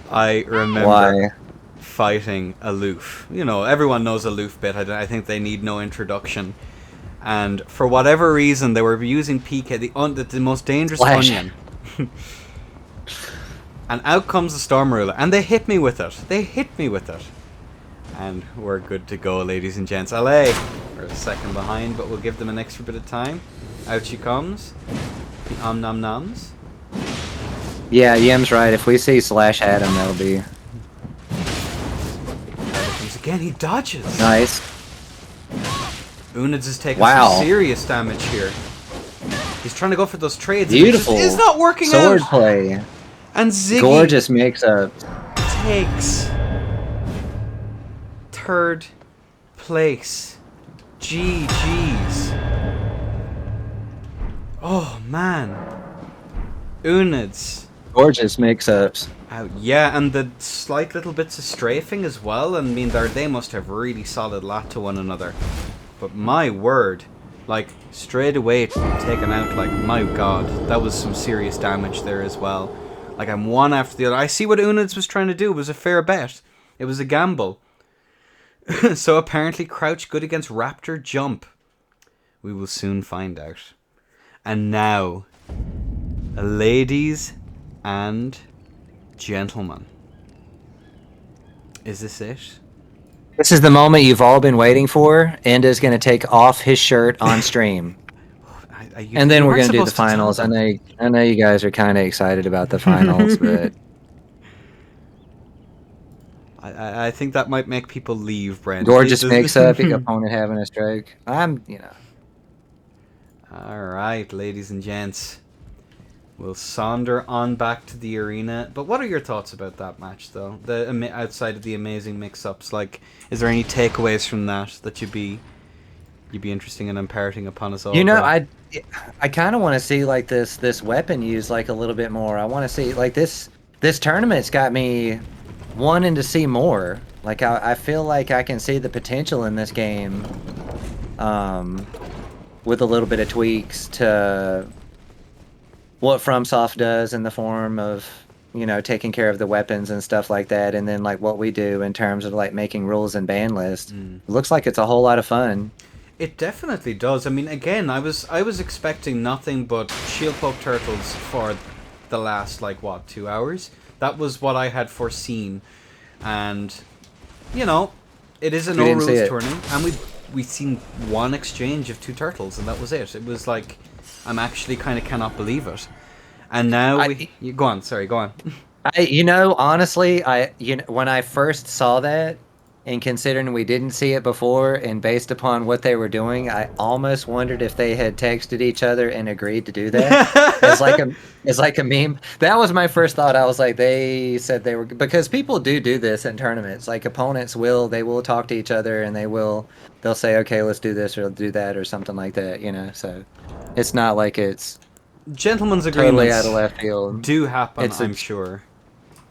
I remember fighting Aloof. You know, everyone knows Aloof bit. I think they need no introduction. And for whatever reason, they were using PK, the most dangerous onion. And out comes the Storm Ruler. And they hit me with it. And we're good to go, ladies and gents. LA. We're a second behind, but we'll give them an extra bit of time. Out she comes. The nom-nom-noms. Yeah, Yem's right. If we see Slash Adam, that'll be... Again, he dodges. Nice. Unids is taking some serious damage here. He's trying to go for those trades. Beautiful. It's not working sword out. Play. And Ziggy gorgeous mix-up. Takes third place. GG's. Oh man. Unids. Gorgeous mix-ups. Yeah, and the slight little bits of strafing as well. I mean, they must have really solid lot to one another. But my word, like, straight away taken out, like, my god, that was some serious damage there as well. Like, I'm one after the other. I see what Unids was trying to do. It was a fair bet. It was a gamble. So apparently crouch good against Raptor jump. We will soon find out. And now, ladies and gentlemen, is this it? This is the moment you've all been waiting for. Enda's going to take off his shirt on stream. And then we're going to do the finals. I know you guys are kind of excited about the finals, but... I think that might make people leave, Brent. Gorgeous mix-up, opponent having a strike. Alright, ladies and gents. We'll saunter on back to the arena. But what are your thoughts about that match, though? Outside of the amazing mix-ups, like, is there any takeaways from that you'd be interested in imparting upon us all? You know, I kind of want to see like this weapon used like a little bit more. I want to see like this tournament's got me wanting to see more. Like I feel like I can see the potential in this game, with a little bit of tweaks to what FromSoft does in the form of, you know, taking care of the weapons and stuff like that, and then like what we do in terms of like making rules and ban lists. It looks like it's a whole lot of fun. It definitely does. I mean, again, I was expecting nothing but shield poke turtles for the last, like, what, 2 hours? That was what I had foreseen. And, you know, it is a no rules tourney, and we've seen one exchange of 2 turtles, and that was it. It was like, I'm actually kind of cannot believe it. And now go on. Sorry, go on. You know, honestly, when I first saw that, and considering we didn't see it before, and based upon what they were doing, I almost wondered if they had texted each other and agreed to do that. It's like a meme. That was my first thought. I was like, they said they were, because people do this in tournaments. Like opponents will talk to each other, and they'll say, okay, let's do this or do that or something like that. You know, so it's not like it's gentlemen's agreements totally out of left field. Do happen, I'm sure.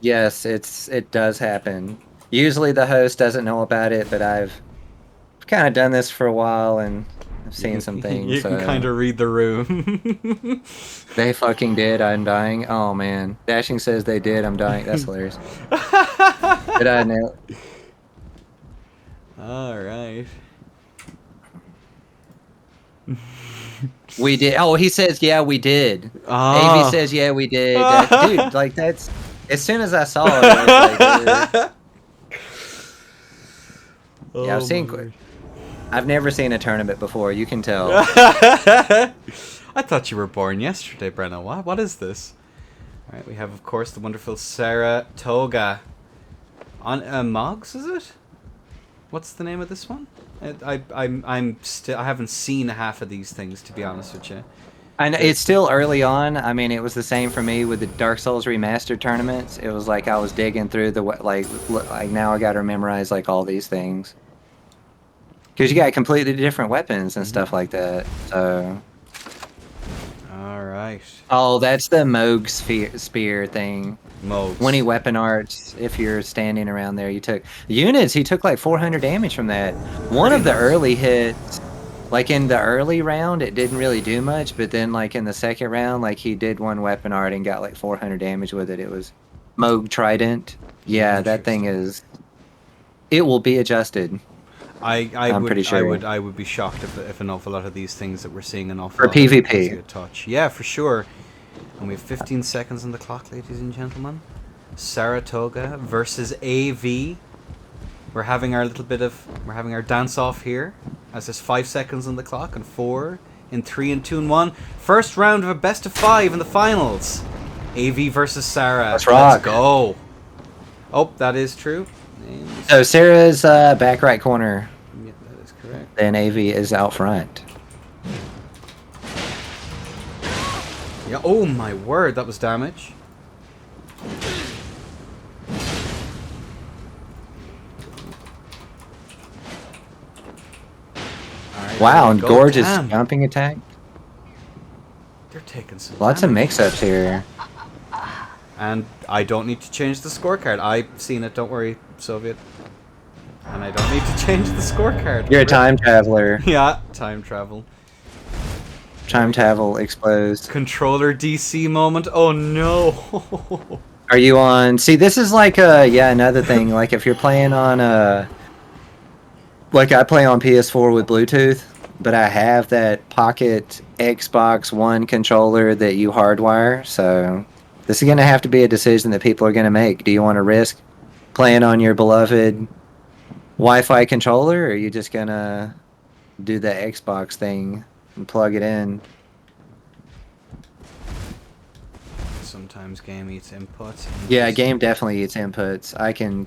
Yes, it does happen. Usually the host doesn't know about it, but I've kind of done this for a while, and I've seen some things. You can kind of read the room. They fucking did. I'm dying. Oh man, Dashing says they did. I'm dying. That's hilarious. Did I nail it? All right. We did. Oh, he says, yeah, we did. Oh. AV says, yeah, we did. Dude, like that's. As soon as I saw it, I was like, yeah, I've never seen a tournament before. You can tell. I thought you were born yesterday, Brena. What is this? All right, we have, of course, the wonderful Saratoga on Moggs. Is it? What's the name of this one? I haven't seen half of these things, to be honest with you. And it's still early on. I mean, it was the same for me with the Dark Souls Remastered tournaments. It was like I was digging through the like now I got to memorize like all these things. Because you got completely different weapons and stuff like that. So. All right. Oh, that's the Moog spear thing. Moog. 20 weapon arts. If you're standing around there, you took units. He took like 400 damage from that. One of the early hits, like in the early round, it didn't really do much. But then, like in the second round, like he did one weapon art and got like 400 damage with it. It was Moog Trident. Yeah, that thing is. It will be adjusted. I'm pretty sure. I would be shocked if an awful lot of these things that we're seeing an awful for lot PvP. Of touch. Yeah, for sure. And we have 15 seconds on the clock, ladies and gentlemen. Saratoga versus AV. We're having our dance off here, as there's 5 seconds on the clock, and 4, in 3, and 2, and 1. First round of a best of 5 in the finals. AV versus Sarah. Let's rock. Let's go. Oh, that is true. So Sarah's back right corner. Yeah, that is correct. Then AV is out front. Yeah. Oh my word, that was damage. Right, wow, and gorgeous jumping attack. They're taking some lots of mix-ups here. And I don't need to change the scorecard. I've seen it, don't worry, Soviet. And I don't need to change the scorecard. You're a time traveler. Yeah, time travel. Time travel exposed. Controller DC moment. Oh no. Are you on? See, this is like another thing. Like if you're playing on like I play on PS4 with Bluetooth, but I have that Pocket Xbox One controller that you hardwire. So this is gonna have to be a decision that people are gonna make. Do you want to risk playing on your beloved Wi-Fi controller, or are you just gonna do the Xbox thing and plug it in? Sometimes game eats inputs. Yeah, game definitely eats inputs. I can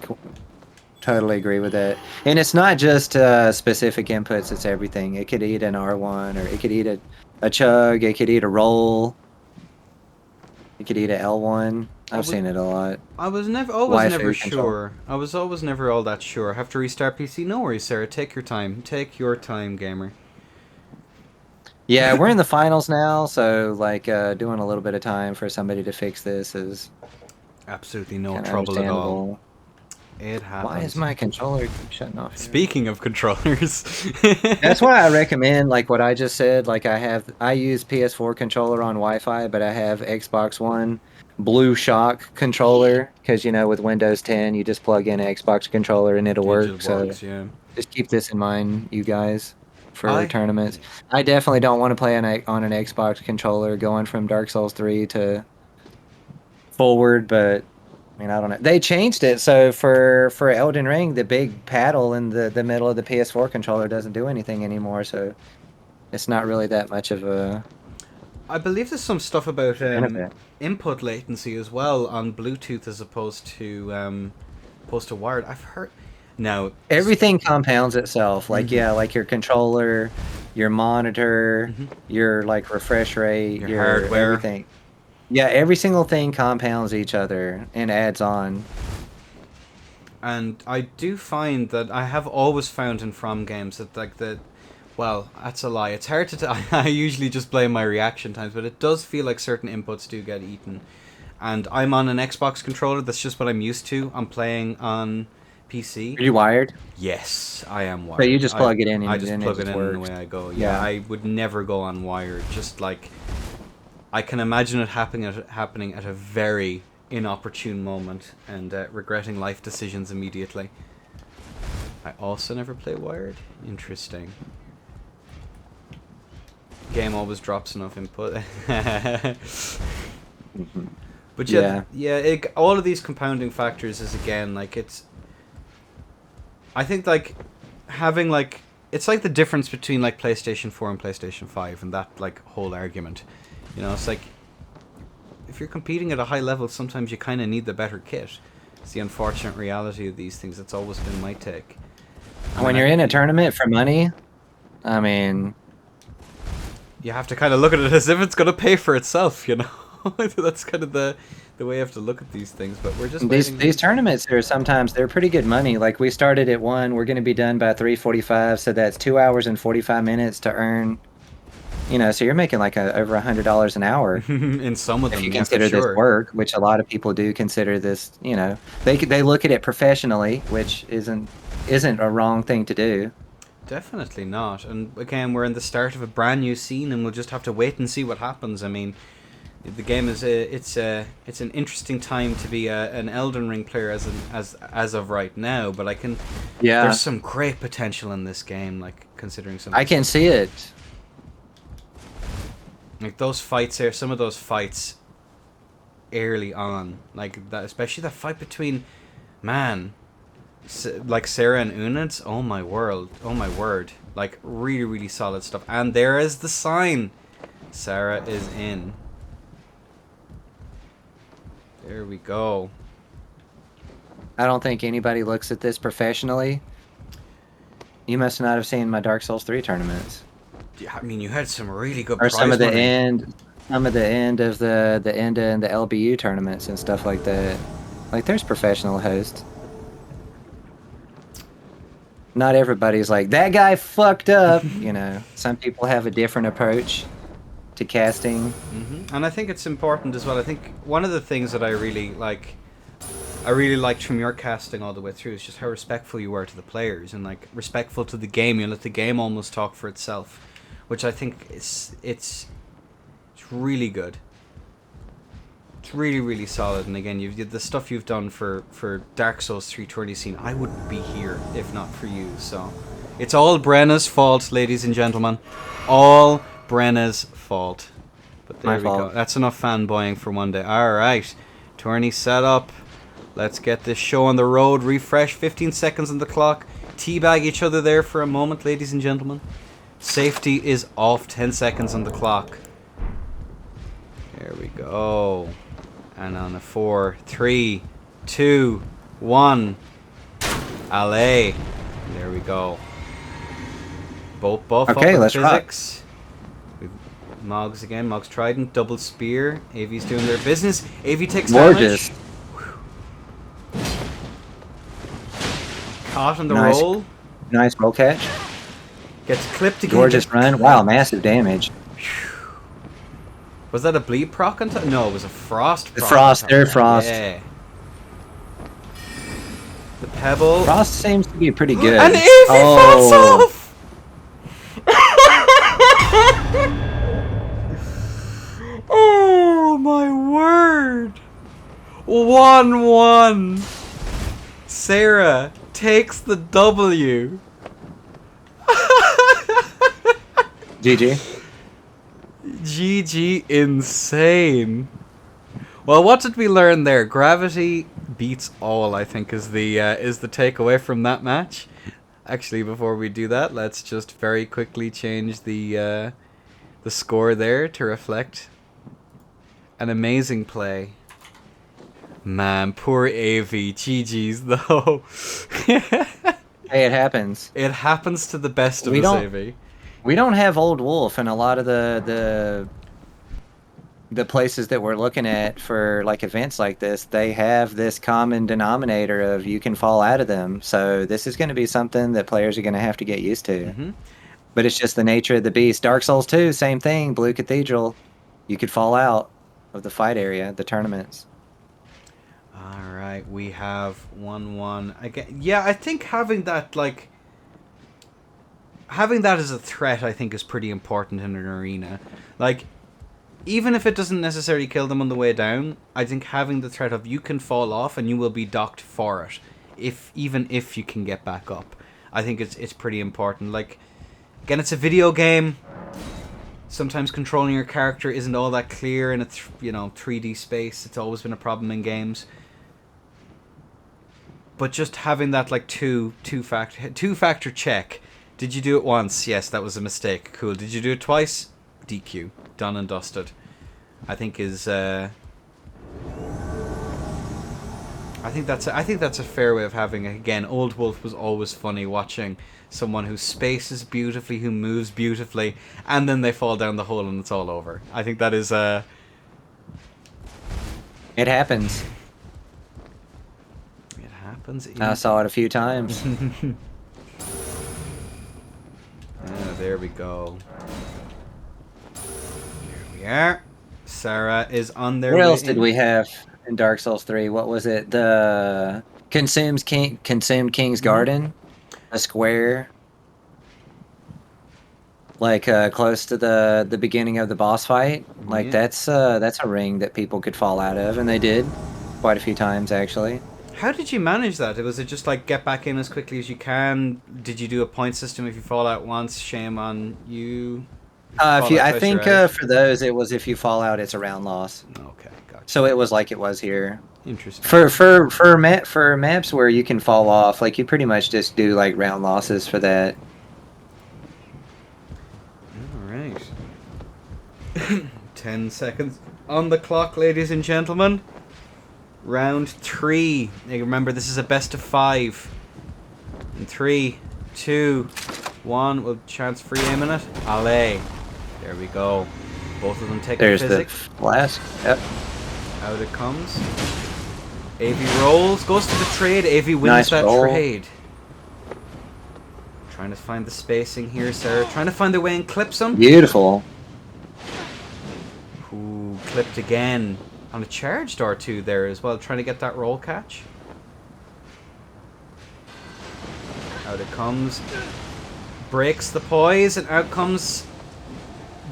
totally agree with that. And it's not just specific inputs, it's everything. It could eat an R1, or it could eat a chug. It could eat a roll. It could eat a L1. I I've was seen it a lot. I was never always never Waifu control. sure. I was always never all that sure. Have to restart PC? No worries, Sarah. Take your time. Take your time, gamer. Yeah, we're in the finals now, so like doing a little bit of time for somebody to fix this is Absolutely no kind of trouble at all. understandable. It Why is happens. my controller keep shutting off? Here? Speaking of controllers, That's why I recommend like what I just said. Like I use PS4 controller on Wi-Fi, but I have Xbox One Blue Shock controller because with Windows 10 you just plug in an Xbox controller and it'll it work. just So works. Yeah. just keep this in mind, you guys, for I tournaments. I definitely don't want to play on an Xbox controller going from Dark Souls 3 to forward, but I mean, I don't know. They changed it so for Elden Ring, the big paddle in the middle of the PS4 controller doesn't do anything anymore, so it's not really that much of a I believe there's some stuff about benefit. input latency as well on Bluetooth as opposed to wired. I've heard. Now Everything compounds itself. Like Mhm. like your controller, your monitor, Mhm. your like refresh rate, Your your hardware. everything. Yeah, every single thing compounds each other and adds on. And I do find that I have always found in From games that well, that's a lie. It's hard to I usually just blame my reaction times, but it does feel like certain inputs do get eaten. And I'm on an Xbox controller. That's just what I'm used to. I'm playing on PC. Are you wired? Yes, I am So you wired. just plug it in I and just then plug it it just in and works. away I go. Yeah, Yeah. I would never go on wired. Just like I can imagine it happening at a very inopportune moment and regretting life decisions immediately. I also never play wired. Interesting. Game always drops enough input. Mhm. But Yeah. all of these compounding factors is again like it's. I think like having like it's like the difference between like PlayStation 4 and PlayStation 5 and that like whole argument. It's like if you're competing at a high level, sometimes you kind of need the better kit. It's the unfortunate reality of these things. It's always been my take. When you're in a tournament for money, I mean, you have to kind of look at it as if it's going to pay for itself, That's kind of the way you have to look at these things, but we're just waiting. these tournaments are sometimes they're pretty good money. Like we started at 1, we're going to be done by 3:45, so that's 2 hours and 45 minutes to earn. So you're making like over $100 an hour In some of if them, you yeah, for consider this sure. work, which a lot of people do consider this. They look at it professionally, which isn't a wrong thing to do. Definitely not. And again, we're in the start of a brand new scene, and we'll just have to wait and see what happens. I mean, the game is it's an interesting time to be an Elden Ring player as of right now. But there's some great potential in this game, like considering some. I can see it. Like those fights here, some of those fights early on, like that, especially that fight between, man, like Sarah and Units. Oh my word! Like really, really solid stuff. And there is the sign. Sarah is in. There we go. I don't think anybody looks at this professionally. You must not have seen my Dark Souls 3 tournaments. Yeah, I mean, you had some really good. Or some of the money. end of the Enda and the LBU tournaments and stuff like that. Like there's professional hosts. Not everybody's like, that guy fucked up. Some people have a different approach to casting. Mm-hmm. And I think it's important as well. I think one of the things that I really liked from your casting all the way through is just how respectful you were to the players and like respectful to the game. You let the game almost talk for itself, which I think it's really good. It's really, really solid. And again, the stuff you've done for Dark Souls 3 Tourney scene, I wouldn't be here if not for you. So it's all Brena's fault, ladies and gentlemen. All Brena's fault. But there we go. That's enough fanboying for one day. Alright. Tourney set up. Let's get this show on the road. Refresh. 15 seconds on the clock. Teabag each other there for a moment, ladies and gentlemen. Safety is off. 10 seconds on the clock. There we go. And on the 4, 3, 2, 1. Allez. There we go. Both Okay, up let's physics. Moggs again. Moggs Trident. Double Spear. AV's doing their business. AV takes Gorgeous. damage. Caught on the Nice. roll. Nice roll catch. Gets clipped again. Gorgeous run. Wow, massive damage. Was that a bleed proc on top? No, it was a frost proc. Frost. They're frost. Yeah. The pebble. Frost seems to be pretty good. And AV falls off! Oh my word! 1-1. Sarah takes the W. GG. GG insane. Well, what did we learn there? Gravity beats all, I think, is the takeaway from that match. Actually, before we do that, let's just very quickly change the score there to reflect an amazing play. Man, poor AV. GG's though. Hey, it happens. It happens to the best of us, AV. We don't have Old Wolf in a lot of the places that we're looking at for like events like this. They have this common denominator of you can fall out of them. So this is going to be something that players are going to have to get used to. Mm-hmm. But it's just the nature of the beast. Dark Souls 2, same thing. Blue Cathedral, you could fall out of the fight area, the tournaments. All right, we have 1-1 again. Yeah, I think having that as a threat, I think, is pretty important in an arena. Like, even if it doesn't necessarily kill them on the way down, I think having the threat of you can fall off and you will be docked for it, even if you can get back up. I think it's pretty important. Like, again, it's a video game. Sometimes controlling your character isn't all that clear in a 3D space. It's always been a problem in games. But just having that like two-factor check. Did you do it once? Yes, that was a mistake. Cool. Did you do it twice? DQ. Done and dusted. I think is I think that's a fair way of having it. Again, Old Wolf was always funny watching someone who spaces beautifully, who moves beautifully, and then they fall down the hole and it's all over. I think that is It happens. It happens. I saw it a few times. There we go. Yeah, Sarah is on their way. What else did we have in Dark Souls 3? What was it? The Consumed King's Garden? A square? Like close to the beginning of the boss fight? Like that's a ring that people could fall out of, and they did quite a few times actually. How did you manage that? Was it just like get back in as quickly as you can? Did you do a point system if you fall out once? Shame on you. I think for those it was if you fall out, it's a round loss. Okay, gotcha. So it was like it was here. Interesting. For maps where you can fall off, like you pretty much just do like round losses for that. All right. 10 seconds on the clock, ladies and gentlemen. Round 3. Now remember, this is a best of 5. In 3, 2, 1. We'll chance free aim in it. Allez. There we go. Both of them take the physics. The blast. Yep. Out it comes. AV rolls. Goes to the trade. AV wins nice that roll. trade. Trying to find the spacing here, Sarah. Trying to find the way and clips him. Beautiful. Ooh, clipped again. On a charged R2 there as well, trying to get that roll catch. Out it comes. Breaks the poise, and out comes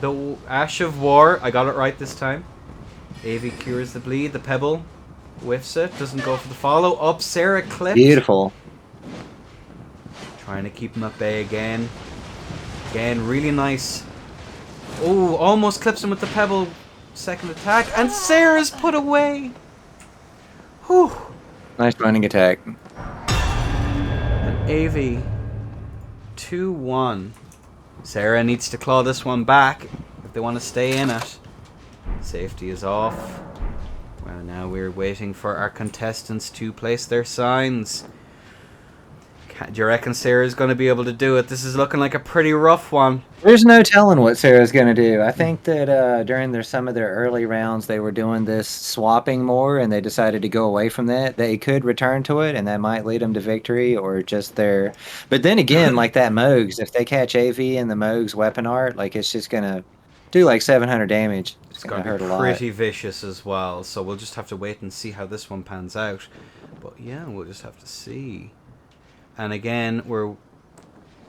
the Ash of War. I got it right this time. AV cures the bleed. The pebble whiffs it. Doesn't go for the follow. Up, Sarah clipped. Beautiful. Trying to keep him at bay again. Again, really nice. Oh, almost clips him with the pebble. Second attack, and Sarah's put away. Whew. Nice running attack. And AV 2-1. Sarah needs to claw this one back if they want to stay in it. Safety is off. Well, now we're waiting for our contestants to place their signs. Do you reckon Sarah's going to be able to do it? This is looking like a pretty rough one. There's no telling what Sarah's going to do. I think that during some of their early rounds, they were doing this swapping more, and they decided to go away from that. They could return to it, and that might lead them to victory, or just their... But then again, like that Mogs, if they catch AV in the Mogs weapon art, like it's just going to do like 700 damage. It's going going to hurt to a be lot. pretty vicious as well, so we'll just have to wait and see how this one pans out. But yeah, we'll just have to see. And again, we're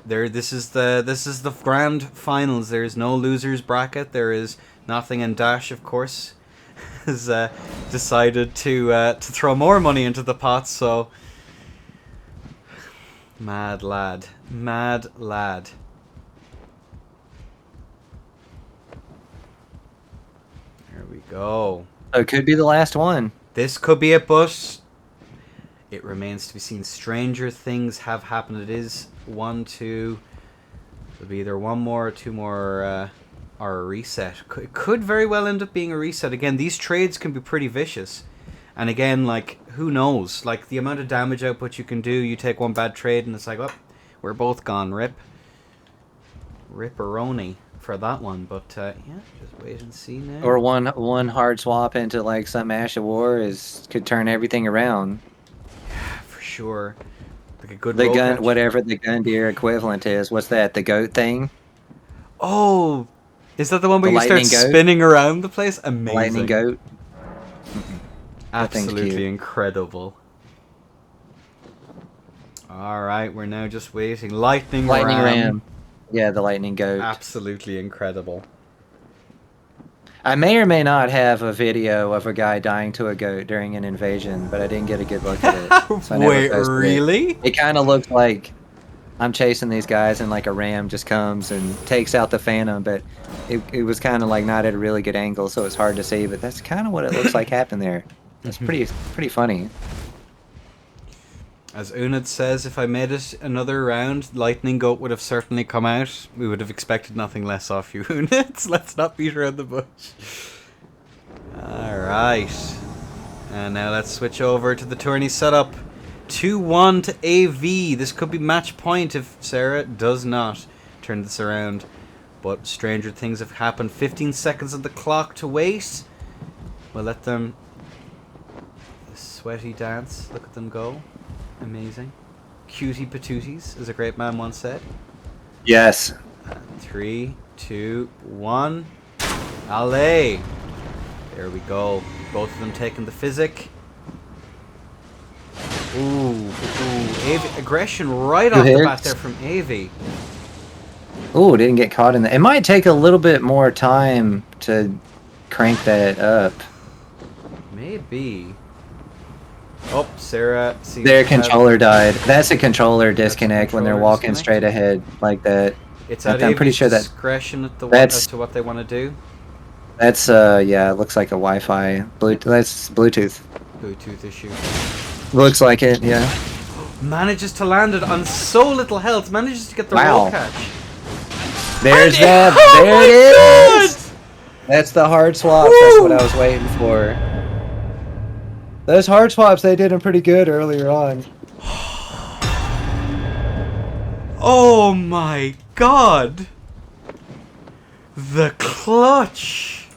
there. This is the grand finals. There is no losers bracket. There is nothing, and Dash, of course, has decided to throw more money into the pot. So mad lad, mad lad. There we go. So it could be the last one. This could be it, but it remains to be seen. Stranger things have happened. It is 1, 2. It'll be either one more or two more, or a reset. It could very well end up being a reset. Again, these trades can be pretty vicious. And again, like, who knows? Like, the amount of damage output you can do, you take one bad trade and it's like, oh, we're both gone. Ripperoni for that one. But, yeah, just wait and see now. Or one hard swap into like some Ash of War could turn everything around. For sure. Like a good The roll gun, catch. whatever the gun deer equivalent is. What's that? The goat thing? Oh, is that the one where The you start lightning goat? spinning around the place? Amazing. Lightning goat. That thing's Absolutely cute. incredible. Alright, we're now just waiting. Lightning Lightning ram. ram. Yeah, the lightning goat. Absolutely incredible. I may or may not have a video of a guy dying to a goat during an invasion, but I didn't get a good look at it. So I never Wait, posted it. really? It kind of looks like I'm chasing these guys and like a ram just comes and takes out the phantom, but it was kind of like not at a really good angle, so it's hard to see, but that's kind of what it looks like happened there. It's pretty funny. As Unid says, if I made it another round, Lightning Goat would have certainly come out. We would have expected nothing less off you, Unid. Let's not beat around the bush. Alright. And now let's switch over to the tourney setup. 2-1 to AV. This could be match point if Sarah does not turn this around. But stranger things have happened. 15 seconds on the clock to wait. We'll let them... sweaty dance. Look at them go. Amazing. Cutie patooties, as a great man once said. Yes. 3, 2, 1. Allez! There we go. Both of them taking the physic. Ooh. Avi, aggression right off the bat there from Avi. Ooh, didn't get caught in that. It might take a little bit more time to crank that up. Maybe. Oh, Sarah seems Their to have- controller died. That's a controller disconnect when they're controller walking disconnect? straight ahead like that. It's at I'm pretty Avi's sure that discretion at the that's- as to what they want to do. That's yeah, it looks like a Wi-Fi. That's Bluetooth. Bluetooth issue. Looks like it, yeah. Manages to land it on so little health. Manages to get the Wow. roll catch. There's And that. oh There my it is. God! That's the hard swaps. Woo! That's what I was waiting for. Those hard swaps, they did them pretty good earlier on. Oh my god! The clutch!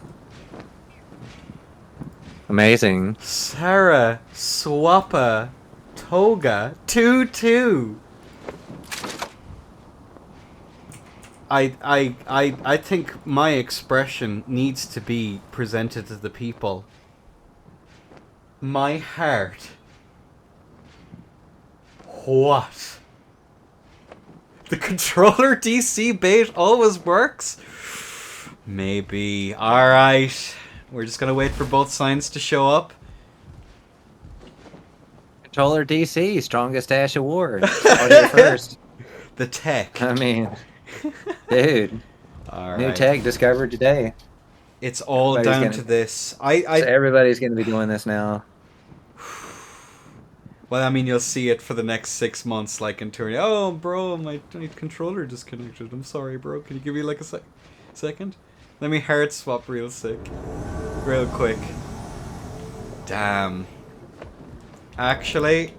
Amazing. Sarah Swappa Toga 2-2. I think my expression needs to be presented to the people. My heart. What? The controller DC bait always works? Maybe. Alright. We're just gonna wait for both signs to show up. Controller DC, strongest Ash award. Out here first. The tech. I mean, dude. Alright. New tech discovered today. It's all Everybody's down gonna- to this. So everybody's going to be doing this now. Well, I mean, you'll see it for the next 6 months, like in Tourney. Oh, bro, my controller disconnected. I'm sorry, bro. Can you give me like a second? Let me hard swap real quick. Damn. Actually,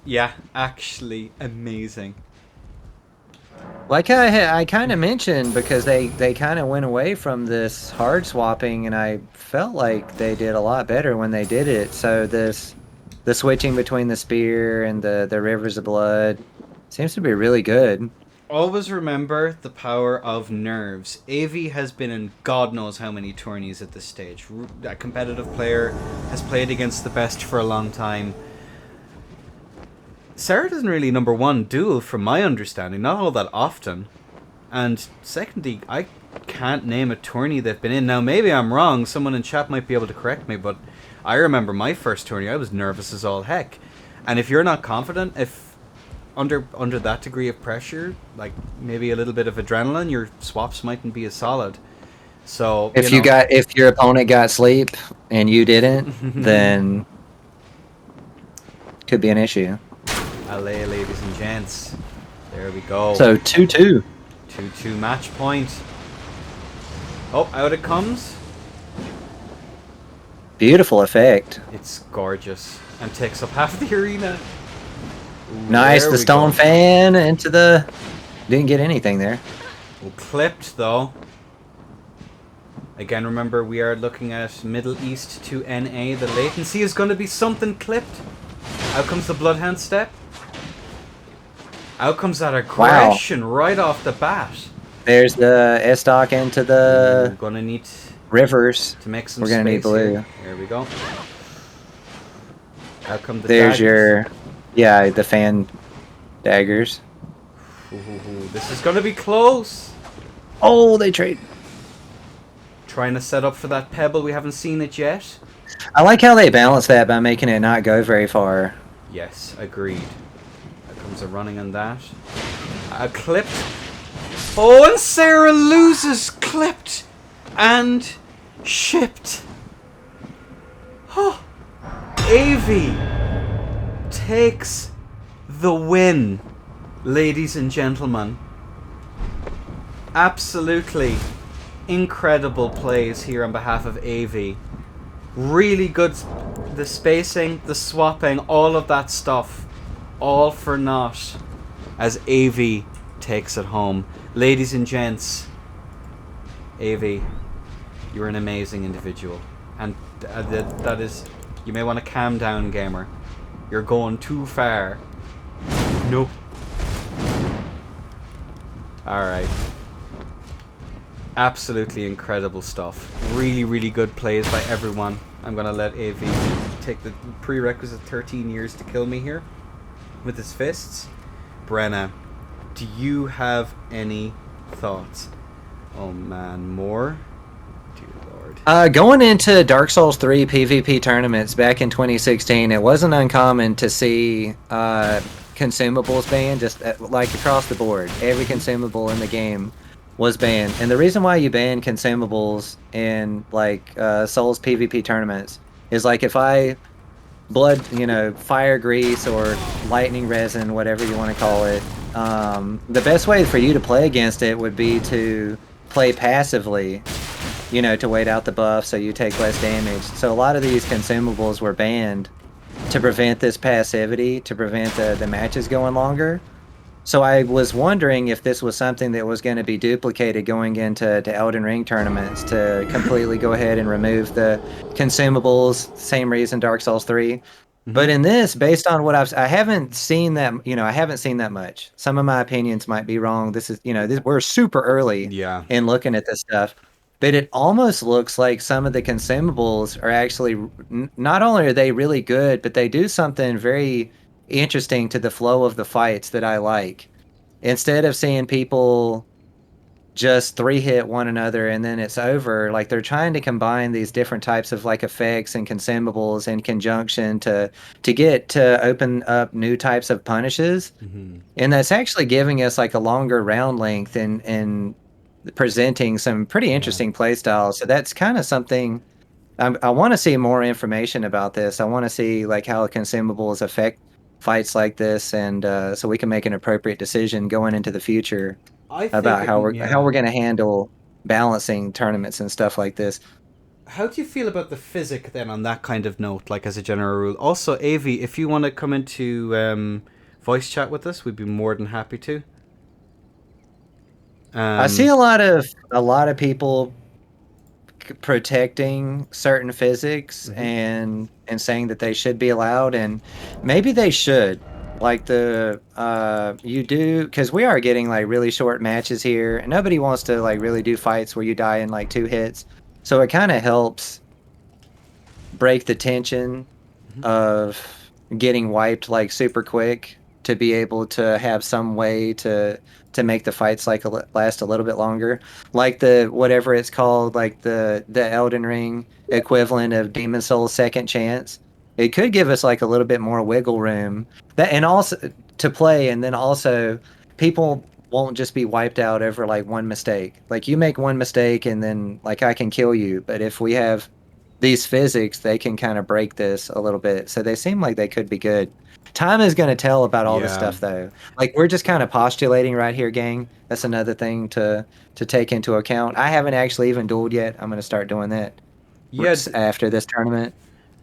Yeah, actually amazing. Like I kind of mentioned, because they kind of went away from this hard swapping, and I felt like they did a lot better when they did it. So the switching between the spear and the rivers of blood seems to be really good. Always remember the power of nerves. AV has been in God knows how many tourneys at this stage. A competitive player has played against the best for a long time. Sarah doesn't really number one duel, from my understanding, not all that often. And secondly, I can't name a tourney they've been in. Now, maybe I'm wrong. Someone in chat might be able to correct me, but I remember my first tourney. I was nervous as all heck. And if you're not confident, if under that degree of pressure, like maybe a little bit of adrenaline, your swaps mightn't be as solid. So If your opponent got sleep and you didn't, then could be an issue. LA, ladies and gents. There we go. So 2-2. 2-2 match point. Oh, out it comes. Beautiful effect. It's gorgeous. And takes up half the arena. Ooh, Nice, the stone fan into the... Didn't get anything there. Well, clipped, though. Again, remember, we are looking at Middle East to NA. The latency is going to be something clipped. Out comes the Bloodhound step. Out comes that aggression right off the bat. There's the S-Stock into the... We're going to need... rivers. To make some We're going to need blue. Here. There we go. Out come the There's daggers. your... Yeah, the fan daggers. Ooh, this is going to be close. Oh, they trade. Trying to set up for that pebble. We haven't seen it yet. I like how they balance that by making it not go very far. Yes, agreed. Out comes a running on that. Clipped. Oh, and Sarah loses. Clipped. And shipped. Oh. AV takes the win, ladies and gentlemen. Absolutely incredible plays here on behalf of AV. Really good. The spacing, the swapping, all of that stuff. All for naught as AV takes it home. Ladies and gents, AV, you're an amazing individual. And that is... You may want to calm down, gamer. You're going too far. Nope. Alright. Absolutely incredible stuff. Really, really good plays by everyone. I'm going to let AV take the prerequisite 13 years to kill me here with his fists. Brena, do you have any thoughts? Oh man, more? Going into Dark Souls 3 PvP tournaments back in 2016, it wasn't uncommon to see consumables banned, just like across the board. Every consumable in the game was banned. And the reason why you ban consumables in like Souls PvP tournaments is like if I fire grease or lightning resin, whatever you want to call it, the best way for you to play against it would be to play passively. To wait out the buff so you take less damage. So a lot of these consumables were banned to prevent this passivity, to prevent the matches going longer. So I was wondering if this was something that was going to be duplicated going into Elden Ring tournaments, to completely go ahead and remove the consumables. Same reason Dark Souls 3. Mm-hmm. But in this, based on what I haven't seen that, I haven't seen that much. Some of my opinions might be wrong. This is, we're super early in looking at this stuff. But it almost looks like some of the consumables are actually, not only are they really good, but they do something very interesting to the flow of the fights that I like. Instead of seeing people just 3-hit one another and then it's over, like they're trying to combine these different types of like effects and consumables in conjunction to open up new types of punishes. Mm-hmm. And that's actually giving us like a longer round length and presenting some pretty interesting play styles. So that's kind of something I want to see more information about this. I want to see like how consumables affect fights like this, and so we can make an appropriate decision going into the future about how we're going to handle balancing tournaments and stuff like this. how do you feel about the physic then on that kind of note, like as a general rule? Also, Avi, if you want to come into voice chat with us, we'd be more than happy to. I see Um, a lot of people protecting certain physics mhm. and saying that they should be allowed, and maybe they should. Like the you do, because we are getting like really short matches here, and nobody wants to like really do fights where you die in like 2 hits. So it kind of helps break the tension of getting wiped like super quick to be able to have some way to make the fights like last a little bit longer, like the whatever it's called, like the Elden Ring equivalent of Demon Souls Second Chance. It could give us like a little bit more wiggle room that, and also to play, and then also people won't just be wiped out over like one mistake. Like you make one mistake and then like I can kill you, but if we have these physics, they can kind of break this a little bit. So they seem like they could be good. Time is going to tell about all this Yeah. stuff, though. Like we're just kind of postulating right here, gang. That's another thing to take into account. I haven't actually even dueled yet. I'm going to start doing that Yeah, after this tournament.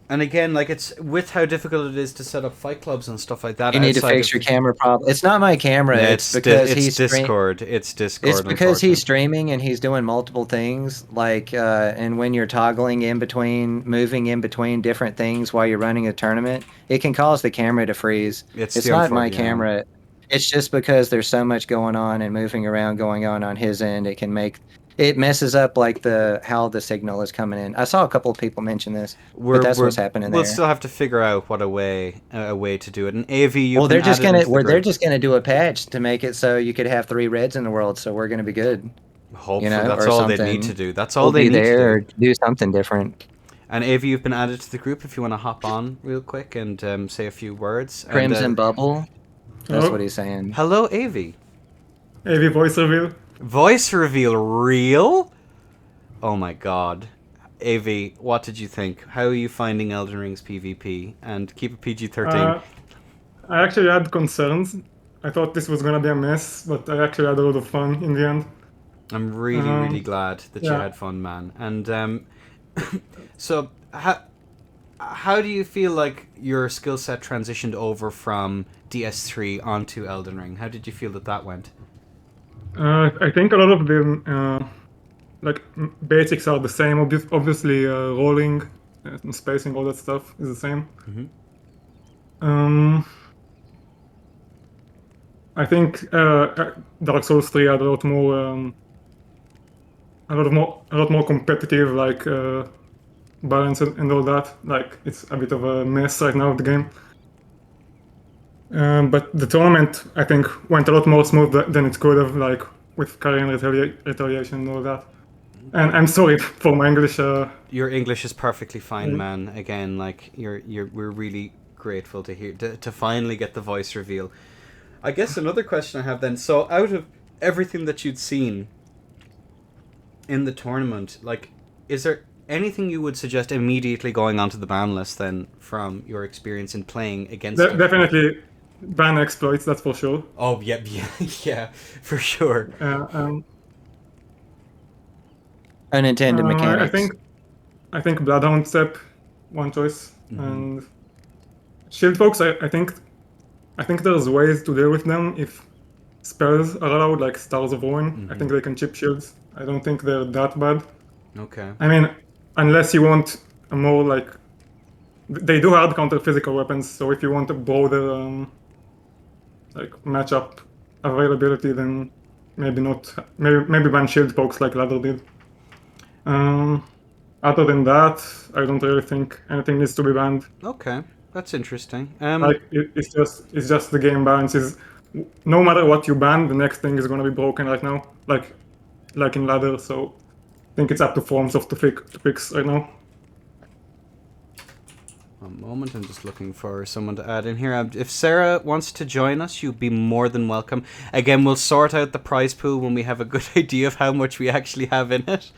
and again, like it's with how difficult it is to set up fight clubs and stuff like that You need to outside fix of. your camera problem. It's not my camera. Yeah, It's because it's he's Discord. It's It's Discord, because he's unfortunately. streaming and he's doing multiple things, like, and when you're toggling in between, moving in between different things while you're running a tournament, it can cause the camera to freeze. It's It's the not my yeah. camera. It's just because there's so much going on and moving around going on his end. It can make it messes up like the how the signal is coming in. I saw a couple of people mention this, but that's what's happening We'll there. still have to figure out what a way to do it. And AV, you've been added into the They're group. just gonna do a patch to make it so you could have 3 reds in the world. So we're gonna be good, Hopefully, that's or all they need to something. do. That's all We'll they be need to there do. or do something different. And AV, you've been added to the group. If you want to hop on real quick and say a few words. And Crimson Bubble. That's what Hello, he's saying. hello, AV. AV voice reveal. Voice reveal real? Oh my god. AV, what did you think? How are you finding Elden Ring's PvP? And keep it PG-13. I actually had concerns. I thought this was gonna be a mess, but I actually had a lot of fun in the end. I'm really, really Um, glad that you yeah, had fun, man. And so, how do you feel like your skill set transitioned over from DS3 onto Elden Ring? How did you feel that went? I think a lot of the basics are the same. Obviously, rolling, and spacing, all that stuff is the same. Mm-hmm. I think Dark Souls 3 had a lot more competitive balance and all that. Like it's a bit of a mess right now of the game. But the tournament, I think, went a lot more smooth than it could have, like with carrying retaliation and all that. And I'm sorry for my English. Your English is perfectly fine, Yeah. man. Again, like we're really grateful to hear to finally get the voice reveal. I guess another question I have then. So, out of everything that you'd seen in the tournament, like, is there anything you would suggest immediately going onto the ban list then from your experience in playing against it? Definitely ban exploits, that's for sure. Oh, yeah, yeah, for sure. Unintended mechanics. I think Bloodhound Step, one choice, and Shield folks. I think there's ways to deal with them if spells are allowed, like Stars of Ruin. I think they can chip shields. I don't think they're that bad. Okay. I mean, unless you want a more like, they do hard counter physical weapons. So if you want a broader matchup availability, then maybe not. Maybe ban shield pokes like Ladder did. Other than that, I don't really think anything needs to be banned. Okay, that's interesting. It's just the game balance is, no matter what you ban, the next thing is gonna be broken right now. Like in Ladder. So I think it's up to FromSoft to fix right now. One moment, I'm just looking for someone to add in here. If Sarah wants to join us, you'd be more than welcome. Again, we'll sort out the prize pool when we have a good idea of how much we actually have in it.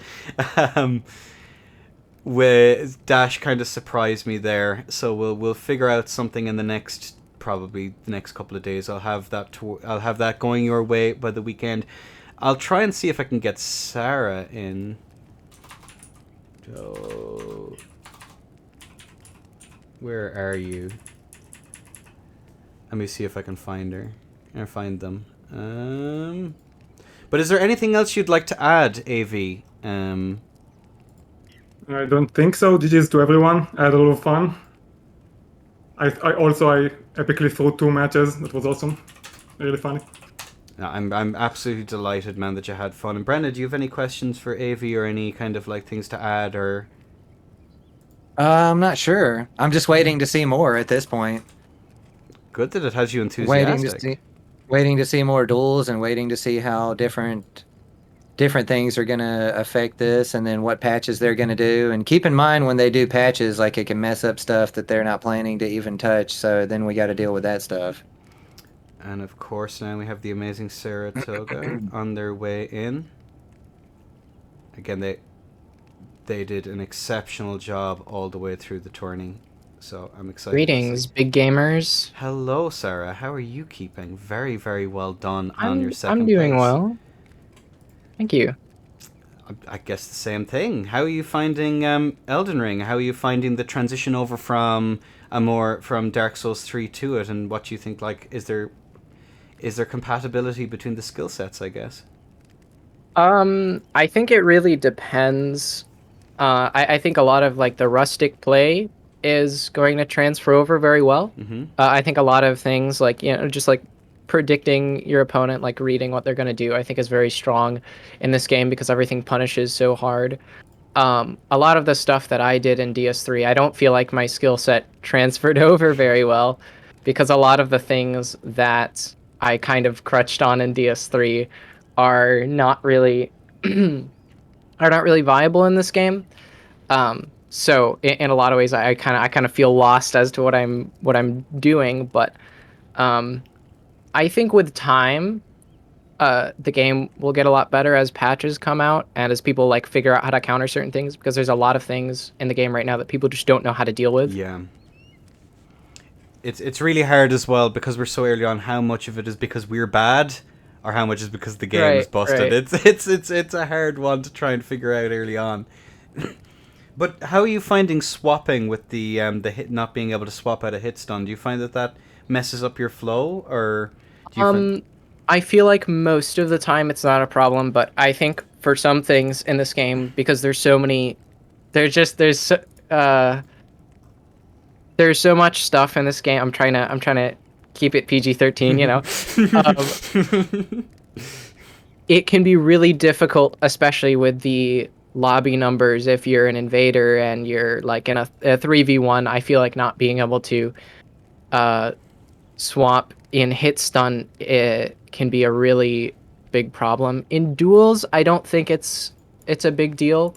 With Dash kind of surprised me there, so we'll figure out something in probably the next couple of days. I'll have that going your way by the weekend. I'll try and see if I can get Sarah in. Oh. Where are you? Let me see if I can find her. Or find them. But is there anything else you'd like to add, AV? I don't think so. GG's to everyone. I had a lot of fun. I epically threw 2 matches. That was awesome. Really funny. No, I'm absolutely delighted, man, that you had fun. And Brenna, do you have any questions for AV or any kind of like things to add or? I'm not sure. I'm just waiting to see more at this point. Good that it has you Waiting to enthusiastic. see more duels and waiting to see how different things are gonna affect this, and then what patches they're gonna do. And keep in mind when they do patches, like it can mess up stuff that they're not planning to even touch. So then we got to deal with that stuff. And of course, now we have the amazing Saratoga on their way in. Again, they did an exceptional job all the way through the tourney. So I'm excited. Greetings, big gamers. Hello, Sarah. How are you keeping? Very, very well done on your second I'm doing place. well. Thank you. I guess the same thing. How are you finding Elden Ring? How are you finding the transition over from Dark Souls 3 to it, and what you think? Like, is there compatibility between the skill sets? I guess. I think it really depends. I think a lot of like the rustic play is going to transfer over very well. Mm-hmm. I think a lot of things like, just like predicting your opponent, like reading what they're going to do, I think is very strong in this game because everything punishes so hard. A lot of the stuff that I did in DS3, I don't feel like my skill set transferred over very well because a lot of the things that I kind of crutched on in DS3 are not really viable in this game. So in a lot of ways, I kind of feel lost as to what I'm doing. But I think with time, the game will get a lot better as patches come out and as people like figure out how to counter certain things, because there's a lot of things in the game right now that people just don't know how to deal with. Yeah. It's really hard as well because we're so early on. How much of it is because we're bad, or how much is because the game is busted? Right. It's a hard one to try and figure out early on. But how are you finding swapping with the hit, not being able to swap out a hit stun? Do you find that messes up your flow, or do you I feel like most of the time it's not a problem, but I think for some things in this game, because there's so many, there's so much stuff in this game. I'm trying to keep it PG-13, It can be really difficult, especially with the lobby numbers. If you're an invader and you're like in a 3v1, I feel like not being able to swap in hit stun, it can be a really big problem. In duels, I don't think it's a big deal.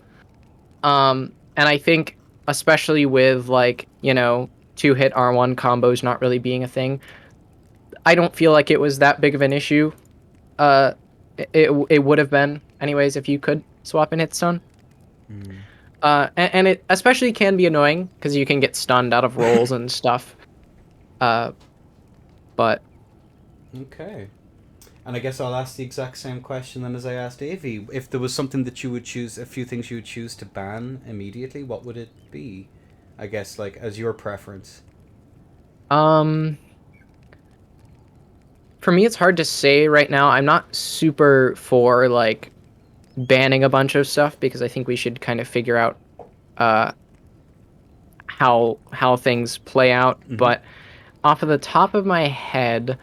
And I think especially with like, 2-hit R1 combos not really being a thing, I don't feel like it was that big of an issue. It would have been anyways if you could swap in hit stun. And it especially can be annoying because you can get stunned out of rolls and stuff. But okay. And I guess I'll ask the exact same question then as I asked Avi. If there was something that you would choose, a few things you would choose to ban immediately, what would it be? I guess, like, as your preference. For me, it's hard to say right now. I'm not super for like banning a bunch of stuff because I think we should kind of figure out how things play out. Mm-hmm. But off of the top of my head,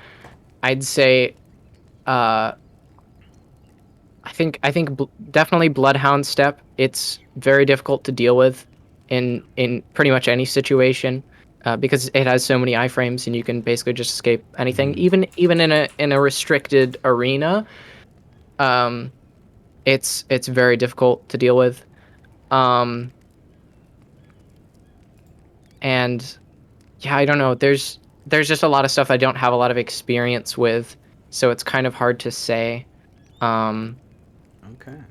I'd say I think definitely Bloodhound Step. It's very difficult to deal with in pretty much any situation. Because it has so many iframes and you can basically just escape anything, even in a restricted arena. It's very difficult to deal with, and yeah, I don't know. There's just a lot of stuff I don't have a lot of experience with, so it's kind of hard to say. Okay.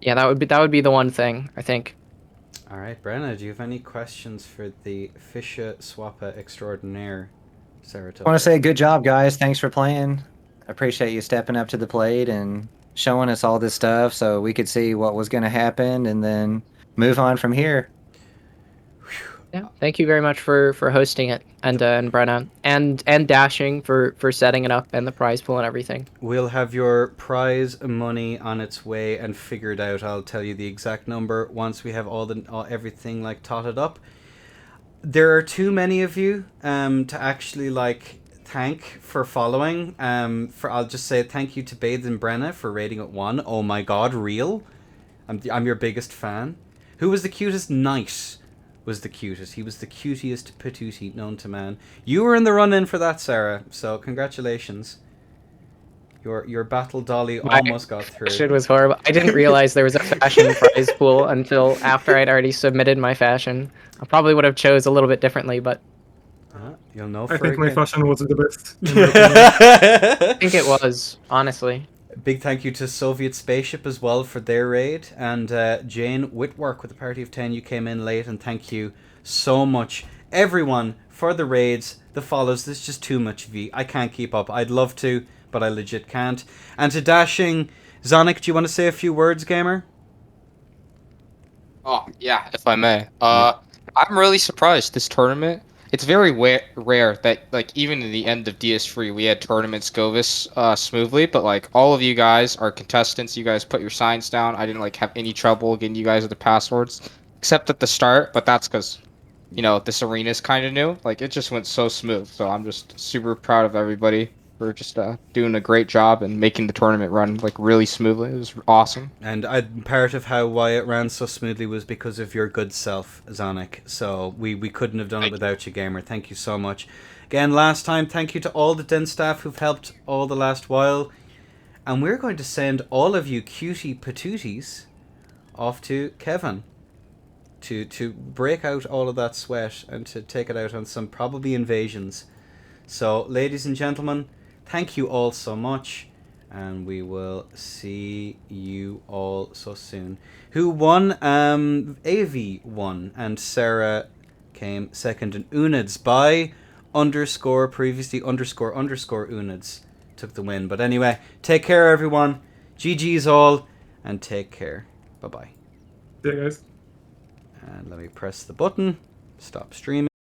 Yeah, that would be the one thing I think. All right, Brenna, do you have any questions for the Fisher Swapper extraordinaire, Saratoga? I want to say good job, guys. Thanks for playing. I appreciate you stepping up to the plate and showing us all this stuff so we could see what was going to happen and then move on from here. Yeah, thank you very much for hosting it, and Brenna, and Dashing for setting it up and the prize pool and everything. We'll have your prize money on its way and figured out. I'll tell you the exact number once we have everything like totted up. There are too many of you to actually like thank for following. I'll just say thank you to Bathed and Brenna for rating at 1. Oh my god, real? I'm your biggest fan. Who was the cutest? Knight was the cutest. He was the cutiest patootie known to man. You were in the run-in for that, Sarah. So congratulations. Your battle dolly almost got through. Fashion was horrible. I didn't realize there was a fashion prize pool until after I'd already submitted my fashion. I probably would have chose a little bit differently, but You'll know. I think my fashion was the best. I think it was, honestly. Big thank you to Soviet Spaceship as well for their raid, and Jane Whitwork with a party of 10. You came in late, and thank you so much, everyone, for the raids, the follows. There's just too much V. I can't keep up. I'd love to, but I legit can't. And to Dashing, Zonic, do you want to say a few words, gamer? Oh, yeah, if I may. I'm really surprised this tournament. It's very rare that, like, even in the end of DS3, we had tournaments go this smoothly, but, like, all of you guys are contestants. You guys put your signs down. I didn't, like, have any trouble getting you guys the passwords, except at the start, but that's because, you know, this arena is kind of new. Like, it just went so smooth, so I'm just super proud of everybody for just doing a great job and making the tournament run like really smoothly. It was awesome. And part of why it ran so smoothly was because of your good self, Zonic. So we couldn't have done it without you, gamer. Thank you so much. Again, last time, thank you to all the Den staff who've helped all the last while. And we're going to send all of you cutie patooties off to Kevin to break out all of that sweat and to take it out on some probably invasions. So, ladies and gentlemen, thank you all so much, and we will see you all so soon. Who won? AV won, and Sarah came second, and Unids by previously Unids took the win. But anyway, take care, everyone. GG's all, and take care. Bye-bye. Yeah, guys. And let me press the button. Stop streaming.